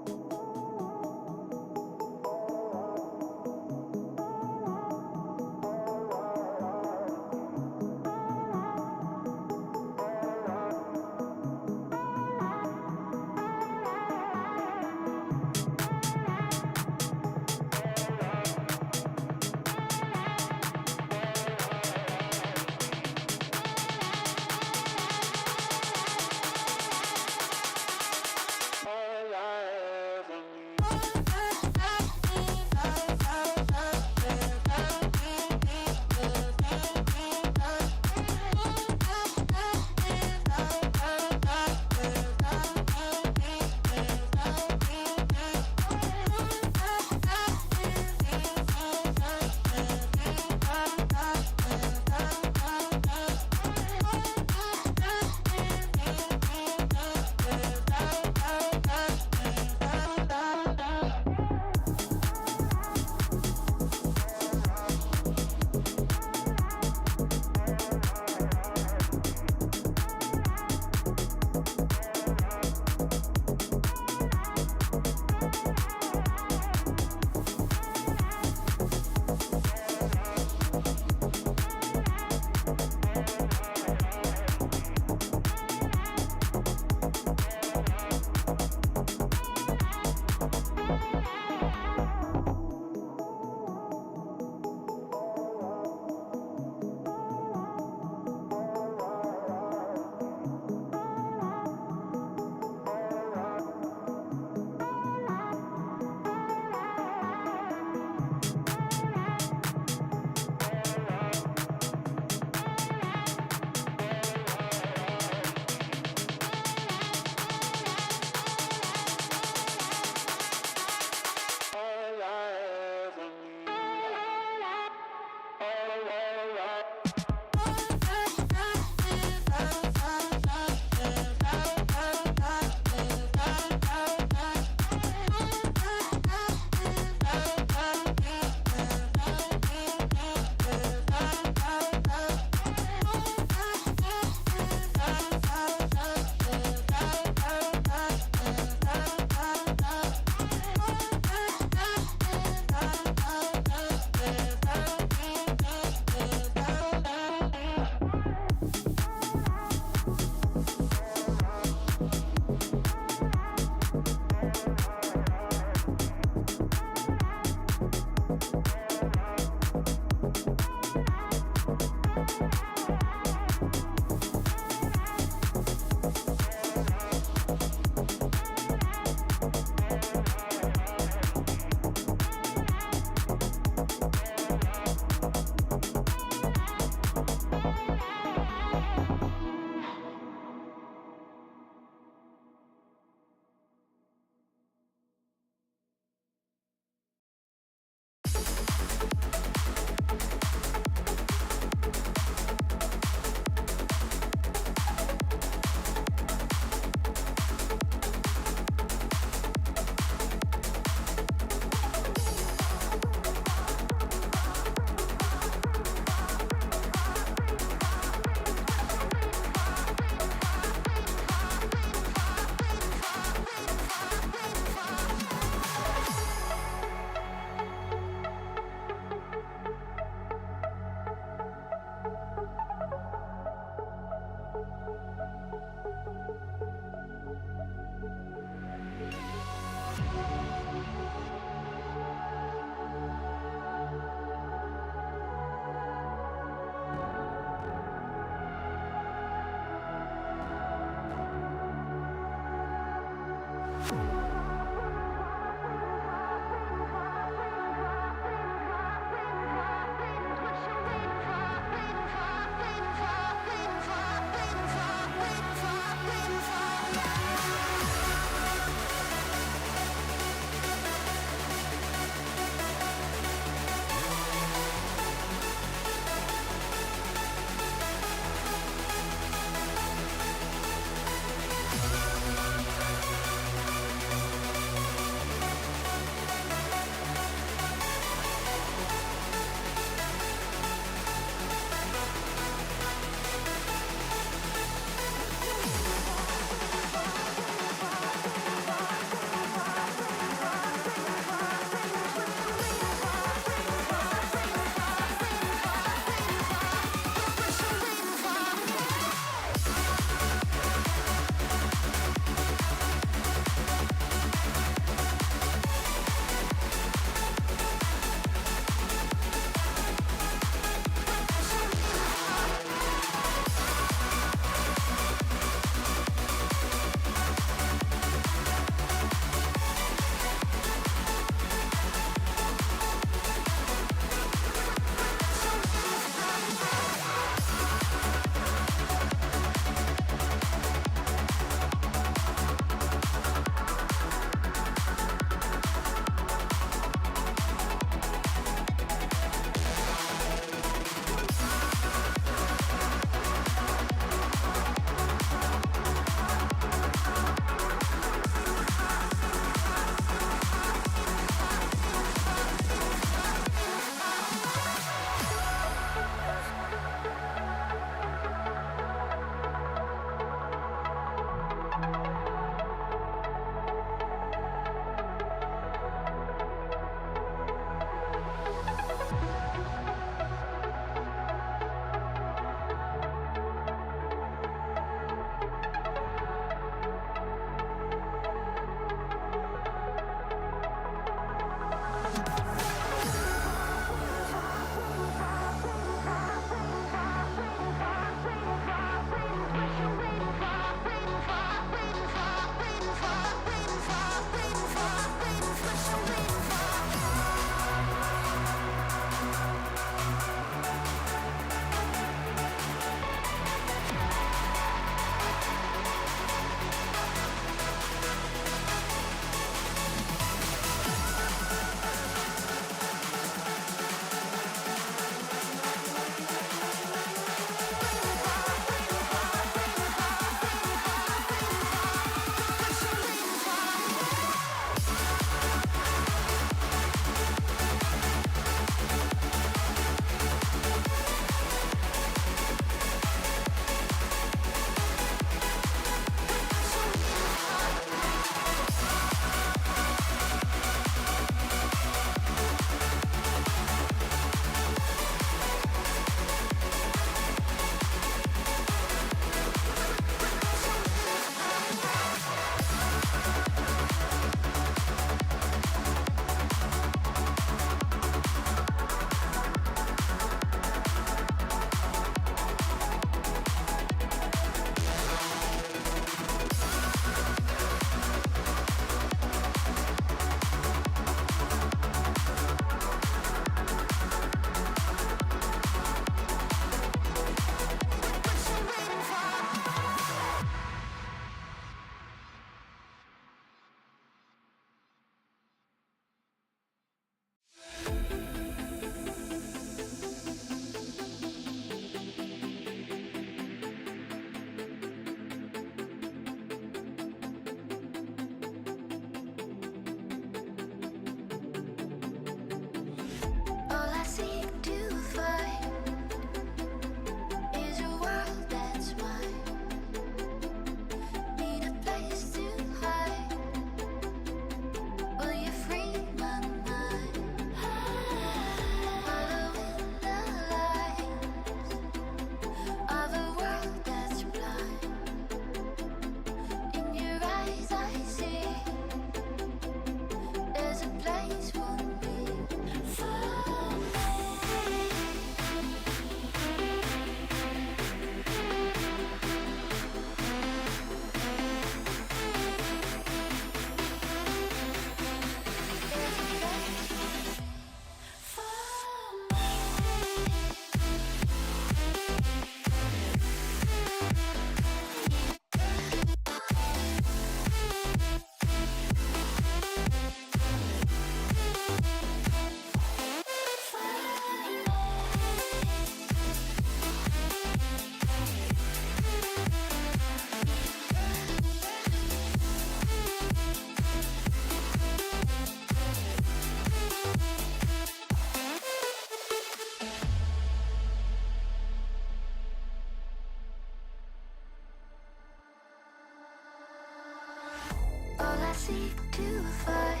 seek to find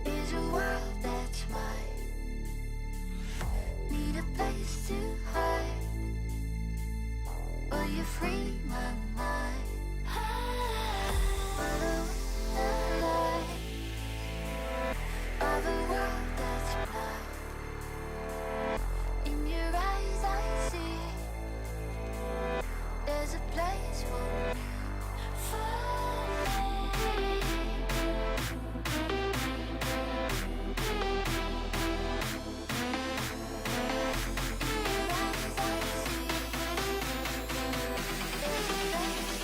is a world that's mine. Need a place to hide. Will you free my mind? Follow the light of a world that's blind. In your eyes I see there's a place for me. In your eyes I see there's a place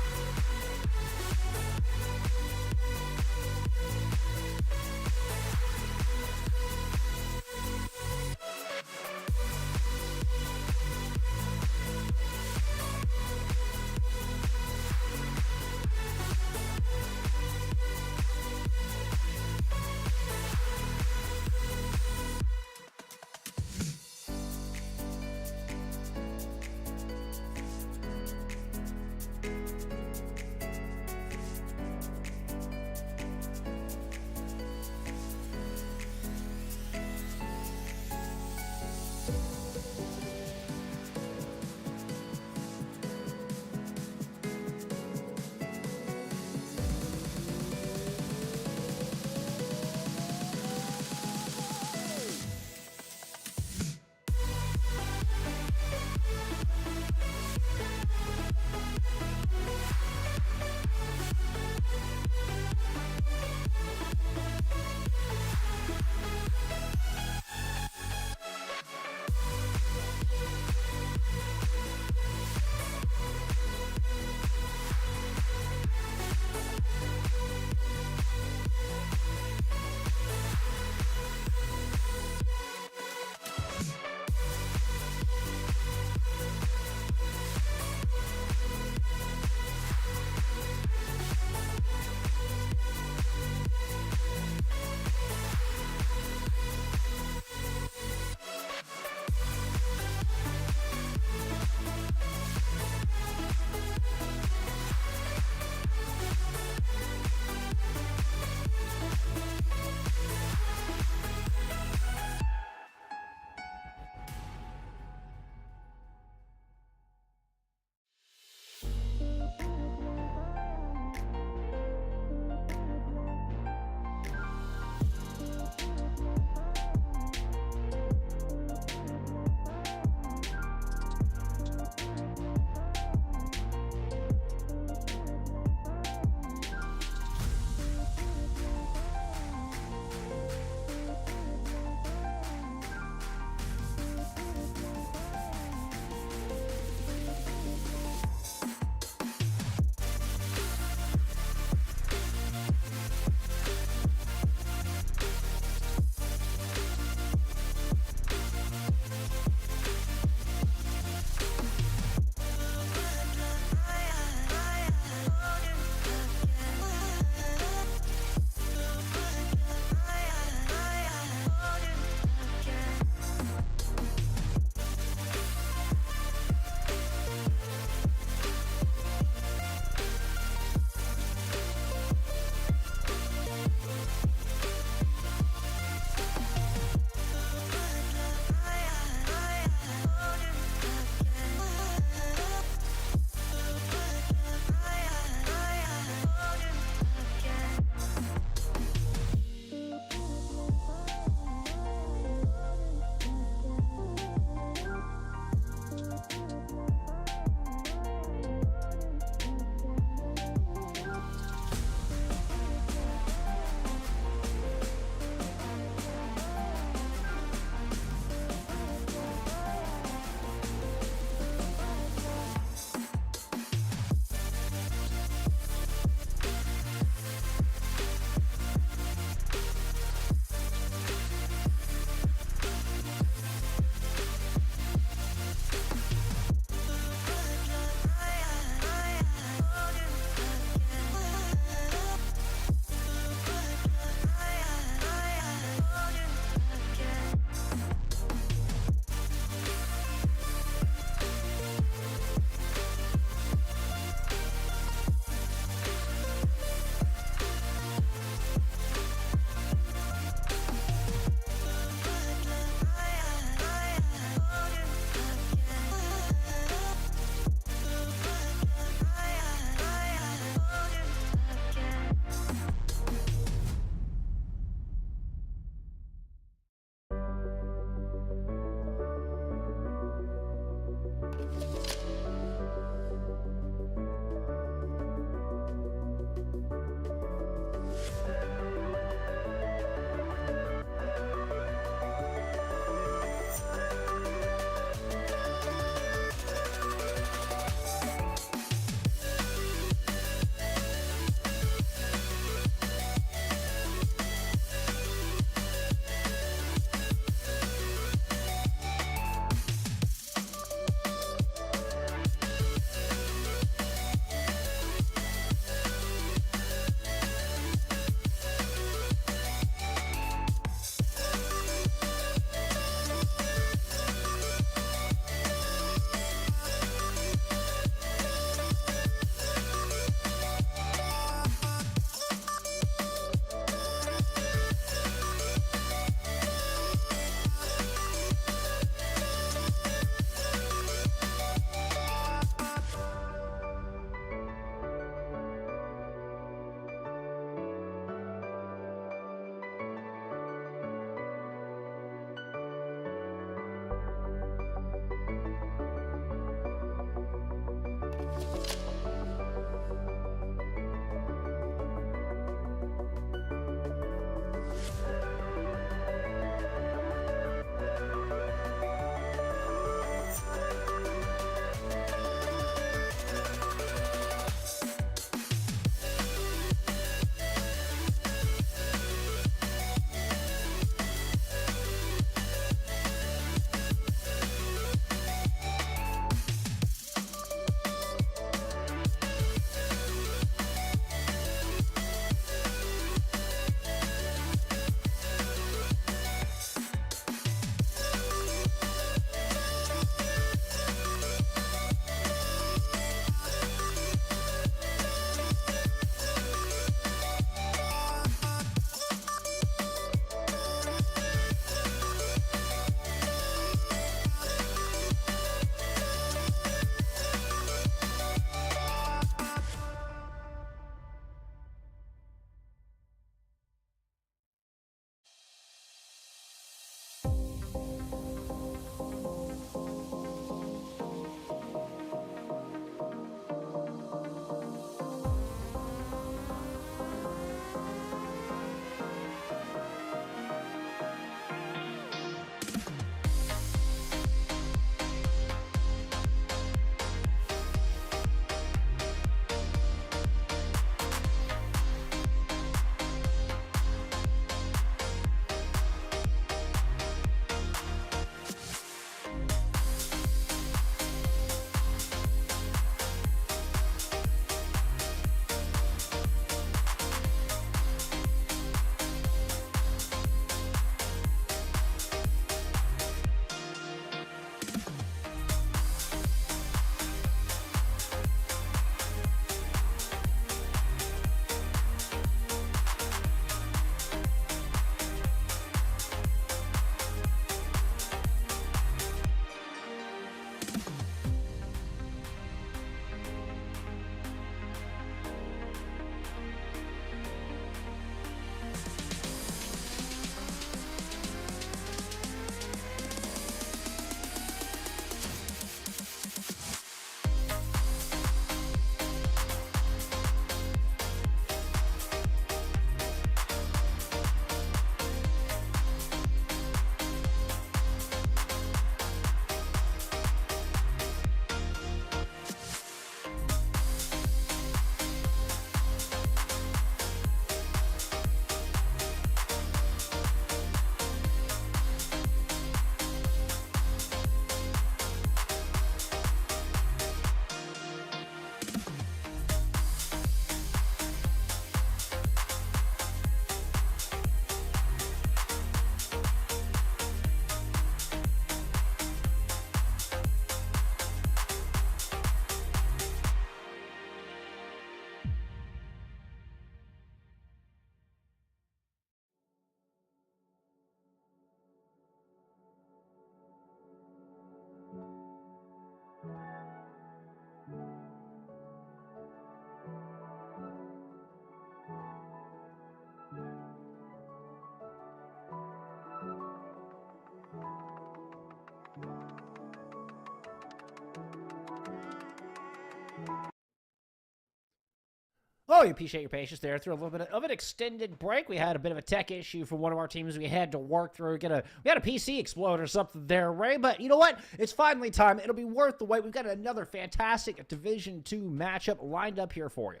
We appreciate your patience there through a little bit of an extended break. We had a bit of a tech issue for one of our teams we had to work through. We had a PC explode or something there, Ray. But you know what? It's finally time. It'll be worth the wait. We've got another fantastic Division II matchup lined up here for you.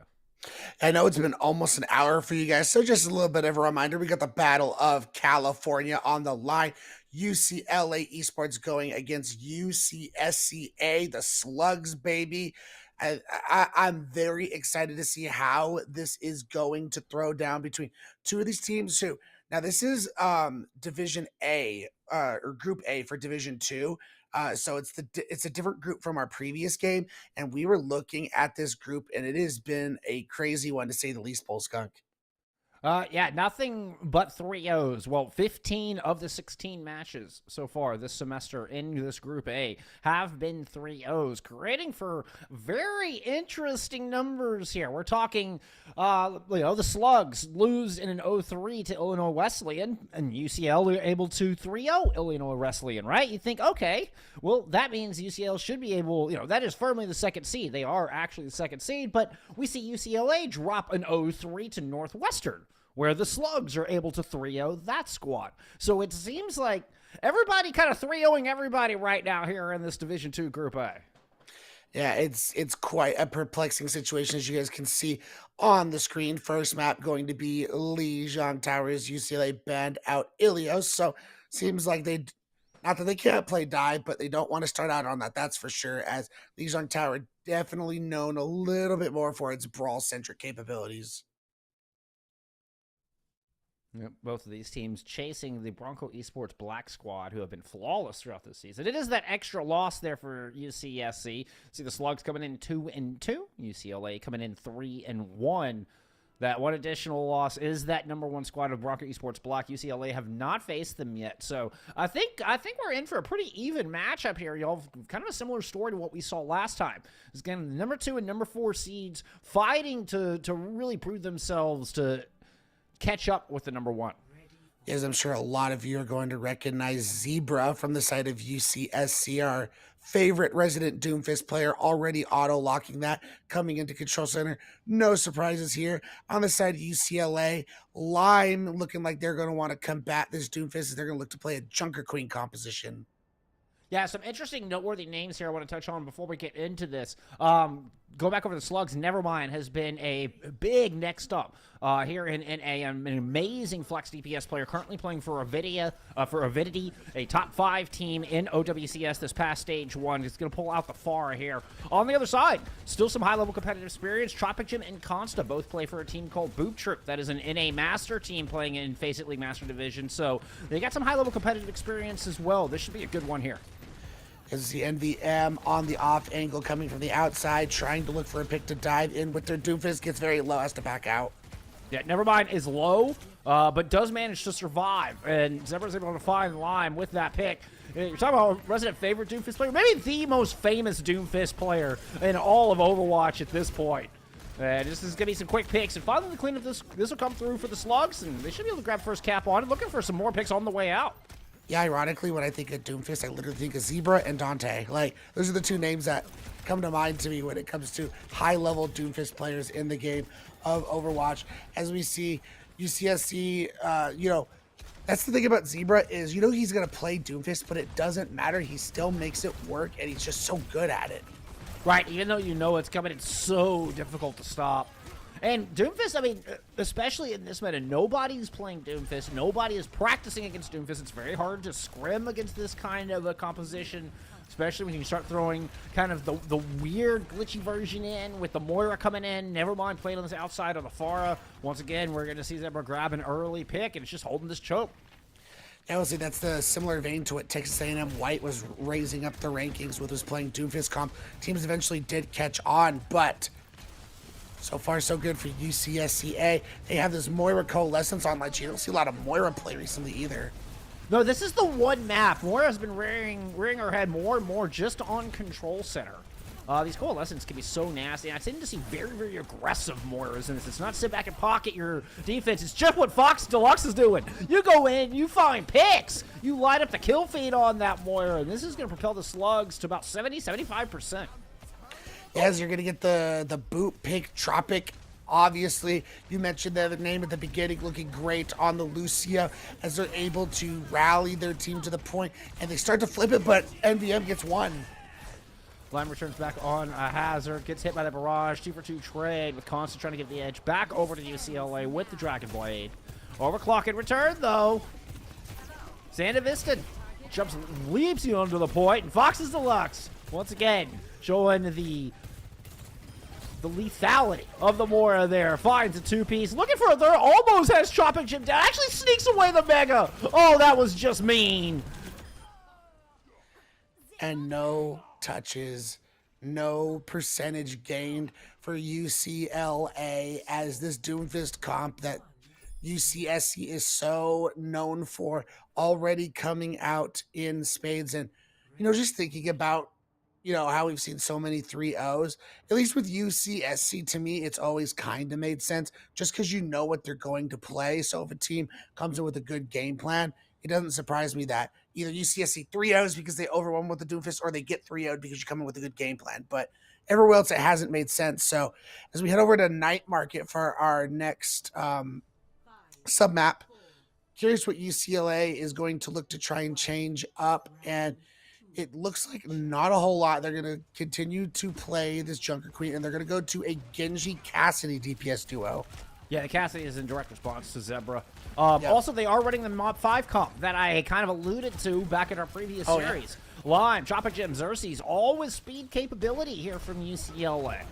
I know it's been almost an hour for you guys, so just a little bit of a reminder. We got the Battle of California on the line. UCLA Esports going against UCSCA, the Slugs, baby. I'm very excited to see how this is going to throw down between two of these teams too. Now, this is Division A, or Group A for Division 2. So it's a different group from our previous game, and we were looking at this group, and it has been a crazy one to say the least, Polskunk. Yeah, nothing but 3-0s. Well, 15 of the 16 matches so far this semester in this Group A have been 3-0s, creating for very interesting numbers here. We're talking, the Slugs lose in an 0-3 to Illinois Wesleyan, and UCL are able to 3-0 Illinois Wesleyan, right? You think, okay, well, that means UCL should be able, that is firmly the second seed. They are actually the second seed, but we see UCLA drop an 0-3 to Northwestern, where the Slugs are able to 3-0 that squad. So it seems like everybody kind of 3-0ing everybody right now here in this Division II Group A. Yeah, it's quite a perplexing situation, as you guys can see on the screen. First map going to be Lijiang Towers. UCLA banned out Ilios, so seems like not that they can't play dive, but they don't want to start out on that, that's for sure, as Lijiang Tower definitely known a little bit more for its brawl-centric capabilities. Yep, both of these teams chasing the Bronco Esports Black Squad, who have been flawless throughout the season. It is that extra loss there for UCSC. See the Slugs coming in 2-2, UCLA coming in 3-1. That one additional loss is that number one squad of Bronco Esports Black. UCLA have not faced them yet, so I think we're in for a pretty even matchup here. Y'all, kind of a similar story to what we saw last time. It's again the number 2 and number 4 seeds fighting to really prove themselves to catch up with the number 1. Yes, I'm sure a lot of you are going to recognize Zebra from the side of UCSC, our favorite resident Doomfist player, already auto-locking that, coming into Control Center. No surprises here. On the side of UCLA, Lime looking like they're going to want to combat this Doomfist. They're going to look to play a Junker Queen composition. Yeah, some interesting, noteworthy names here I want to touch on before we get into this. Go back over the Slugs. Nevermind has been a big next up here in NA. An amazing flex DPS player currently playing for Avidity, a top 5 team in OWCS this past stage 1. He's going to pull out the Pharah here. On the other side, still some high-level competitive experience. Tropic Gym and Consta both play for a team called Boop Trip. That is an NA Master team playing in Faceit League Master Division. So they got some high-level competitive experience as well. This should be a good one here. As the NVM on the off angle coming from the outside, trying to look for a pick to dive in with their Doomfist, gets very low, has to back out. Yeah, Nevermind is low, but does manage to survive, and Zebra's able to find Lime with that pick. You're talking about a resident favorite Doomfist player, maybe the most famous Doomfist player in all of Overwatch at this point. This is going to be some quick picks, and finally the cleanup, this will come through for the Slugs, and they should be able to grab first cap on it, looking for some more picks on the way out. Yeah, ironically, when I think of Doomfist, I literally think of Zebra and Dante. Like, those are the two names that come to mind to me when it comes to high-level Doomfist players in the game of Overwatch. As we see UCSC, that's the thing about Zebra is, he's going to play Doomfist, but it doesn't matter. He still makes it work, and he's just so good at it. Right, even though it's coming, it's so difficult to stop. And Doomfist, I mean, especially in this meta, nobody's playing Doomfist. Nobody is practicing against Doomfist. It's very hard to scrim against this kind of a composition, especially when you start throwing kind of the weird, glitchy version in with the Moira coming in. Nevermind playing on this outside of the Pharah. Once again, we're going to see Zebra grab an early pick, and it's just holding this choke. I would say that's the similar vein to what Texas A&M White was raising up the rankings with, was playing Doomfist comp. Teams eventually did catch on, but so far, so good for UCSCA. They have this Moira coalescence on Lich. You don't see a lot of Moira play recently either. No, this is the one map. Moira has been rearing her head more and more just on Control Center. These coalescents can be so nasty. I tend to see very, very aggressive Moiras in this. It's not sit back and pocket your defense. It's just what Fox Deluxe is doing. You go in, you find picks. You light up the kill feed on that Moira, and this is going to propel the Slugs to about 70, 75%. As you're going to get the boot pick Tropic Obviously, you mentioned the name at the beginning, looking great on the Lucio as they're able to rally their team to the point, and they start to flip it, but NVM gets one. Lime returns back on a Hazard, gets hit by the barrage. 2-for-2 trade with Constant trying to get the edge back over to UCLA with the Dragon Blade. Overclock in return, though. Sandevistan jumps, leaps you onto the point, and Fox's Deluxe, once again, showing the lethality of the Mora there. Finds a two-piece, looking for a third, almost has Tropic Gym down, actually sneaks away the Mega. Oh, that was just mean. And no touches, no percentage gained for UCLA as this Doomfist comp that UCSC is so known for already coming out in spades. And, just thinking about, how we've seen so many 3-0s, at least with UCSC, to me, it's always kind of made sense just because you know what they're going to play. So if a team comes in with a good game plan, it doesn't surprise me that either UCSC 3-0s because they overwhelm with the Doomfist or they get 3-0'd because you come in with a good game plan. But everywhere else, it hasn't made sense. So as we head over to Night Market for our next submap, curious what UCLA is going to look to try and change up. And it looks like not a whole lot. They're going to continue to play this Junker Queen, and they're going to go to a Genji Cassidy DPS duo. Yeah, the Cassidy is in direct response to Zebra. Also, they are running the Mob 5 comp that I kind of alluded to back in our previous series. Yeah. Lime, Tropic Gem, Xerxes, all with speed capability here from UCLA.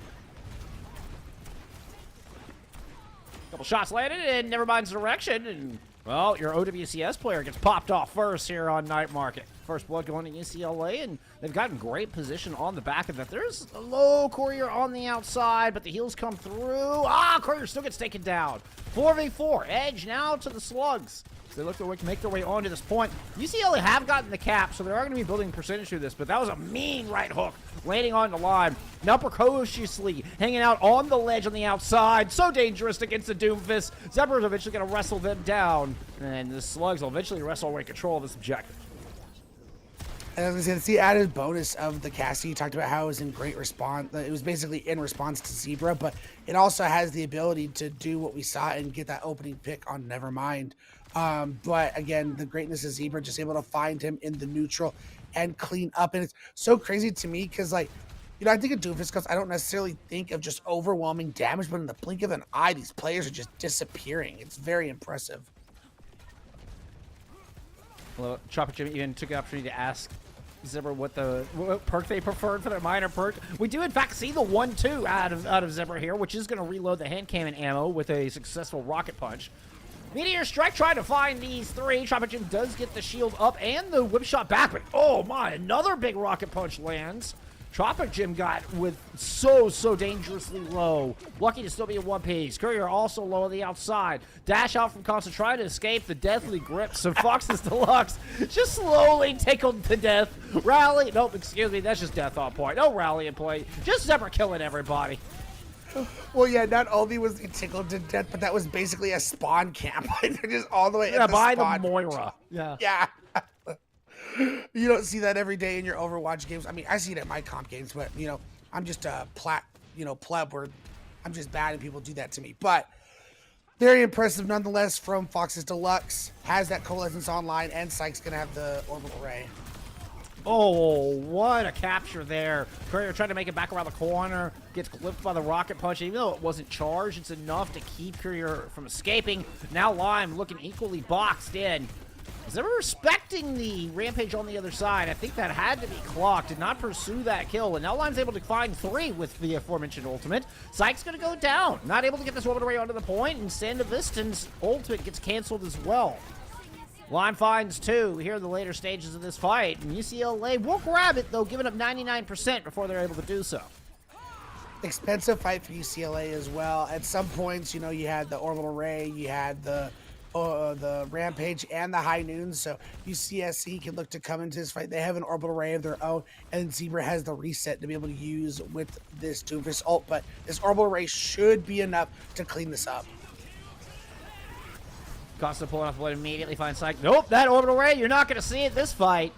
Couple shots landed, and Nevermind's direction, and, well, your OWCS player gets popped off first here on Night Market. First blood going to UCLA, and they've gotten great position on the back of that. There's a low Courier on the outside, but the heals come through. Courier still gets taken down. 4v4, Edge now to the Slugs. They look to make their way onto this point. UCLA have gotten the cap, so they are going to be building percentage through this, but that was a mean right hook landing on the line. Now precociously hanging out on the ledge on the outside. So dangerous against the Doomfist. Zebra's eventually going to wrestle them down, and the Slugs will eventually wrestle away control of this objective. And I was going to see added bonus of the Cassidy. You talked about how it was in great response. It was basically in response to Zebra, but it also has the ability to do what we saw and get that opening pick on Nevermind. But again, the greatness of Zebra, just able to find him in the neutral and clean up. And it's so crazy to me because, I think of Doomfist because I don't necessarily think of just overwhelming damage, but in the blink of an eye, these players are just disappearing. It's very impressive. Well, Tropic Jim even took the opportunity to ask Zebra what perk they preferred for their minor perk. We do, in fact, see the 1-2 out of Zebra here, which is going to reload the hand cannon ammo with a successful rocket punch. Meteor Strike trying to find these three. Tropic Jim does get the shield up and the whip shot back, but oh my, another big rocket punch lands. Tropic Jim got with so dangerously low. Lucky to still be in one piece. Courier also low on the outside. Dash out from Constant trying to escape the deathly grips of Fox's Deluxe. Just slowly tickled to death. Rally. Nope, excuse me. That's just death on point. No rally in play. Just Zebra killing everybody. Well, yeah, not only was he tickled to death, but that was basically a spawn camp. They're just all the way at the by spawn. the Moira. Yeah. You don't see that every day in your Overwatch games. I mean, I see it at my comp games, but, I'm just a pleb where I'm just bad and people do that to me. But very impressive nonetheless from Fox's Deluxe. Has that Coalescence online, and Psych's going to have the Orbital Ray. Oh, what a capture there. Courier trying to make it back around the corner. Gets clipped by the rocket punch. Even though it wasn't charged, it's enough to keep Courier from escaping. Now Lime looking equally boxed in. Zebra respecting the rampage on the other side. I think that had to be clocked. Did not pursue that kill. And now Lime's able to find 3 with the aforementioned ultimate. Psych's going to go down. Not able to get this orbital ray onto the point. And Sandevistan's ultimate gets canceled as well. Lime finds 2 here in the later stages of this fight. And UCLA will grab it, though, giving up 99% before they're able to do so. Expensive fight for UCLA as well. At some points, you had the orbital ray, you had the rampage and the high noon, so UCSC can look to come into this fight. They have an orbital ray of their own, and Zebra has the reset to be able to use with this Doomfist ult, but this orbital ray should be enough to clean this up. Costa pulling off the blade immediately finds Psych. Nope, that orbital ray, you're not going to see it this fight.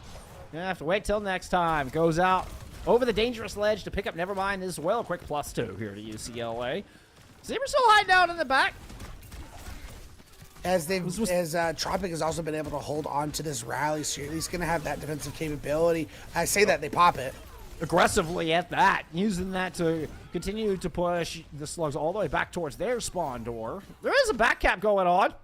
You're going to have to wait till next time. Goes out over the dangerous ledge to pick up Nevermind as well. A quick +2 here to UCLA. Zebra still hiding out in the back. As Tropic has also been able to hold on to this rally, so you're at least going to have that defensive capability. I say that, they pop it. Aggressively at that, using that to continue to push the slugs all the way back towards their spawn door. There is a back cap going on.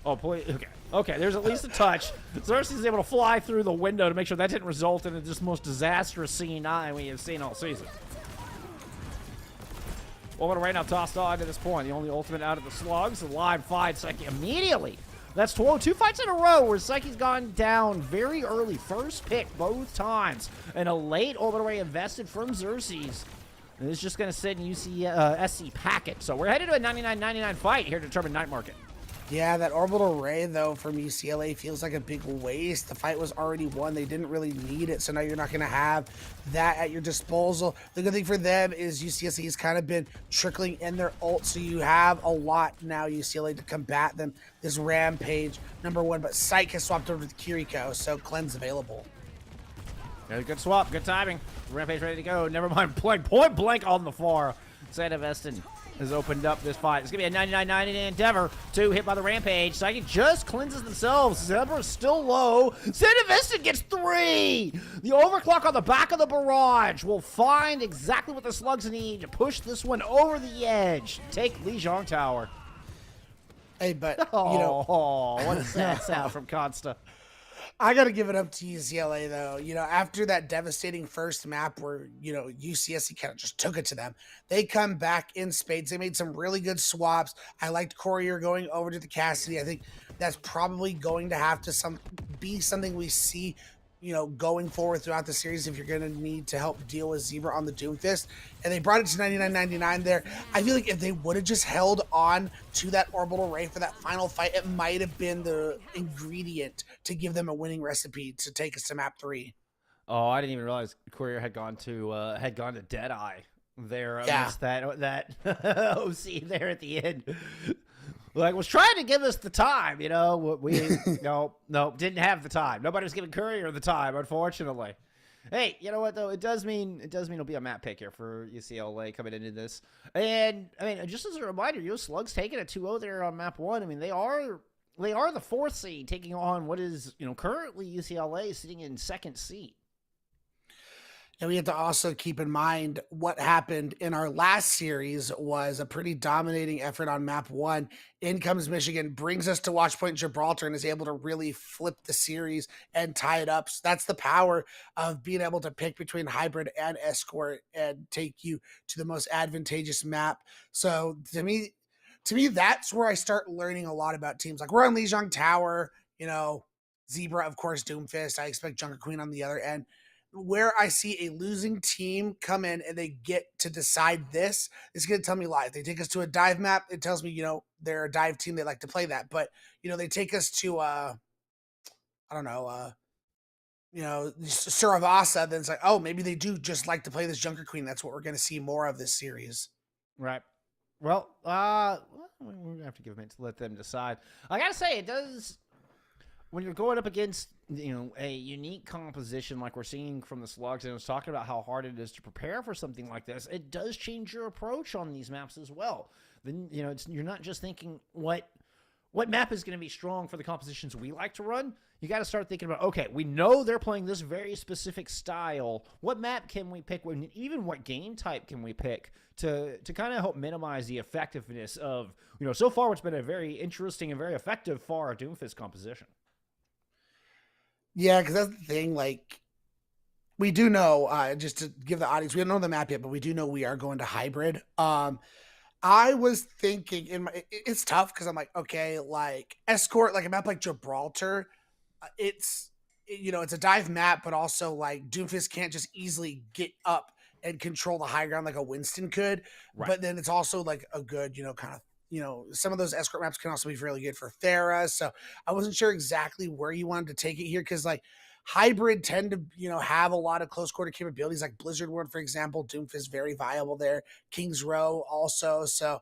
Oh, please. Okay, there's at least a touch. Xerxes able to fly through the window to make sure that didn't result in just the most disastrous C9 we have seen all season. Well, right now tossed on to this point. The only ultimate out of the slugs. The live fight, Psyche immediately. That's 2 fights in a row where Psyche's gone down very early. First pick both times. And a late orbital ray invested from Xerxes. And it's just going to sit in SC packet. So we're headed to a 99.99 fight here to determine night market. Yeah, that orbital ray, though, from UCLA feels like a big waste. The fight was already won. They didn't really need it, so now you're not going to have that at your disposal. The good thing for them is UCSC has kind of been trickling in their ult, so you have a lot now, UCLA, to combat them. This Rampage, #1, but Psych has swapped over to Kiriko, so Cleanse available. Yeah, good swap, good timing. Rampage ready to go. Never mind, point blank on the far side of Eston. Has opened up this fight. It's going to be a 99.90 Endeavor. 2 hit by the Rampage. Psychic just cleanses themselves. Zebra's still low. St. gets 3. The overclock on the back of the barrage will find exactly what the slugs need to push this one over the edge. Take Lijiang Tower. Hey, but, what a sad sound from Consta. I got to give it up to UCLA, though. After that devastating first map where, UCSC kind of just took it to them, they come back in spades. They made some really good swaps. I liked Courier going over to the Cassidy. I think that's probably going to have to be something we see, going forward throughout the series if you're going to need to help deal with Zebra on the Doomfist. And they brought it to 99.99 there. I feel like if they would have just held on to that orbital ray for that final fight, it might have been the ingredient to give them a winning recipe to take us to map 3. Oh, I didn't even realize Courier had gone to Deadeye there. Yeah. That OC there at the end. Like, was trying to give us the time, we no, didn't have the time. Nobody was giving Courier the time, unfortunately. Hey, you know what though? It does mean it'll be a map pick here for UCLA coming into this. And I mean, just as a reminder, Slugs taking a 2-0 there on map 1. I mean, they are the 4th seed taking on what is, currently UCLA sitting in 2nd seed. And we have to also keep in mind what happened in our last series was a pretty dominating effort on map 1. In comes Michigan, brings us to Watchpoint Gibraltar, and is able to really flip the series and tie it up. So that's the power of being able to pick between Hybrid and Escort and take you to the most advantageous map. So to me, that's where I start learning a lot about teams. Like, we're on Lijiang Tower, Zebra, of course, Doomfist. I expect Junker Queen on the other end. Where I see a losing team come in and they get to decide this, it's going to tell me live. They take us to a dive map. It tells me, they're a dive team. They like to play that. But, they take us to, Suravasa. Then it's like, oh, maybe they do just like to play this Junker Queen. That's what we're going to see more of this series. Right. Well, we're going to have to give them to let them decide. I got to say, it does, when you're going up against, a unique composition like we're seeing from the Slugs, and I was talking about how hard it is to prepare for something like this, it does change your approach on these maps as well. Then, you're not just thinking what map is going to be strong for the compositions we like to run. You got to start thinking about, okay, we know they're playing this very specific style. What map can we pick? Even what game type can we pick to kind of help minimize the effectiveness of, so far it's been a very interesting and very effective Pharah Doomfist composition. Yeah, because that's the thing. Like, we do know, just to give the audience, we don't know the map yet, but we do know we are going to Hybrid. I was thinking it's tough because I'm like, okay, like Escort, like a map like Gibraltar, it's a dive map, but also like Doomfist can't just easily get up and control the high ground like a Winston could. Right. But then it's also like a good, kind of, some of those Escort maps can also be really good for Thera. So I wasn't sure exactly where you wanted to take it here, because like Hybrid tend to, have a lot of close quarter capabilities, like Blizzard World, for example. Doomfist very viable there. Kings Row also. So,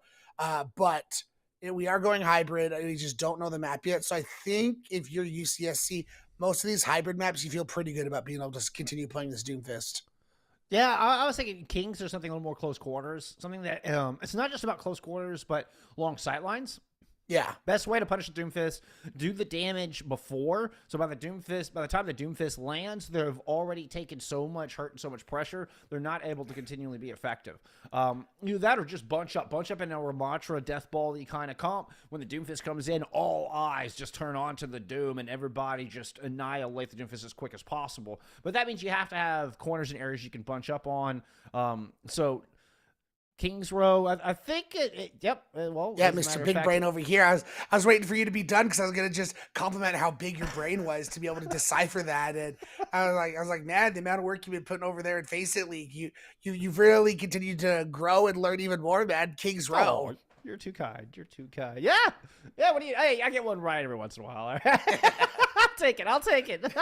but we are going Hybrid. We just don't know the map yet. So I think if you're UCSC, most of these Hybrid maps, you feel pretty good about being able to continue playing this Doomfist. Yeah, I was thinking Kings or something a little more close quarters. Something that it's not just about close quarters, but long sight lines. Yeah. Best way to punish a Doomfist, do the damage before. So by the time the Doomfist lands, they've already taken so much hurt and so much pressure, they're not able to continually be effective. Either that or just bunch up in a Ramatra Death Ball-y kind of comp. When the Doomfist comes in, all eyes just turn on to the Doom, and everybody just annihilate the Doomfist as quick as possible. But that means you have to have corners and areas you can bunch up on. So Kings Row, I think yep. Well, Yeah, as a Mr. matter of Big fact, Brain over here. I was waiting for you to be done because I was gonna just compliment how big your brain was to be able to decipher that. And I was like, man, the amount of work you've been putting over there in Face It League, you've really continued to grow and learn even more, man. Kings Row. Oh, you're too kind. You're too kind. Yeah. Yeah. What do you? Hey, I get one right every once in a while. All right? I'll take it.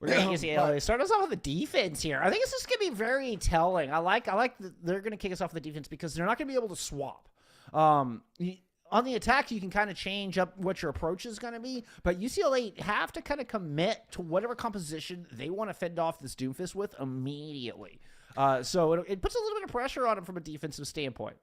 We're gonna start us off with the defense here. I think this is gonna be very telling. I like they're gonna kick us off with the defense because they're not gonna be able to swap. On the attack, you can kind of change up what your approach is going to be, but UCLA have to kind of commit to whatever composition they want to fend off this Doomfist with immediately. So it puts a little bit of pressure on them from a defensive standpoint.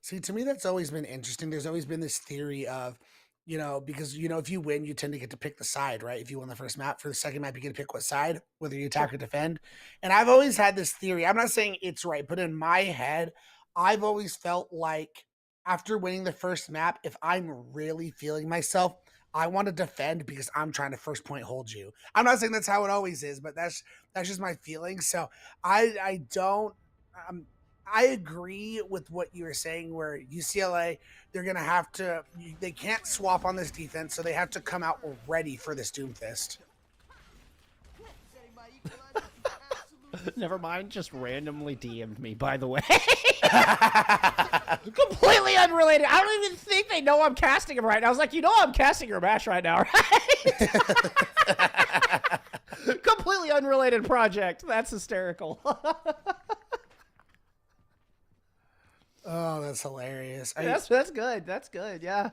See, to me, that's always been interesting. There's always been this theory of, because, if you win, you tend to get to pick the side, right? If you won the first map, for the second map, you get to pick what side, whether you attack or defend. And I've always had this theory. I'm not saying it's right, but in my head, I've always felt like after winning the first map, if I'm really feeling myself, I want to defend because I'm trying to first point hold you. I'm not saying that's how it always is, but that's just my feeling. So I don't. I agree with what you were saying, where UCLA, they're going to have to, they can't swap on this defense, so they have to come out ready for this Doomfist. Never mind, just randomly DM'd me, by the way. Completely unrelated. I don't even think they know I'm casting him right now. I was like, I'm casting your match right now, right? Completely unrelated project. That's hysterical. Oh, that's hilarious. That's good. That's good. Yeah.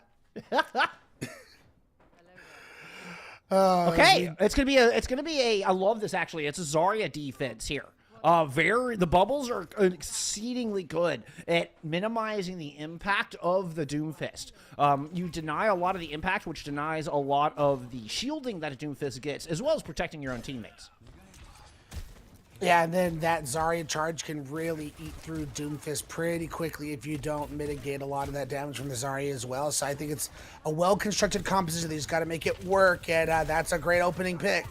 Okay, it's gonna be a. I love this actually. It's a Zarya defense here. The bubbles are exceedingly good at minimizing the impact of the Doomfist. You deny a lot of the impact, which denies a lot of the shielding that a Doomfist gets, as well as protecting your own teammates. Yeah, and then that Zarya charge can really eat through Doomfist pretty quickly if you don't mitigate a lot of that damage from the Zarya as well. So I think it's a well-constructed composition. They just got to make it work, and that's a great opening pick.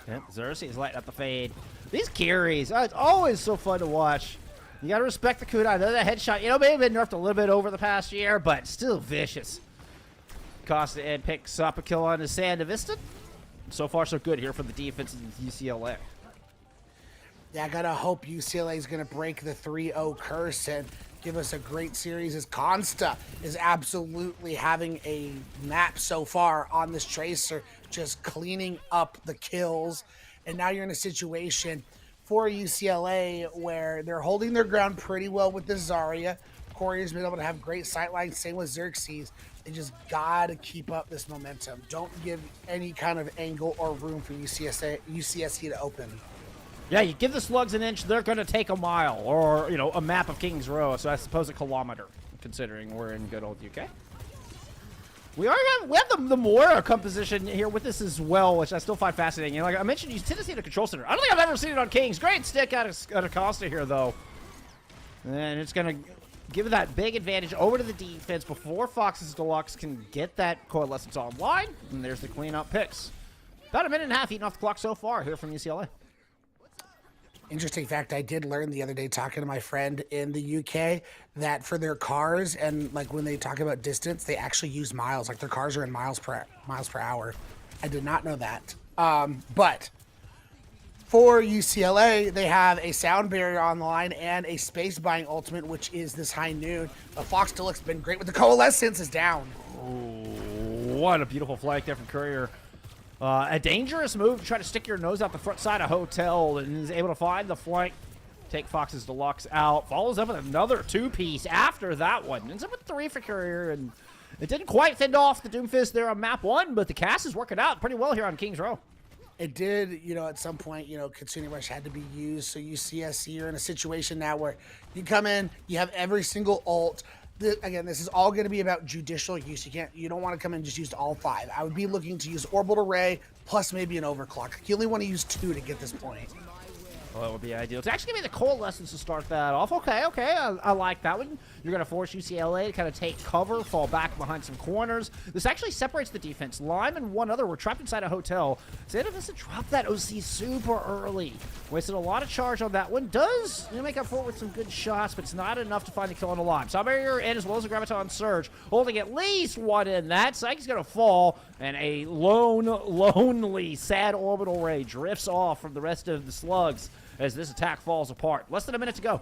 Yep, Xerxes lighting up the fade. These carries, it's always so fun to watch. You got to respect the Kuda. I know that headshot, may have been nerfed a little bit over the past year, but still vicious. Costa Ed picks up a kill on his Sand Vista. So far, so good here for the defense in UCLA. Yeah, I gotta hope UCLA is gonna break the 3-0 curse and give us a great series, as Consta is absolutely having a map so far on this Tracer, just cleaning up the kills. And now you're in a situation for UCLA where they're holding their ground pretty well with the Zarya. Corey's been able to have great sightlines, same with Xerxes. They just gotta keep up this momentum. Don't give any kind of angle or room for UCSC to open. Yeah, you give the slugs an inch, they're going to take a mile, or, a map of Kings Row, so I suppose a kilometer, considering we're in good old UK. We have the Moira composition here with this as well, which I still find fascinating. Like I mentioned, you tend to see the control center. I don't think I've ever seen it on Kings. Great stick out of Costa here, though. And it's going to give that big advantage over to the defense before Fox's Deluxe can get that Coalescence online. And there's the cleanup picks. About a minute and a half eating off the clock so far here from UCLA. Interesting fact, I did learn the other day talking to my friend in the UK that for their cars and like when they talk about distance, they actually use miles. Like their cars are in miles per hour. I did not know that. But for UCLA, they have a sound barrier on the line and a space buying ultimate, which is this high noon. Fox Deluxe been great with the Coalescence is down. Oh, what a beautiful flank there from Courier. A dangerous move to try to stick your nose out the front side of Hotel, and is able to find the flank, take Fox's Deluxe out, follows up with another two-piece after that one. Ends up with 3 for Courier, and It didn't quite fend off the Doomfist there on map 1, but the cast is working out pretty well here on King's Row. It did, at some point, Kitsune Rush had to be used. So UCSC, you're in a situation now where you come in, you have every single ult. Again, this is all going to be about judicial use. You don't want to come in and just use all 5. I would be looking to use Orbital Ray plus maybe an Overclock. You only want to use 2 to get this point. Well, that would be ideal. It's actually going to be the Coalescence to start that off. Okay. I like that one. You're going to force UCLA to kind of take cover, fall back behind some corners. This actually separates the defense. Lime and one other were trapped inside a hotel. Santa Vista dropped that OC super early. Wasted a lot of charge on that one. Does make up for it with some good shots, but it's not enough to find the kill on the Lime. Saw Barrier in as well as a Graviton Surge, holding at least one in that. Psyche's going to fall, and a lonely, sad Orbital Ray drifts off from the rest of the slugs as this attack falls apart. Less than a minute to go.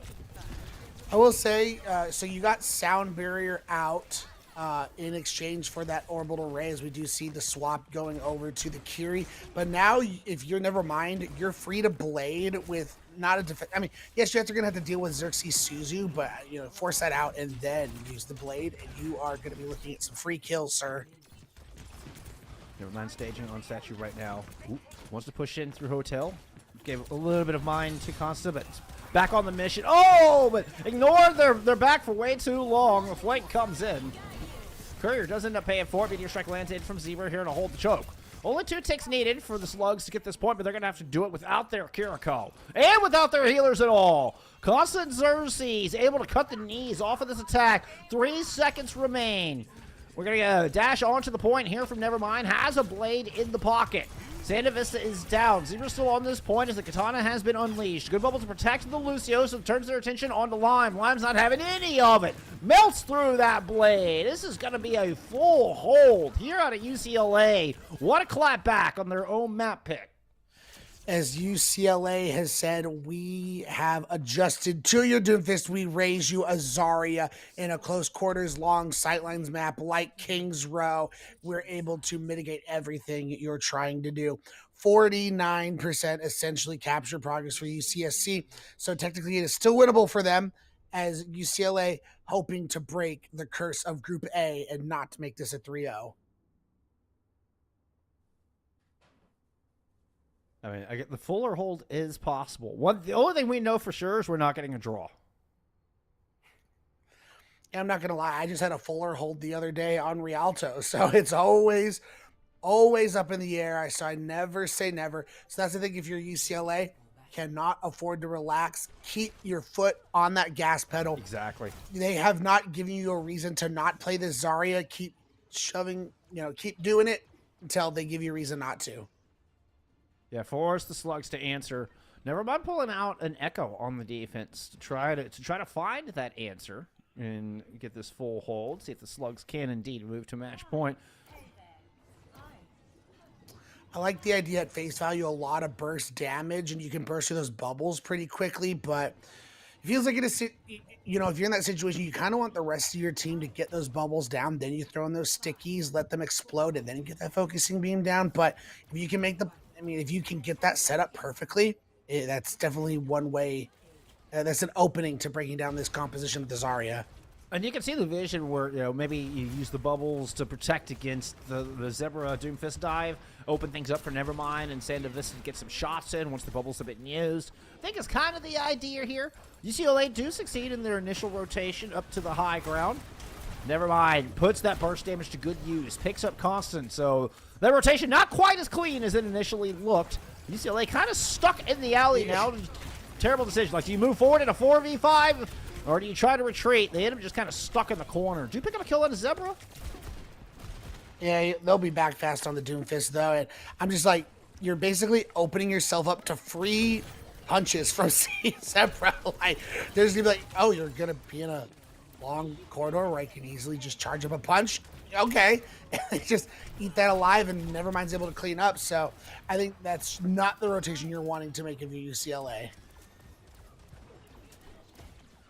I will say, so you got Sound Barrier out in exchange for that Orbital Ray, as we do see the swap going over to the Kiri. But now, if you're Nevermind, you're free to Blade with not a defense. I mean, yes, you're going to have to deal with Xerxes Suzu, but, force that out and then use the Blade, and you are going to be looking at some free kills, sir. Nevermind staging on statue right now. Ooh, wants to push in through Hotel. Gave a little bit of mine to Consta, but back on the mission. Oh, but ignored their back for way too long. The flank comes in. Courier does end up paying for it. Meteor Strike lands in from Zebra here to hold the choke. Only 2 ticks needed for the Slugs to get this point, but they're going to have to do it without their Kiriko. And without their healers at all. Constant Xerxes able to cut the knees off of this attack. 3 seconds remain. We're going to dash onto the point here from Nevermind. Has a blade in the pocket. Santa Vista is down. Zebra's still on this point as the Katana has been unleashed. Good bubble to protect the Lucio, so turns their attention onto Lime. Lime's not having any of it. Melts through that blade. This is going to be a full hold here out of UCLA. What a clap back on their own map pick. As UCLA has said, we have adjusted to your Doomfist. We raise you a Zarya in a close quarters long sightlines map like King's Row. We're able to mitigate everything you're trying to do. 49% essentially capture progress for UCSC. So technically it is still winnable for them, as UCLA hoping to break the curse of Group A and not make this a 3-0. I mean, the fuller hold is possible. The only thing we know for sure is we're not getting a draw. I'm not going to lie. I just had a fuller hold the other day on Rialto. So it's always up in the air. So I never say never. So that's the thing. If you're UCLA, cannot afford to relax. Keep your foot on that gas pedal. Exactly. They have not given you a reason to not play this Zarya. Keep shoving, keep doing it until they give you a reason not to. Yeah, force the Slugs to answer. Never mind pulling out an Echo on the defense to try to find that answer and get this full hold. See if the Slugs can indeed move to match point. I like the idea at face value, a lot of burst damage, and you can burst through those bubbles pretty quickly, but it feels like if you're in that situation, you kind of want the rest of your team to get those bubbles down, then you throw in those stickies, let them explode, and then get that focusing beam down. But if you can if you can get that set up perfectly, that's definitely one way. That's an opening to breaking down this composition with the Zarya. And you can see the vision where, maybe you use the bubbles to protect against the Zebra Doomfist dive, open things up for Nevermind, and Santa Vista to get some shots in once the bubbles have been used. I think it's kind of the idea here. UCLA do succeed in their initial rotation up to the high ground. Nevermind puts that burst damage to good use, picks up Constant, so that rotation not quite as clean as it initially looked. UCLA kind of stuck in the alley now. Terrible decision. Like, do you move forward in a 4v5, or do you try to retreat? They end up just kind of stuck in the corner. Do you pick up a kill on a Zebra? Yeah, they'll be back fast on the Doomfist, though. And I'm just like, you're basically opening yourself up to free punches from Zebra. Like, there's going to be like, oh, you're going to be in a long corridor where I can easily just charge up a punch. Okay. And they just eat that alive, and Nevermind's able to clean up. So I think that's not the rotation you're wanting to make of your UCLA.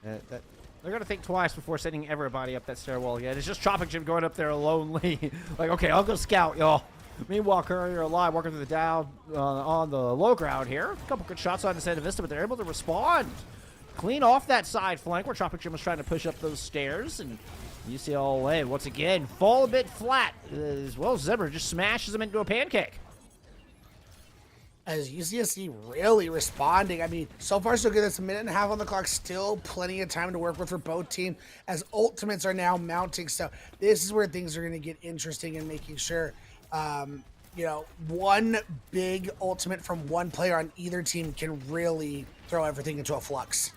They're going to think twice before sending everybody up that stairwell again. It's just Tropic Jim going up there lonely. Like, okay, I'll go scout, y'all. Meanwhile, Courier alive, working through the down on the low ground here. A couple good shots on the Santa Vista, but they're able to respond. Clean off that side flank where Tropic Jim was trying to push up those stairs, and UCLA, once again, fall a bit flat, as well as Zebra just smashes them into a pancake. As UCSC really responding. I mean, so far so good. It's a minute and a half on the clock. Still plenty of time to work with for both teams as ultimates are now mounting. So this is where things are going to get interesting and making sure, you know, one big ultimate from one player on either team can really throw everything into a flux.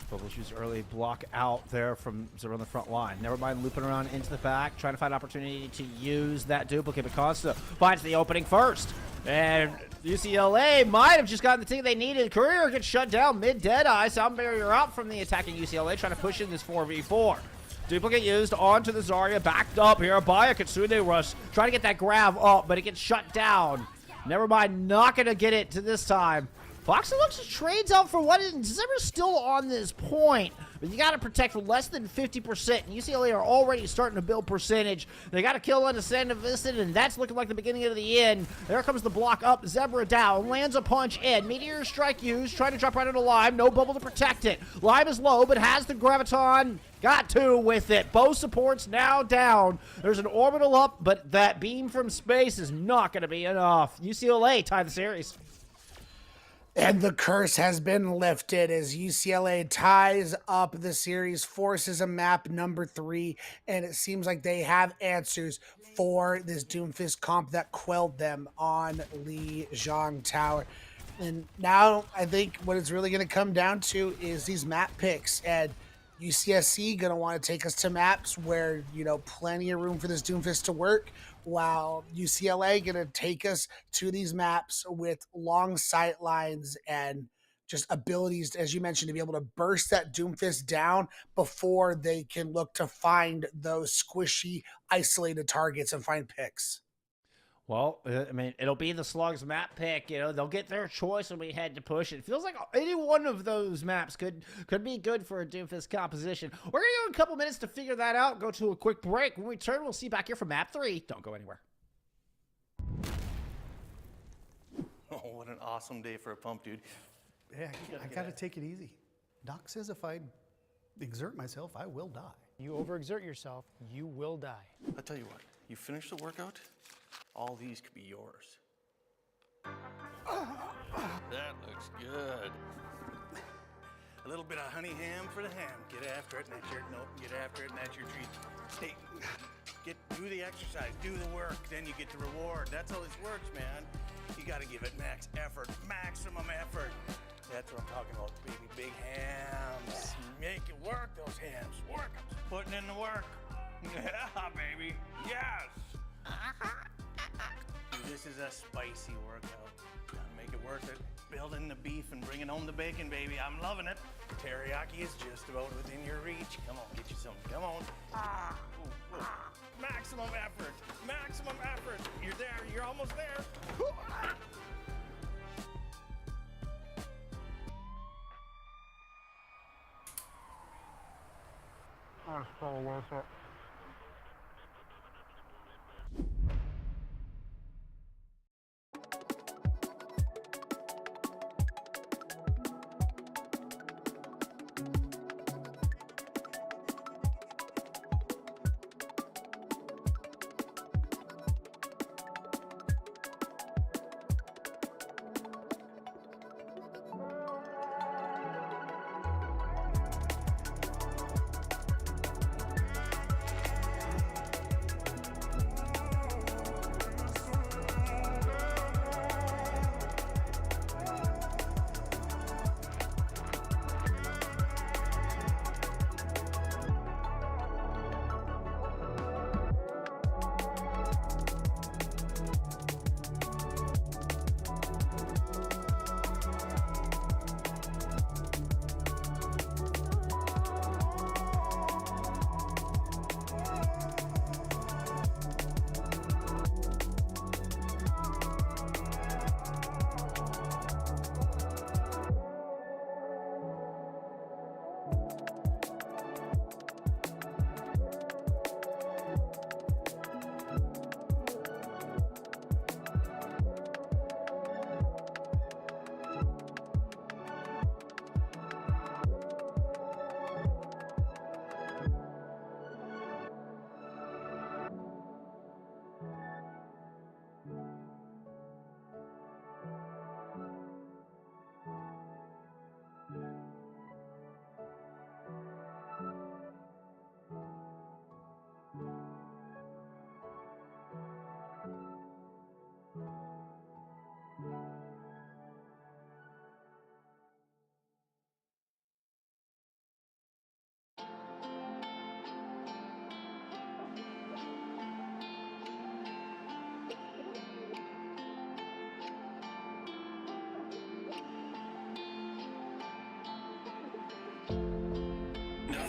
Bubbles use early block out there from Zero on the front line. Never mind looping around into the back, trying to find opportunity to use that duplicate, but Costa finds the opening first. And UCLA might have just gotten the thing they needed. Courier gets shut down mid-Deadeye. Sound barrier out from the attacking UCLA, trying to push in this 4v4. Duplicate used onto the Zarya, backed up here by a Kitsune Rush. Trying to get that grab up, but it gets shut down. Never mind, not going to get it to this time. Fox looks trades out for what is Zimmer's still on this point, but you got to protect for less than 50%. And UCLA are already starting to build percentage. They got to kill on the Sand of Vincent, and that's looking like the beginning of the end. There comes the block up. Zebra down, lands a punch in. Meteor strike used, trying to drop right into Lime. No bubble to protect it. Lime is low, but has the Graviton. Got two with it. Both supports now down. There's an orbital up, but that beam from space is not going to be enough. UCLA tie the series. And the curse has been lifted as UCLA ties up the series, forces a map number 3, and it seems like they have answers for this Doomfist comp that quelled them on Lee Zhang Tower. And now I think what it's really going to come down to is these map picks, and UCSC going to want to take us to maps where, you know, plenty of room for this Doomfist to work, while UCLA going to take us to these maps with long sight lines and just abilities, as you mentioned, to be able to burst that Doomfist down before they can look to find those squishy, isolated targets and find picks. Well, I mean, it'll be the Slugs map pick. You know, they'll get their choice when we head to push. It feels like any one of those maps could be good for a Doomfist composition. We're going to go a couple minutes to figure that out, go to a quick break. When we return, we'll see you back here for map 3. Don't go anywhere. Oh, what an awesome day for a pump, dude. Yeah, I gotta take it easy. Doc says if I exert myself, I will die. You overexert yourself, you will die. I'll tell you what, you finish the workout, all these could be yours. That looks good. A little bit of honey ham for the ham. Get after it, and that's your, nope, get after it, and that's your treat. Hey, do the exercise, do the work, then you get the reward. That's how this works, man. You gotta give it max effort, maximum effort. That's what I'm talking about, baby. Big hams. Make it work, those hams. Work 'em. Putting in the work. Yeah, baby. Yes. Dude, this is a spicy workout. Gotta make it worth it. Building the beef and bringing home the bacon, baby. I'm loving it. Teriyaki is just about within your reach. Come on, get you some. Come on. Ooh, ooh. Maximum effort. Maximum effort. You're there. You're almost there. That's probably worth it.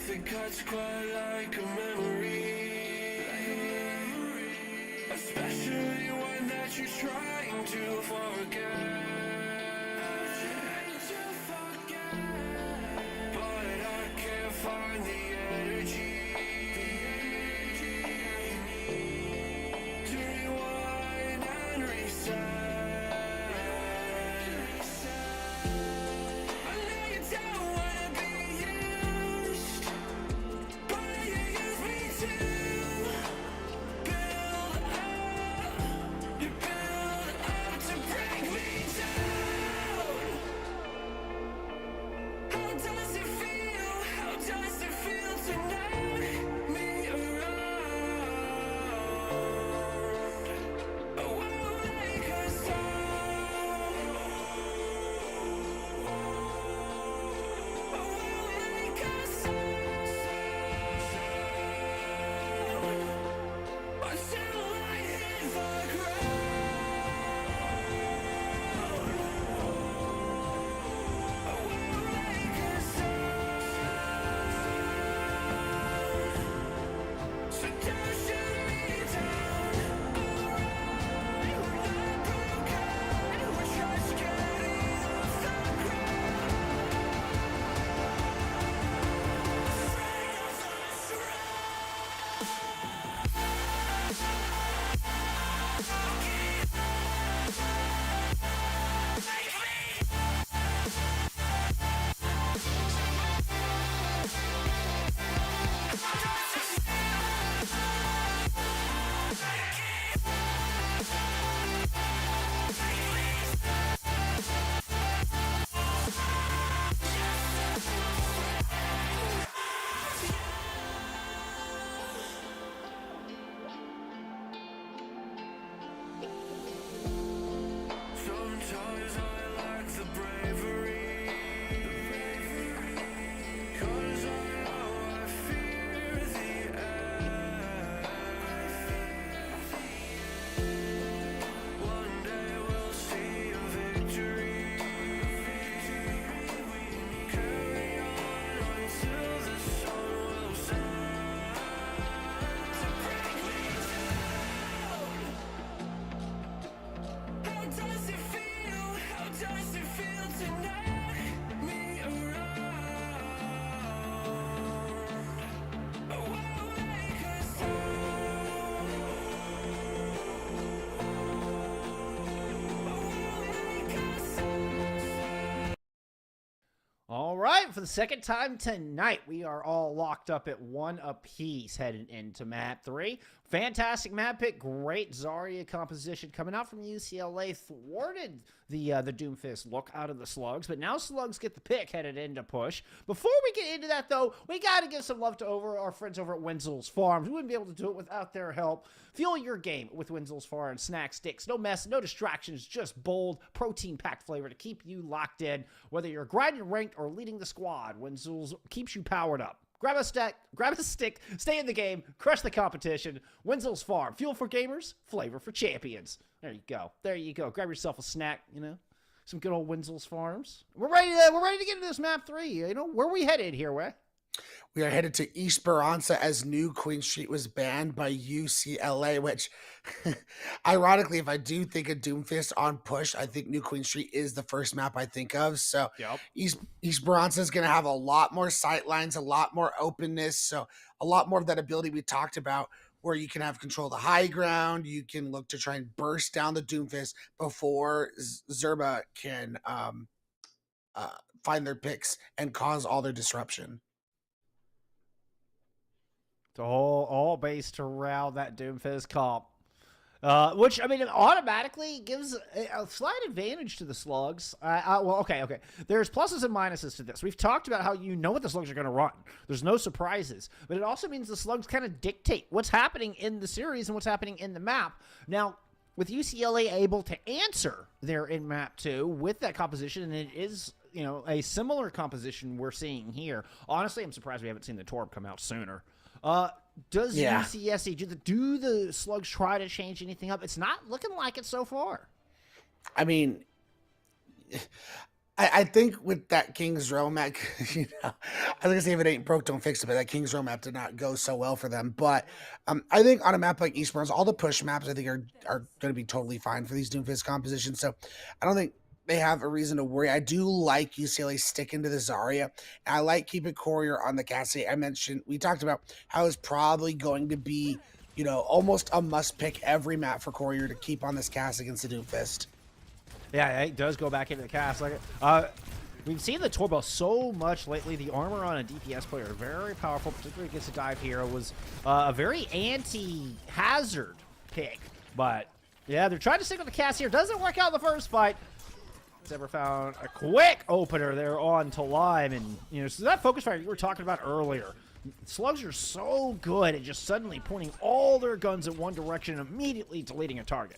Nothing cuts quite like a memory, especially one that you're trying to forget. But I can't find the energy to rewind and reset. I know you don't wanna be used, but you use me to build up. You build up to break me down. How does it feel? How does it feel to knock me around? Oh, I'll make a sound. Oh, I'll make a sound until I hit the ground. Oh, I'll make a sound. So don't shoot me down. Alright, we're not broken. We're just getting off the ground. Afraid of the surround. Sometimes I lack the bravery, 'cause I know I fear the end. One day we'll see a victory. Carry on until the sun will set to break me down. How does it feel? How does it feel to knock me around? Oh, I'll make a sound. Oh, I'll make a sound. All right, for the second time tonight, we are all locked up at 1 apiece heading into map 3. Fantastic map pick, great Zarya composition coming out from UCLA, thwarted the Doomfist look out of the Slugs, but now Slugs get the pick headed into push. Before we get into that, though, we got to give some love to our friends over at Wenzel's Farms. We wouldn't be able to do it without their help. Fuel your game with Wenzel's Farms snack sticks. No mess, no distractions, just bold, protein-packed flavor to keep you locked in. Whether you're grinding ranked or leading the squad, Wenzel's keeps you powered up. Grab a stick, stay in the game, crush the competition. Wenzel's Farm, fuel for gamers, flavor for champions. There you go. There you go. Grab yourself a snack, some good old Wenzel's Farms. We're ready to get into this map 3. Where are we headed here, Way? We are headed to Esperanza as New Queen Street was banned by UCLA, which, ironically, if I do think of Doomfist on push, I think New Queen Street is the first map I think of. So Yep. Esperanza is going to have a lot more sight lines, a lot more openness. So a lot more of that ability we talked about where you can have control of the high ground. You can look to try and burst down the Doomfist before Zerba can find their picks and cause all their disruption. It's all based around that Doomfist comp. Which, I mean, it automatically gives a slight advantage to the Slugs. Okay. There's pluses and minuses to this. We've talked about how you know what the Slugs are going to run. There's no surprises. But it also means the Slugs kind of dictate what's happening in the series and what's happening in the map. Now, with UCLA able to answer there in map 2 with that composition, and it is, a similar composition we're seeing here. Honestly, I'm surprised we haven't seen the Torb come out sooner. Does UCSC, do the Slugs try to change anything up? It's not looking like it so far. I mean, I think with that King's Row map, you know, I was gonna say if it ain't broke, don't fix it, but that King's Row map did not go so well for them. But I think on a map like Eastbourne's, all the push maps I think are gonna be totally fine for these Doomfist compositions. So I don't think they have a reason to worry. I do like UCLA sticking to the Zarya. And I like keeping Courier on the Cassie. We talked about how it's probably going to be, you know, almost a must pick every map for Courier to keep on this cast against the Doomfist. Yeah, it does go back into the cast. Like, we've seen the Torbo so much lately. The armor on a DPS player very powerful, particularly against a dive hero. Was a very anti-hazard pick, but yeah, they're trying to stick with the cast here. Doesn't work out in the first fight. Ever found a quick opener there on to Lime, and you know, so that focus fire you were talking about earlier. Slugs are so good at just suddenly pointing all their guns in one direction and immediately deleting a target.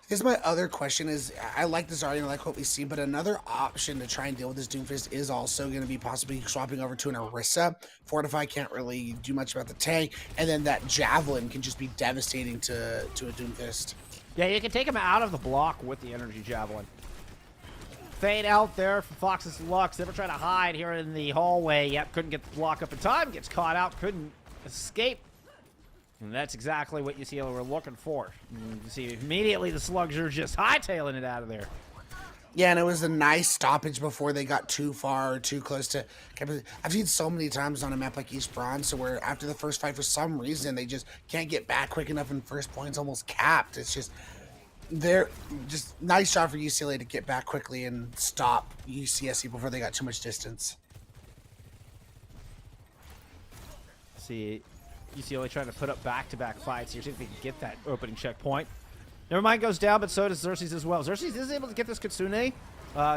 Here's my other question is, I like this already, I like what we see, but another option to try and deal with this Doomfist is also going to be possibly swapping over to an Orisa. Fortify can't really do much about the tank, and then that Javelin can just be devastating to a Doomfist. Yeah, you can take him out of the block with the Energy Javelin. Fade out there for Fox's Lux. Never try to hide here in the hallway. Yep, couldn't get the block up in time. Gets caught out, couldn't escape. And that's exactly what UCLA were looking for. And you see immediately the Slugs are just hightailing it out of there. Yeah, and it was a nice stoppage before they got too far or too close to... I've seen so many times on a map like East Bronze, where after the first fight, for some reason, they just can't get back quick enough and first point's almost capped. It's just... They're just nice shot for UCLA to get back quickly and stop UCSC before they got too much distance. See, UCLA trying to put up back-to-back fights here. See if they can get that opening checkpoint. Never mind goes down, but so does Xerxes as well. Xerxes is able to get this Kitsune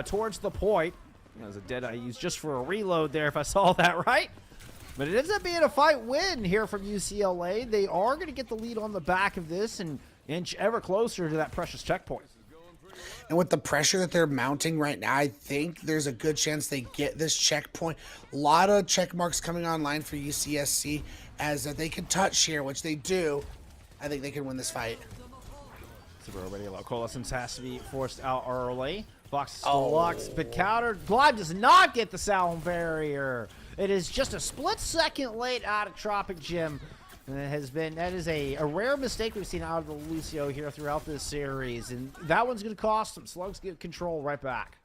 towards the point. That was a dead eye used just for a reload there, if I saw that right. But it ends up being a fight win here from UCLA. They are going to get the lead on the back of this and inch ever closer to that precious checkpoint. And with the pressure that they're mounting right now, I think there's a good chance they get this checkpoint. A lot of check marks coming online for UCSC as they can touch here, which they do. I think they can win this fight. Super already low. Coalescence has to be forced out early. Fox still locks, but countered. Glide does not get the sound barrier. It is just a split second late out of Tropic Gym. And that is a rare mistake we've seen out of the Lucio here throughout this series. And that one's going to cost them. Slugs get control right back.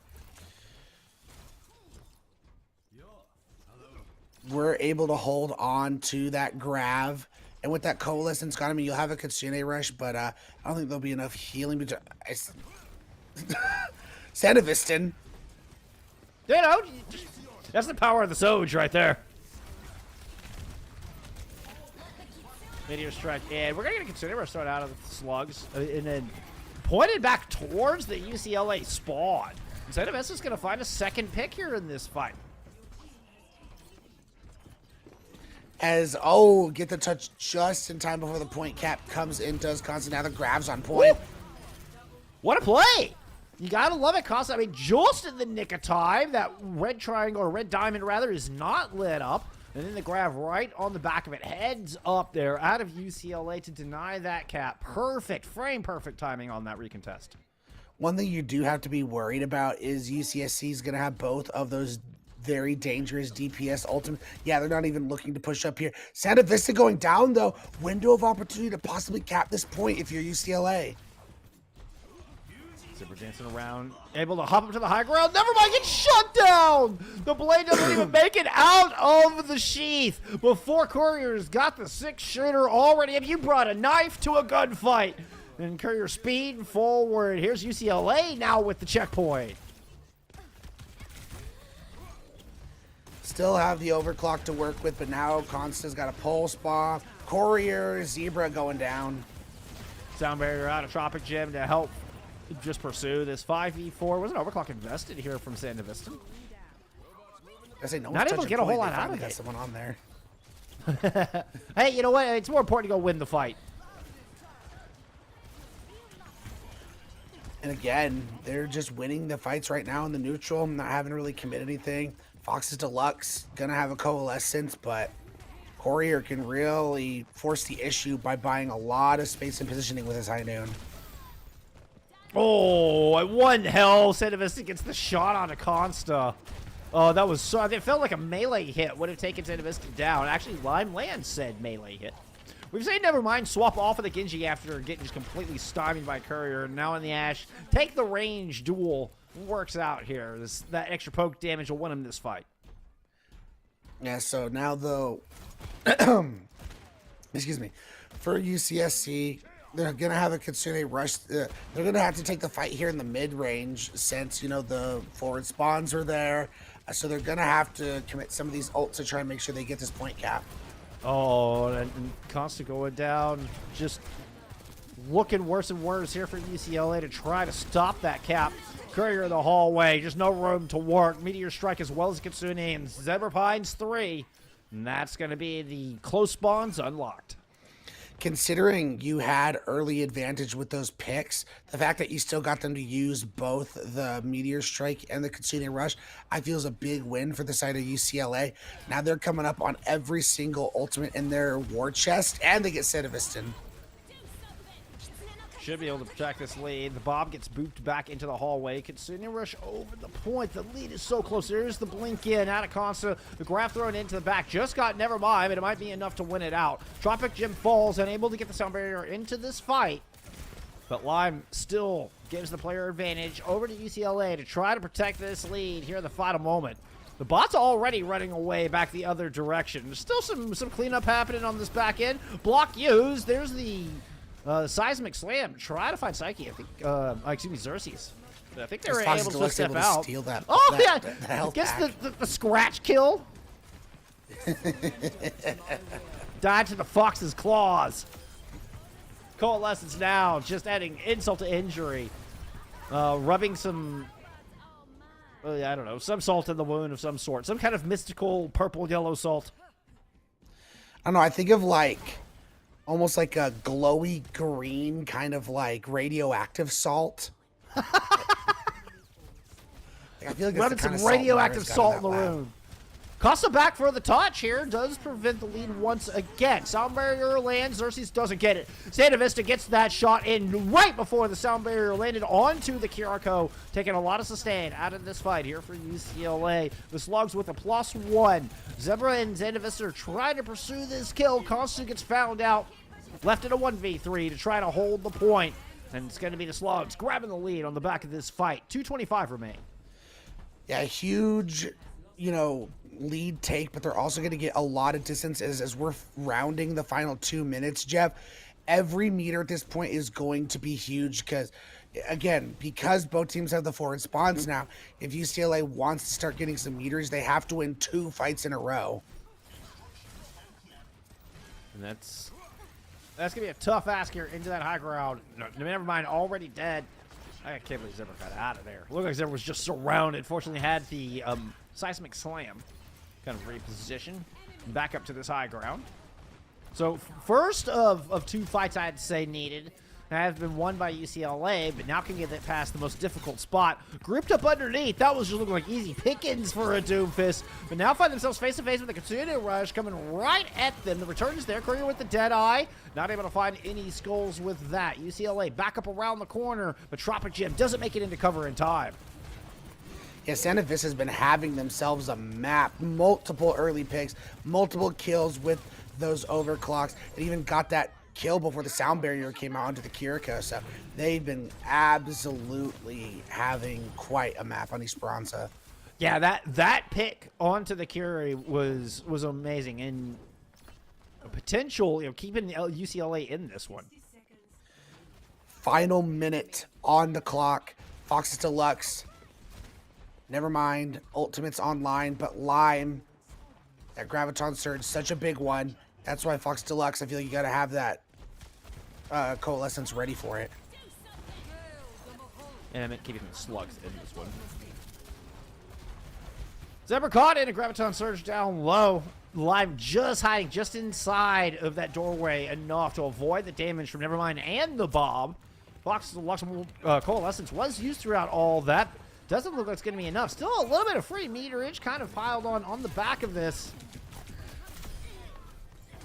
We're able to hold on to that Grav. And with that Coalescence got him, you'll have a Kitsune rush, but I don't think there'll be enough healing. Sandevistan. You know, that's the power of the Soj right there. Meteor strike, and we're going to get a Kitsune rush thrown out of the Slugs, and then pointed back towards the UCLA spawn. Sandevistan is going to find a second pick here in this fight. Get the touch just in time before the point cap comes in, does constant. Now the Grav's on point. Woo! What a play! You gotta love it, Costa. I mean, just in the nick of time, that red triangle, or red diamond rather, is not lit up. And then the Grav right on the back of it, heads up there out of UCLA to deny that cap. Perfect, frame perfect timing on that recontest. One thing you do have to be worried about is UCSC is going to have both of those very dangerous DPS ultimate. Yeah, they're not even looking to push up here. Santa Vista going down, though. Window of opportunity to possibly cap this point if you're UCLA. Zipper dancing around, able to hop up to the high ground. Never mind, gets shut down. The blade doesn't even make it out of the sheath before Courier's got the 6-shooter already. If you brought a knife to a gunfight, and Courier speed forward. Here's UCLA now with the checkpoint. Still have the overclock to work with, but now Consta's got a pulse bomb. Courier, Zebra going down. Sound barrier out of Tropic Gym to help just pursue this 5v4. Wasn't overclock invested here from Sandevistan? I say no. Not able to get a whole lot out of got it. someone on there. Hey, you know what? It's more important to go win the fight. And again, they're just winning the fights right now in the neutral, not having to really commit anything. Fox's Deluxe gonna have a coalescence, but Courier can really force the issue by buying a lot of space and positioning with his High Noon. Oh, at one health, Sanavista gets the shot on a Consta. Oh, that was so. It felt like a melee hit would have taken Sanavista down. Actually, Lime Land said melee hit. We've seen Nevermind swap off of the Genji after getting just completely stymied by Courier. And now in the Ashe, take the range duel. Works out here. That extra poke damage will win him this fight. Yeah, so now though, excuse me, for UCSC, they're going to have a Kitsune rush. They're going to have to take the fight here in the mid-range since, you know, the forward spawns are there. So they're going to have to commit some of these ults to try and make sure they get this point cap. Oh, and Constant going down. Just looking worse and worse here for UCLA to try to stop that cap. Courier in the hallway. Just no room to work. Meteor Strike as well as Kitsune and Zebra Pines 3. And that's going to be the close spawns unlocked. Considering you had early advantage with those picks, the fact that you still got them to use both the Meteor Strike and the Kitsune Rush, I feel is a big win for the side of UCLA. Now they're coming up on every single ultimate in their war chest, and they get Sedavistan. Should be able to protect this lead. The Bob gets booped back into the hallway. Kitsune Rush over the point. The lead is so close. There's the blink in. Out of Consta. The grab thrown into the back. Just got Nevermind, but it might be enough to win it out. Tropic Gym falls, unable to get the sound barrier into this fight. But Lime still gives the player advantage over to UCLA to try to protect this lead here in the final moment. The bot's already running away back the other direction. There's still some cleanup happening on this back end. Block used. There's the Seismic Slam. Try to find Psyche. I think, excuse me, Xerxes. I think they were able to step out. Steal that, oh, yeah. That Gets the scratch kill. Died to the Fox's claws. Coalescence now, just adding insult to injury. Rubbing some, I don't know, some salt in the wound of some sort. Some kind of mystical purple-yellow salt. I don't know, I think of like, almost like a glowy green kind of like radioactive salt. I feel like rubbing some radioactive salt in the room. Costa back for the touch here. Does prevent the lead once again. Sound barrier lands. Xerxes doesn't get it. Santa Vista gets that shot in right before the sound barrier landed onto the Kiriko. Taking a lot of sustain out of this fight here for UCLA. The Slugs with a +1. Zebra and Santa Vista are trying to pursue this kill. Costa gets found out. Left in a 1v3 to try to hold the point. And it's going to be the Slugs grabbing the lead on the back of this fight. 2:25 remain. Yeah, huge, you know, lead take, but they're also going to get a lot of distance as we're rounding the final 2 minutes, Jeff. Every meter at this point is going to be huge because, again, because both teams have the forward spawns now, if UCLA wants to start getting some meters, they have to win 2 fights in a row. And that's going to be a tough ask here into that high ground. No, never mind, already dead. I can't believe Zebra got out of there. Looked like Zebra was just surrounded. Fortunately, had the Seismic Slam kind of reposition back up to this high ground. So first of 2 fights I'd say needed have been won by UCLA, but now can get it past the most difficult spot. Grouped up underneath, that was just looking like easy pickings for a Doomfist, but now find themselves face to face with a Kitsune Rush coming right at them. The return is there. Courier with the dead eye, not able to find any skulls with that. UCLA back up around the corner, but Tropic Gym doesn't make it into cover in time. Yeah, Santa Vista has been having themselves a map, multiple early picks, multiple kills with those overclocks, and even got that kill before the sound barrier came out onto the Kiriko. So they've been absolutely having quite a map on Esperanza. Yeah, that pick onto the Curie was amazing, and a potential, keeping UCLA in this one. Final minute on the clock. Fox's Deluxe. Never mind. Ultimate's online, but Lime, that Graviton Surge, such a big one. That's why Fox Deluxe, I feel like you got to have that Coalescence ready for it. And I meant keeping the Slugs in this one. Zebra caught in a Graviton Surge down low. Lime just hiding just inside of that doorway enough to avoid the damage from Nevermind and the Bob. Fox Deluxe Coalescence was used throughout all that. Doesn't look like it's going to be enough. Still a little bit of free meterage kind of piled on the back of this.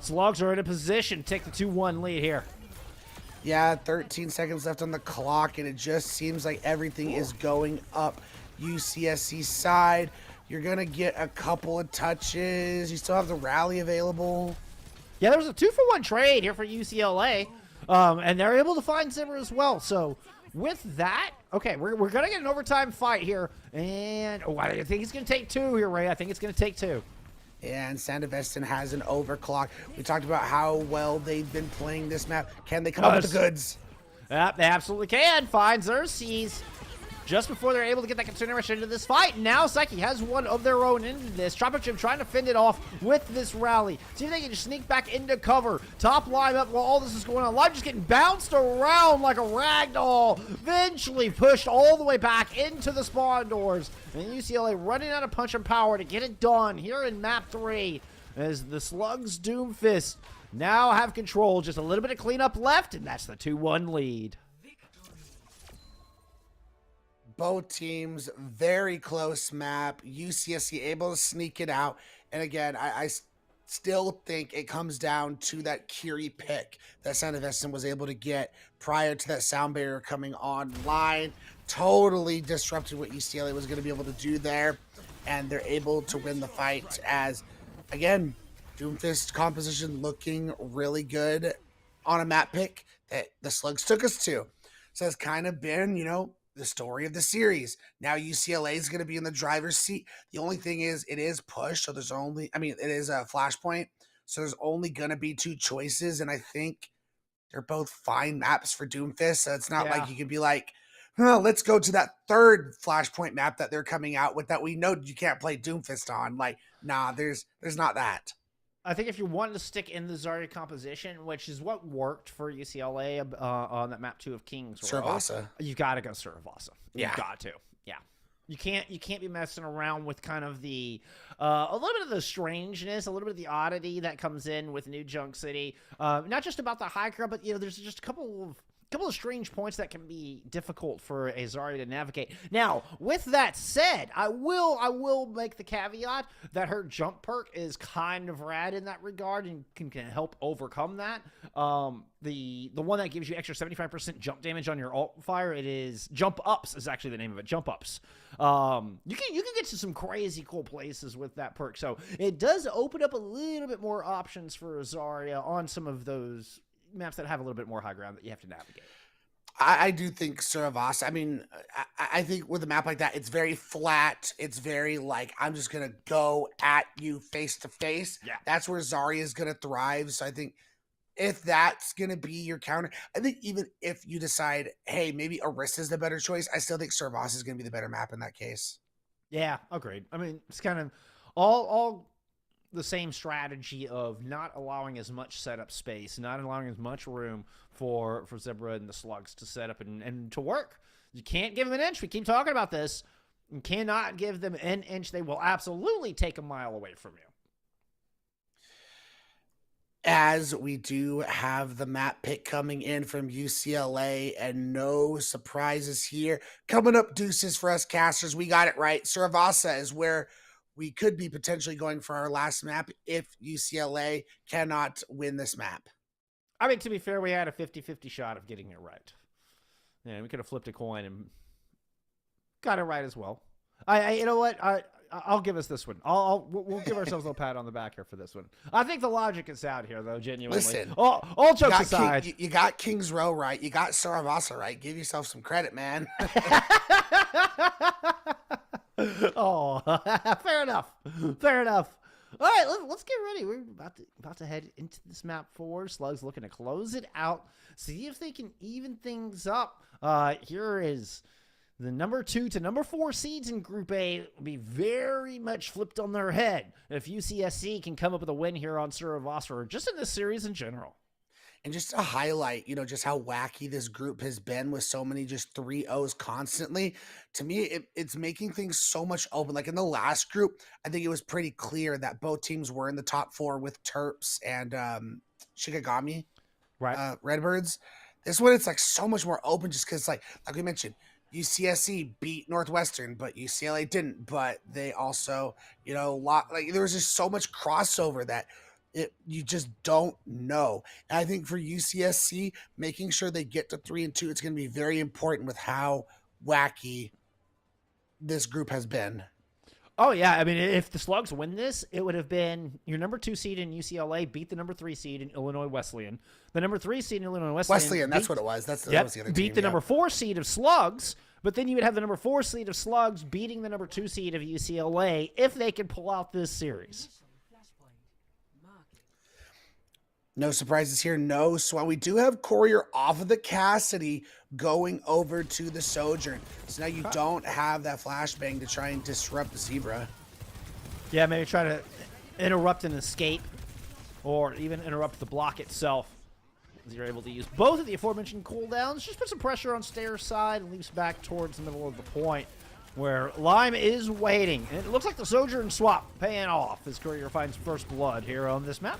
Slugs are in a position to take the 2-1 lead here. Yeah, 13 seconds left on the clock, and it just seems like everything is going up UCSC side. You're going to get a couple of touches. You still have the rally available. Yeah, there was a 2-for-1 trade here for UCLA, and they're able to find Zimmer as well. So with that, okay, we're going to get an overtime fight here, and I think it's going to take 2 here, Ray. I think it's going to take 2. And Sandavestin has an overclock. We talked about how well they've been playing this map. Can they come up with the goods? Yep, they absolutely can. Finds Xerxes just before they're able to get that continuation into this fight. Now Psyche has one of their own into this. Tropic Gym trying to fend it off with this rally. See if they can just sneak back into cover. Top line up while all this is going on. Live just getting bounced around like a rag doll. Eventually pushed all the way back into the spawn doors. And UCLA running out of punch and power to get it done here in map 3 as the Slugs Doomfist now have control. Just a little bit of cleanup left, and that's the 2-1 lead. Both teams, very close map. UCSC able to sneak it out. And again, I still think it comes down to that Curie pick that Sandavestin was able to get prior to that sound barrier coming online. Totally disrupted what UCLA was going to be able to do there. And they're able to win the fight as, again, Doomfist composition looking really good on a map pick that the Slugs took us to. So it's kind of been, the story of the series. Now UCLA is going to be in the driver's seat. The only thing is it is push. So it is a flashpoint. So there's only going to be 2 choices. And I think they're both fine maps for Doomfist. So it's not like you can be like, let's go to that 3rd flashpoint map that they're coming out with that we know you can't play Doomfist on. Like, nah, there's not that. I think if you want to stick in the Zarya composition, which is what worked for UCLA on that map 2 of Kings Row, Saravasa. You've got to go Saravasa. Yeah. You've got to. Yeah. You can't be messing around with kind of the a little bit of the strangeness, a little bit of the oddity that comes in with New Junk City. Not just about the high ground, but there's just a couple of strange points that can be difficult for a Zarya to navigate. Now, with that said, I will make the caveat that her jump perk is kind of rad in that regard and can help overcome that. The one that gives you extra 75% jump damage on your alt fire, it is Jump Ups is actually the name of it, Jump Ups. You can get to some crazy cool places with that perk. So it does open up a little bit more options for Zarya on some of those maps that have a little bit more high ground that you have to navigate. I do think Saravasa, I think with a map like that, it's very flat. It's very like, I'm just going to go at you face to face. Yeah. That's where Zarya is going to thrive. So I think if that's going to be your counter, I think even if you decide, hey, maybe Orisa is the better choice, I still think Saravasa is going to be the better map in that case. Yeah, agreed. It's kind of all the same strategy of not allowing as much setup space, not allowing as much room for Zebra and the Slugs to set up and to work. You can't give them an inch. We keep talking about this. You cannot give them an inch. They will absolutely take a mile away from you. As we do have the map pick coming in from UCLA, and no surprises here. Coming up deuces for us casters. We got it right. Saravasa is where we could be potentially going for our last map if UCLA cannot win this map. To be fair, we had a 50-50 shot of getting it right. Yeah, we could have flipped a coin and got it right as well. You know what? I'll give us this one. We'll give ourselves a little pat on the back here for this one. I think the logic is out here, though, genuinely. Listen, all jokes aside. You got Kings Row right. You got Saravasa right. Give yourself some credit, man. Oh, fair enough. Fair enough. All right, let's get ready. We're about to head into this map 4. Slugs looking to close it out. See if they can even things up. Here is the number 2 to number 4 seeds in Group A will be very much flipped on their head if UCSC can come up with a win here on Saravasa or just in this series in general. And just to highlight, just how wacky this group has been with so many just 3-0s constantly. To me, it's making things so much open. Like in the last group, I think it was pretty clear that both teams were in the top 4 with Terps and Shikigami, right? Redbirds. This one, it's like so much more open just because like we mentioned, UCSC beat Northwestern, but UCLA didn't. But they also, there was just so much crossover that You just don't know. And I think for UCSC, making sure they get to 3-2, it's going to be very important with how wacky this group has been. Oh, yeah. I mean, if the Slugs win this, it would have been your number 2 seed in UCLA beat the number 3 seed in Illinois Wesleyan. The number 3 seed in Illinois Wesleyan. That's what it was. That was the other beat team, the number 4 seed of Slugs, but then you would have the number 4 seed of Slugs beating the number 2 seed of UCLA if they can pull out this series. No surprises here. No Swan. We do have Courier off of the Cassidy going over to the Sojourn. So now you don't have that flashbang to try and disrupt the Zebra. Yeah, maybe try to interrupt an escape or even interrupt the block itself. As you're able to use both of the aforementioned cooldowns, just put some pressure on Stairs' side and leaps back towards the middle of the point where Lime is waiting. And it looks like the Sojourn swap paying off as Courier finds first blood here on this map.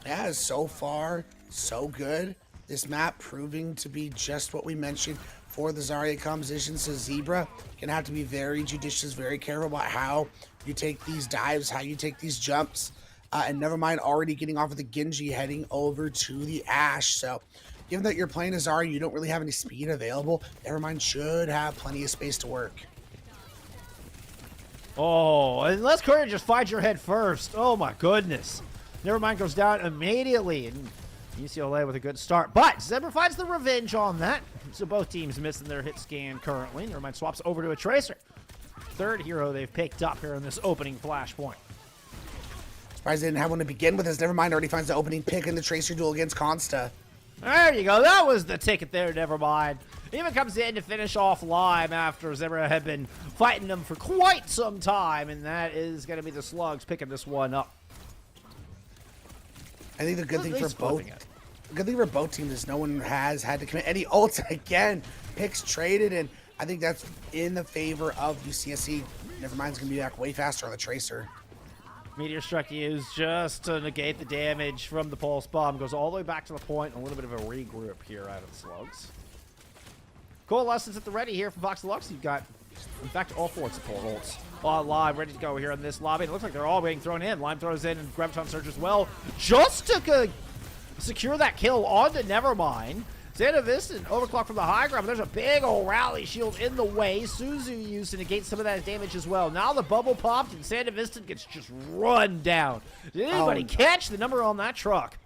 Yeah, so far, so good. This map proving to be just what we mentioned for the Zarya composition. So Zebra gonna have to be very judicious, very careful about how you take these dives, how you take these jumps. And never mind already getting off of the Genji, heading over to the Ashe. So given that you're playing a Zarya, you don't really have any speed available. Nevermind should have plenty of space to work. Oh, unless Courier just finds your head first. Oh my goodness. Nevermind goes down immediately, and UCLA with a good start. But Zebra finds the revenge on that. So both teams missing their hit scan currently. Nevermind swaps over to a Tracer. Third hero they've picked up here in this opening flashpoint. Surprised they didn't have one to begin with, as Nevermind already finds the opening pick in the Tracer duel against Consta. There you go. That was the ticket there, Nevermind. Even comes in to finish off Lime after Zebra had been fighting them for quite some time, and that is going to be the Slugs picking this one up. I think the good thing for both teams is no one has had to commit any ults. Again, picks traded, and I think that's in the favor of UCSC. Nevermind's going to be back way faster on the Tracer. Meteor Strike used just to negate the damage from the Pulse Bomb. Goes all the way back to the point. A little bit of a regroup here out of the Slugs. Coalescence at the ready here from Vox Deluxe. You've got, in fact, all 4 support ults on Lime, ready to go here in this lobby. It looks like they're all being thrown in. Lime throws in and Graviton Surge as well. Just to secure that kill onto Nevermind. Santa Vista overclock from the high ground, but there's a big old rally shield in the way. Suzu used to negate some of that damage as well. Now the bubble popped and Santa Vista gets just run down. Did anybody catch the number on that truck?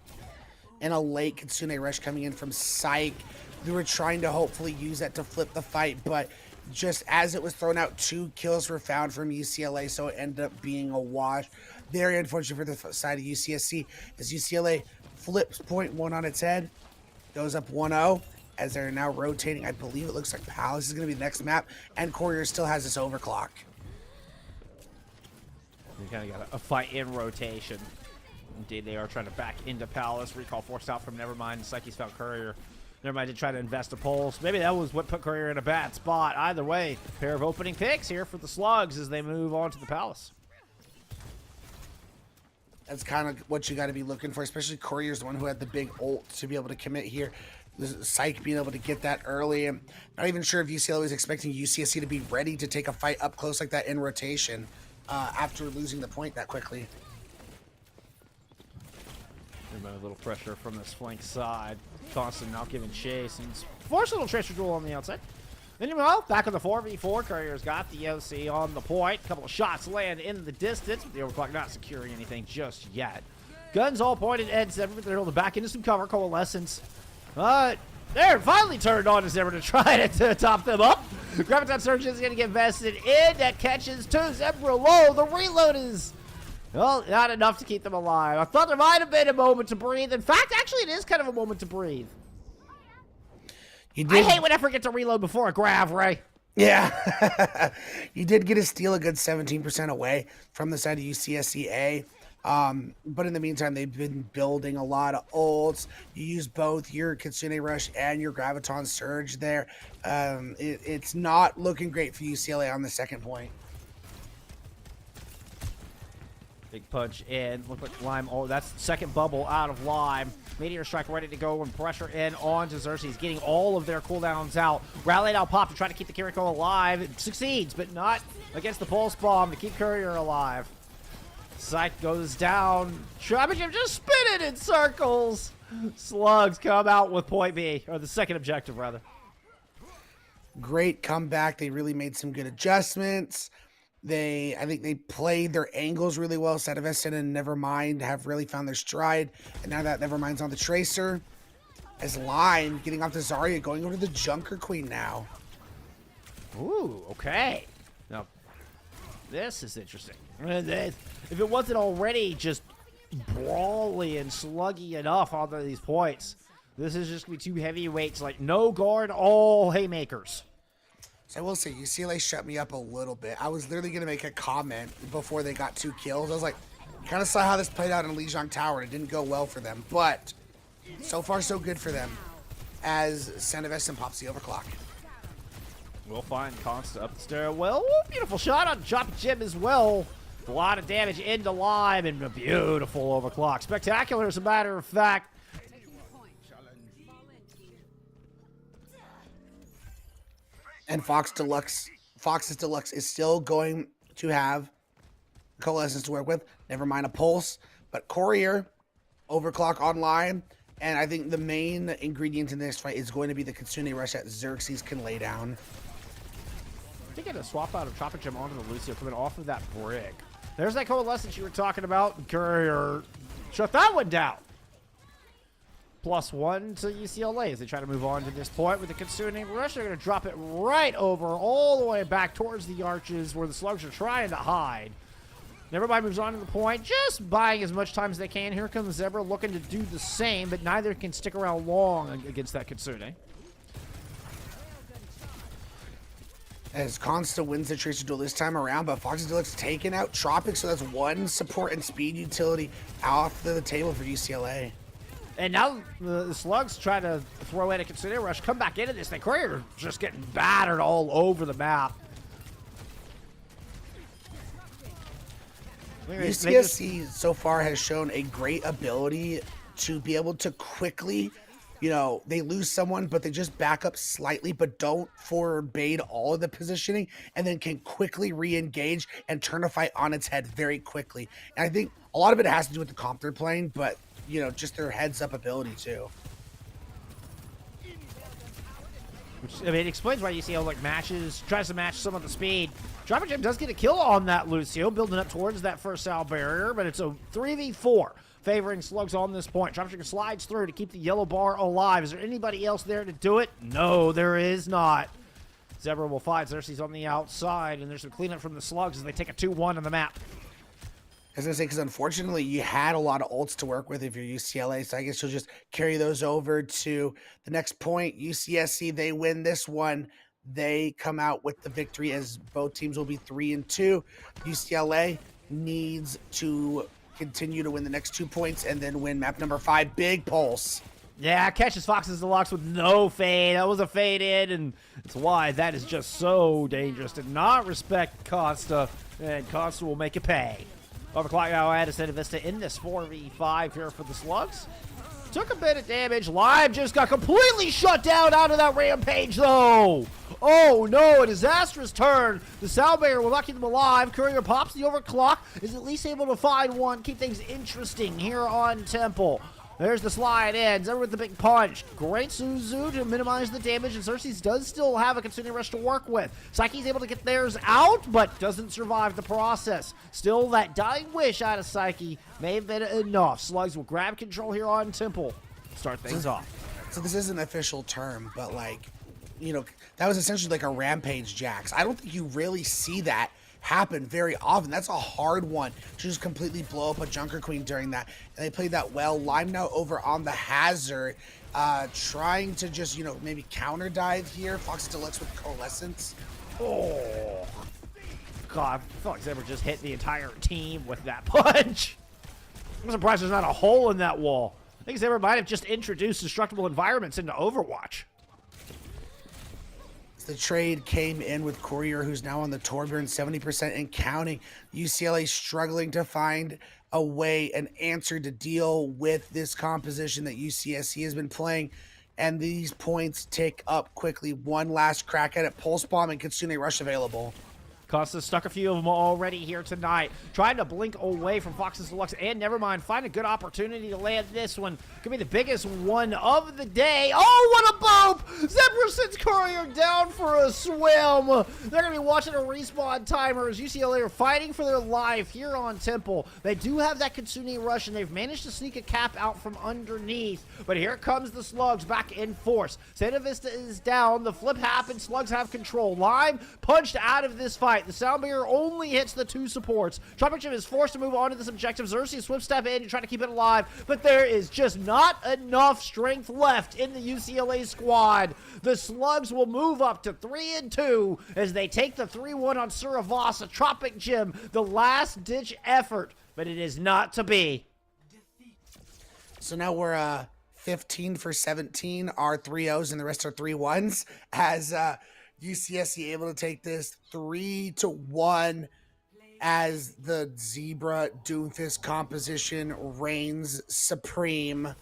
And a late Kitsune Rush coming in from Psych. They were trying to hopefully use that to flip the fight, but just as it was thrown out, 2 kills were found from UCLA, so it ended up being a wash. Very unfortunate for the side of UCSC, as UCLA flips point 1 on its head, goes up 1-0, as they're now rotating. I believe it looks like Palace is going to be the next map, and Courier still has this overclock. We kind of got a fight in rotation. Indeed, they are trying to back into Palace. Recall forced out from Nevermind. Psyche's found Courier. Nevermind did try to invest a pulse. Maybe that was what put Courier in a bad spot. Either way, pair of opening picks here for the Slugs as they move on to the Palace. That's kind of what you got to be looking for, especially Courier's the one who had the big ult to be able to commit here. Psych being able to get that early. I'm not even sure if UCLA was expecting UCSC to be ready to take a fight up close like that in rotation after losing the point that quickly. A little pressure from this flank side. Constant now giving chase and force a little Tracer duel on the outside. Meanwhile, back on the 4v4, Courier's got the OC on the point. A couple of shots land in the distance, but the overclock not securing anything just yet. Guns all pointed at Zebra. They're able to back into some cover. Coalescence. They're finally turned on to Zebra to try to top them up. Graviton Surge is going to get vested in. That catches to Zebra low. The reload is, well, not enough to keep them alive. I thought there might have been a moment to breathe. In fact, actually, it is kind of a moment to breathe. I hate when I forget to reload before a grav, Ray. Yeah. You did get a steal a good 17% away from the side of UCSCA. But in the meantime, they've been building a lot of ults. You use both your Kitsune Rush and your Graviton Surge there. It's not looking great for UCLA on the second point. Big punch in. Look like Lime. Oh, that's the second bubble out of Lime. Meteor Strike ready to go and pressure in on to Xerxes, getting all of their cooldowns out. Rally now pop to try to keep the Kiriko alive. It succeeds, but not against the Pulse Bomb to keep Courier alive. Psych goes down. Traffic Jam just spinning in circles. Slugs come out with point B, or the second objective, rather. Great comeback. They really made some good adjustments. I think they played their angles really well. Sanavestin and Nevermind have really found their stride. And now that Nevermind's on the Tracer, as Lime getting off the Zarya, going over to the Junker Queen now. Ooh, okay. Now, this is interesting. If it wasn't already just brawly and sluggy enough on these points, this is just going to be two heavyweights, like no guard, all haymakers. So I will say, UCLA shut me up a little bit. I was literally going to make a comment before they got 2 kills. I was like, kind of saw how this played out in Lijiang Tower, and it didn't go well for them. But so far, so good for them as Sanavestin pops the overclock. We'll find Consta up the stairwell. Ooh, beautiful shot on Chop Jim as well. A lot of damage into Lime and a beautiful overclock. Spectacular, as a matter of fact. And Fox's Deluxe is still going to have Coalescence to work with. Never mind a Pulse. But Courier, Overclock online. And I think the main ingredient in this fight is going to be the Kitsune Rush that Xerxes can lay down. I think a swap out of Tropic Gem onto the Lucio coming off of that brick. There's that Coalescence you were talking about. Courier shut that one down. +1 to UCLA as they try to move on to this point with the Kitsune Rush. They're going to drop it right over all the way back towards the arches where the Slugs are trying to hide. Nevermind moves on to the point, just buying as much time as they can. Here comes Zebra looking to do the same, but neither can stick around long against that Kitsune. As Consta wins the Tracer duel this time around, but Fox's Deluxe taking out Tropic, so that's 1 support and speed utility off the table for UCLA. And now the Slugs try to throw in a Kitsune Rush, come back into this. The Courier just getting battered all over the map. UCSC so far has shown a great ability to be able to quickly, they lose someone, but they just back up slightly, but don't forbade all of the positioning, and then can quickly re-engage and turn a fight on its head very quickly. And I think a lot of it has to do with the comp they're playing, but just their heads-up ability, too. Which, it explains why UCL, tries to match some of the speed. Tropic Gem does get a kill on that Lucio, building up towards that first Sal barrier, but it's a 3v4, favoring Slugs on this point. Tropic Gem slides through to keep the yellow bar alive. Is there anybody else there to do it? No, there is not. Zebra will fight. Xerxes on the outside, and there's some cleanup from the Slugs as they take a 2-1 on the map. I was going to say, because unfortunately, you had a lot of ults to work with if you're UCLA, so I guess you'll just carry those over to the next point. UCSC, they win this one. They come out with the victory as both teams will be 3-2. UCLA needs to continue to win the next 2 points and then win map number 5. Big pulse. Yeah, catches Fox's Deluxe with no fade. That was a fade in, and that's why that is just so dangerous to not respect Costa, and Costa will make it pay. Overclock now at Santa Vista in this 4v5 here for the Slugs. Took a bit of damage. Lime just got completely shut down out of that rampage, though. Oh, no, a disastrous turn. The Soundbearer will not keep them alive. Courier pops the overclock, is at least able to find one, keep things interesting here on Temple. There's the slide in. Zebra with the big punch. Great Suzu to minimize the damage, and Xerxes does still have a Kitsune Rush to work with. Psyche's able to get theirs out, but doesn't survive the process. Still, that dying wish out of Psyche may have been enough. Slugs will grab control here on Temple. Start things off. So this isn't an official term, but that was essentially like a Rampage Jax. I don't think you really see that happen very often. That's a hard one to just completely blow up a Junker Queen during that, and they played that well. Lime now over on the Hazard, trying to just maybe counter dive here. Fox Deluxe with Coalescence. Oh god, I feel like Zebra just hit the entire team with that punch. I'm surprised there's not a hole in that wall. I think Zebra might have just introduced destructible environments into Overwatch. The trade came in with Courier, who's now on the Torbjorn, 70% and counting. UCLA struggling to find a way, an answer to deal with this composition that UCSC has been playing. And these points tick up quickly. One last crack at it. Pulse Bomb and Kitsune Rush available. Costa stuck a few of them already here tonight. Trying to blink away from Fox's Deluxe and Nevermind. Find a good opportunity to land this one. Could be the biggest one of the day. Oh, what a bump! Zebra sends Courier down for a swim. They're going to be watching a respawn timer as UCLA are fighting for their life here on Temple. They do have that Kitsune rush, and they've managed to sneak a cap out from underneath. But here comes the Slugs back in force. Santa Vista is down. The flip happens. Slugs have control. Lime punched out of this fight. The Soundbearer only hits the 2 supports. Tropic Chip is forced to move on to this objective. Xerxes swift step in to try to keep it alive, but there is just not enough strength left in the UCLA squad. The Slugs will move up to 3-2 as they take the 3-1 on Suravasa. Tropic Gym, the last-ditch effort, but it is not to be. So now we're 15 for 17, our 3-0s, and the rest are 3-1s. As UCSC able to take this 3-1 as the Zebra Doomfist composition reigns supreme.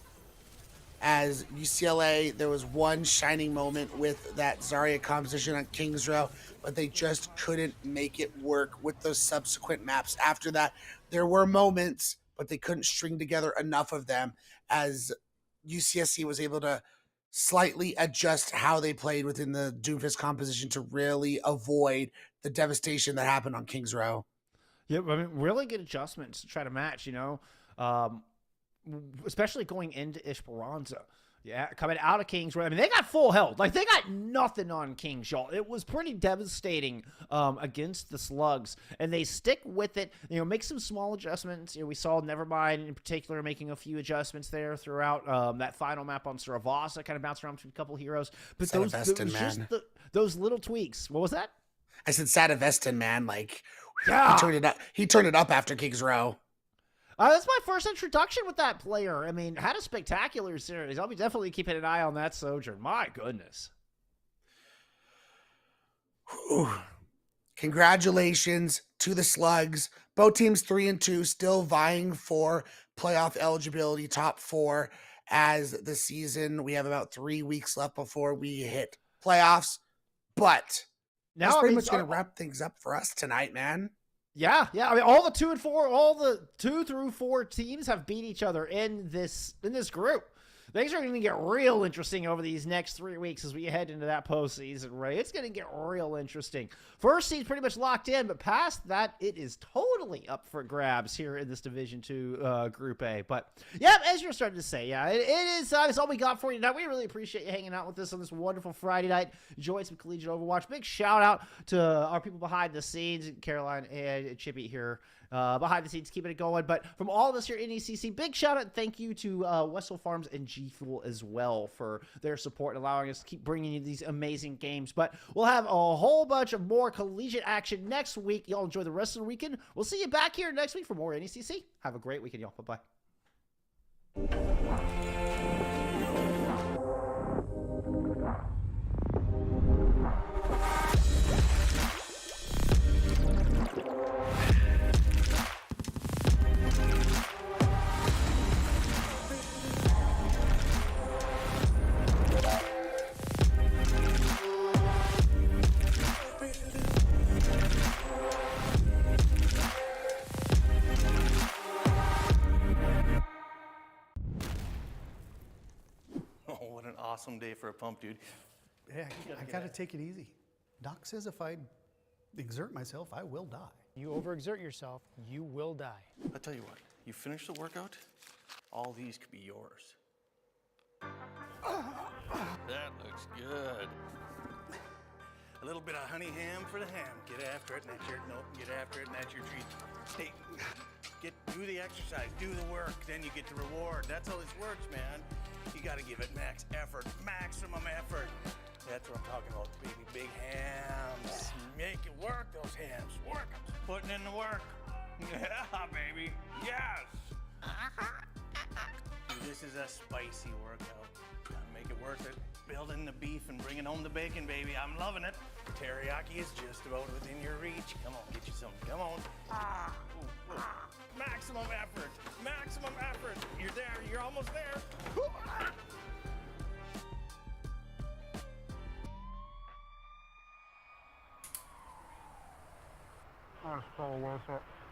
As UCLA, there was one shining moment with that Zarya composition on Kings Row, but they just couldn't make it work with those subsequent maps. After that, there were moments, but they couldn't string together enough of them as UCSC was able to slightly adjust how they played within the Doomfist composition to really avoid the devastation that happened on Kings Row. Yeah, I mean, really good adjustments to try to match, especially going into Esperanza. Yeah, coming out of Kings Row. I mean, they got full health. Like, they got nothing on Kings, y'all. It was pretty devastating against the Slugs, and they stick with it, make some small adjustments. We saw Nevermind in particular making a few adjustments there throughout that final map on Suravasa, kind of bounced around between a couple heroes. But those little tweaks. What was that? I said Sadavestin, man. Like, yeah. He turned it up after Kings Row. That's my first introduction with that player. I mean, had a spectacular series. I'll be definitely keeping an eye on that Sojourn. My goodness. Whew. Congratulations to the Slugs. Both teams 3-2, still vying for playoff eligibility, top 4 as the season. We have about 3 weeks left before we hit playoffs. But now that's pretty much going to wrap things up for us tonight, man. Yeah. I mean, all the 2 and 4, all the 2 through 4 teams have beat each other in this group. Things are going to get real interesting over these next 3 weeks as we head into that postseason, Ray. It's going to get real interesting. First seed's pretty much locked in, but past that, it is totally up for grabs here in this Division 2 Group A. But, yeah, as you're starting to say, yeah, it is that's all we got for you tonight. We really appreciate you hanging out with us on this wonderful Friday night. Enjoy some collegiate Overwatch. Big shout-out to our people behind the scenes, Caroline and Chippy here. Behind the scenes, keeping it going. But from all of us here at NECC, big shout out and thank you to Westfield Farms and G Fuel as well for their support and allowing us to keep bringing you these amazing games. But we'll have a whole bunch of more collegiate action next week. Y'all enjoy the rest of the weekend. We'll see you back here next week for more NECC. Have a great weekend, y'all. Bye-bye. Awesome day for a pump, dude. Yeah, I gotta take it easy. Doc says if I exert myself, I will die. You overexert yourself, you will die. I'll tell you what, you finish the workout, all these could be yours. That looks good. A little bit of honey ham for the ham. Get after it, and that's your get after it, and that's your treat. Hey, do the exercise, do the work, then you get the reward. That's how this works, man. You gotta give it max effort, maximum effort. That's what I'm talking about, baby. Big hams. Make it work, those hams. Work 'em. Putting in the work. Yeah, baby. Yes. Dude, this is a spicy workout. Gotta make it worth it. Building the beef and bringing home the bacon, baby. I'm loving it. Teriyaki is just about within your reach. Come on, get you some. Come on. Ooh, ooh. Maximum effort. Maximum effort. You're there. You're almost there. it's so worth it.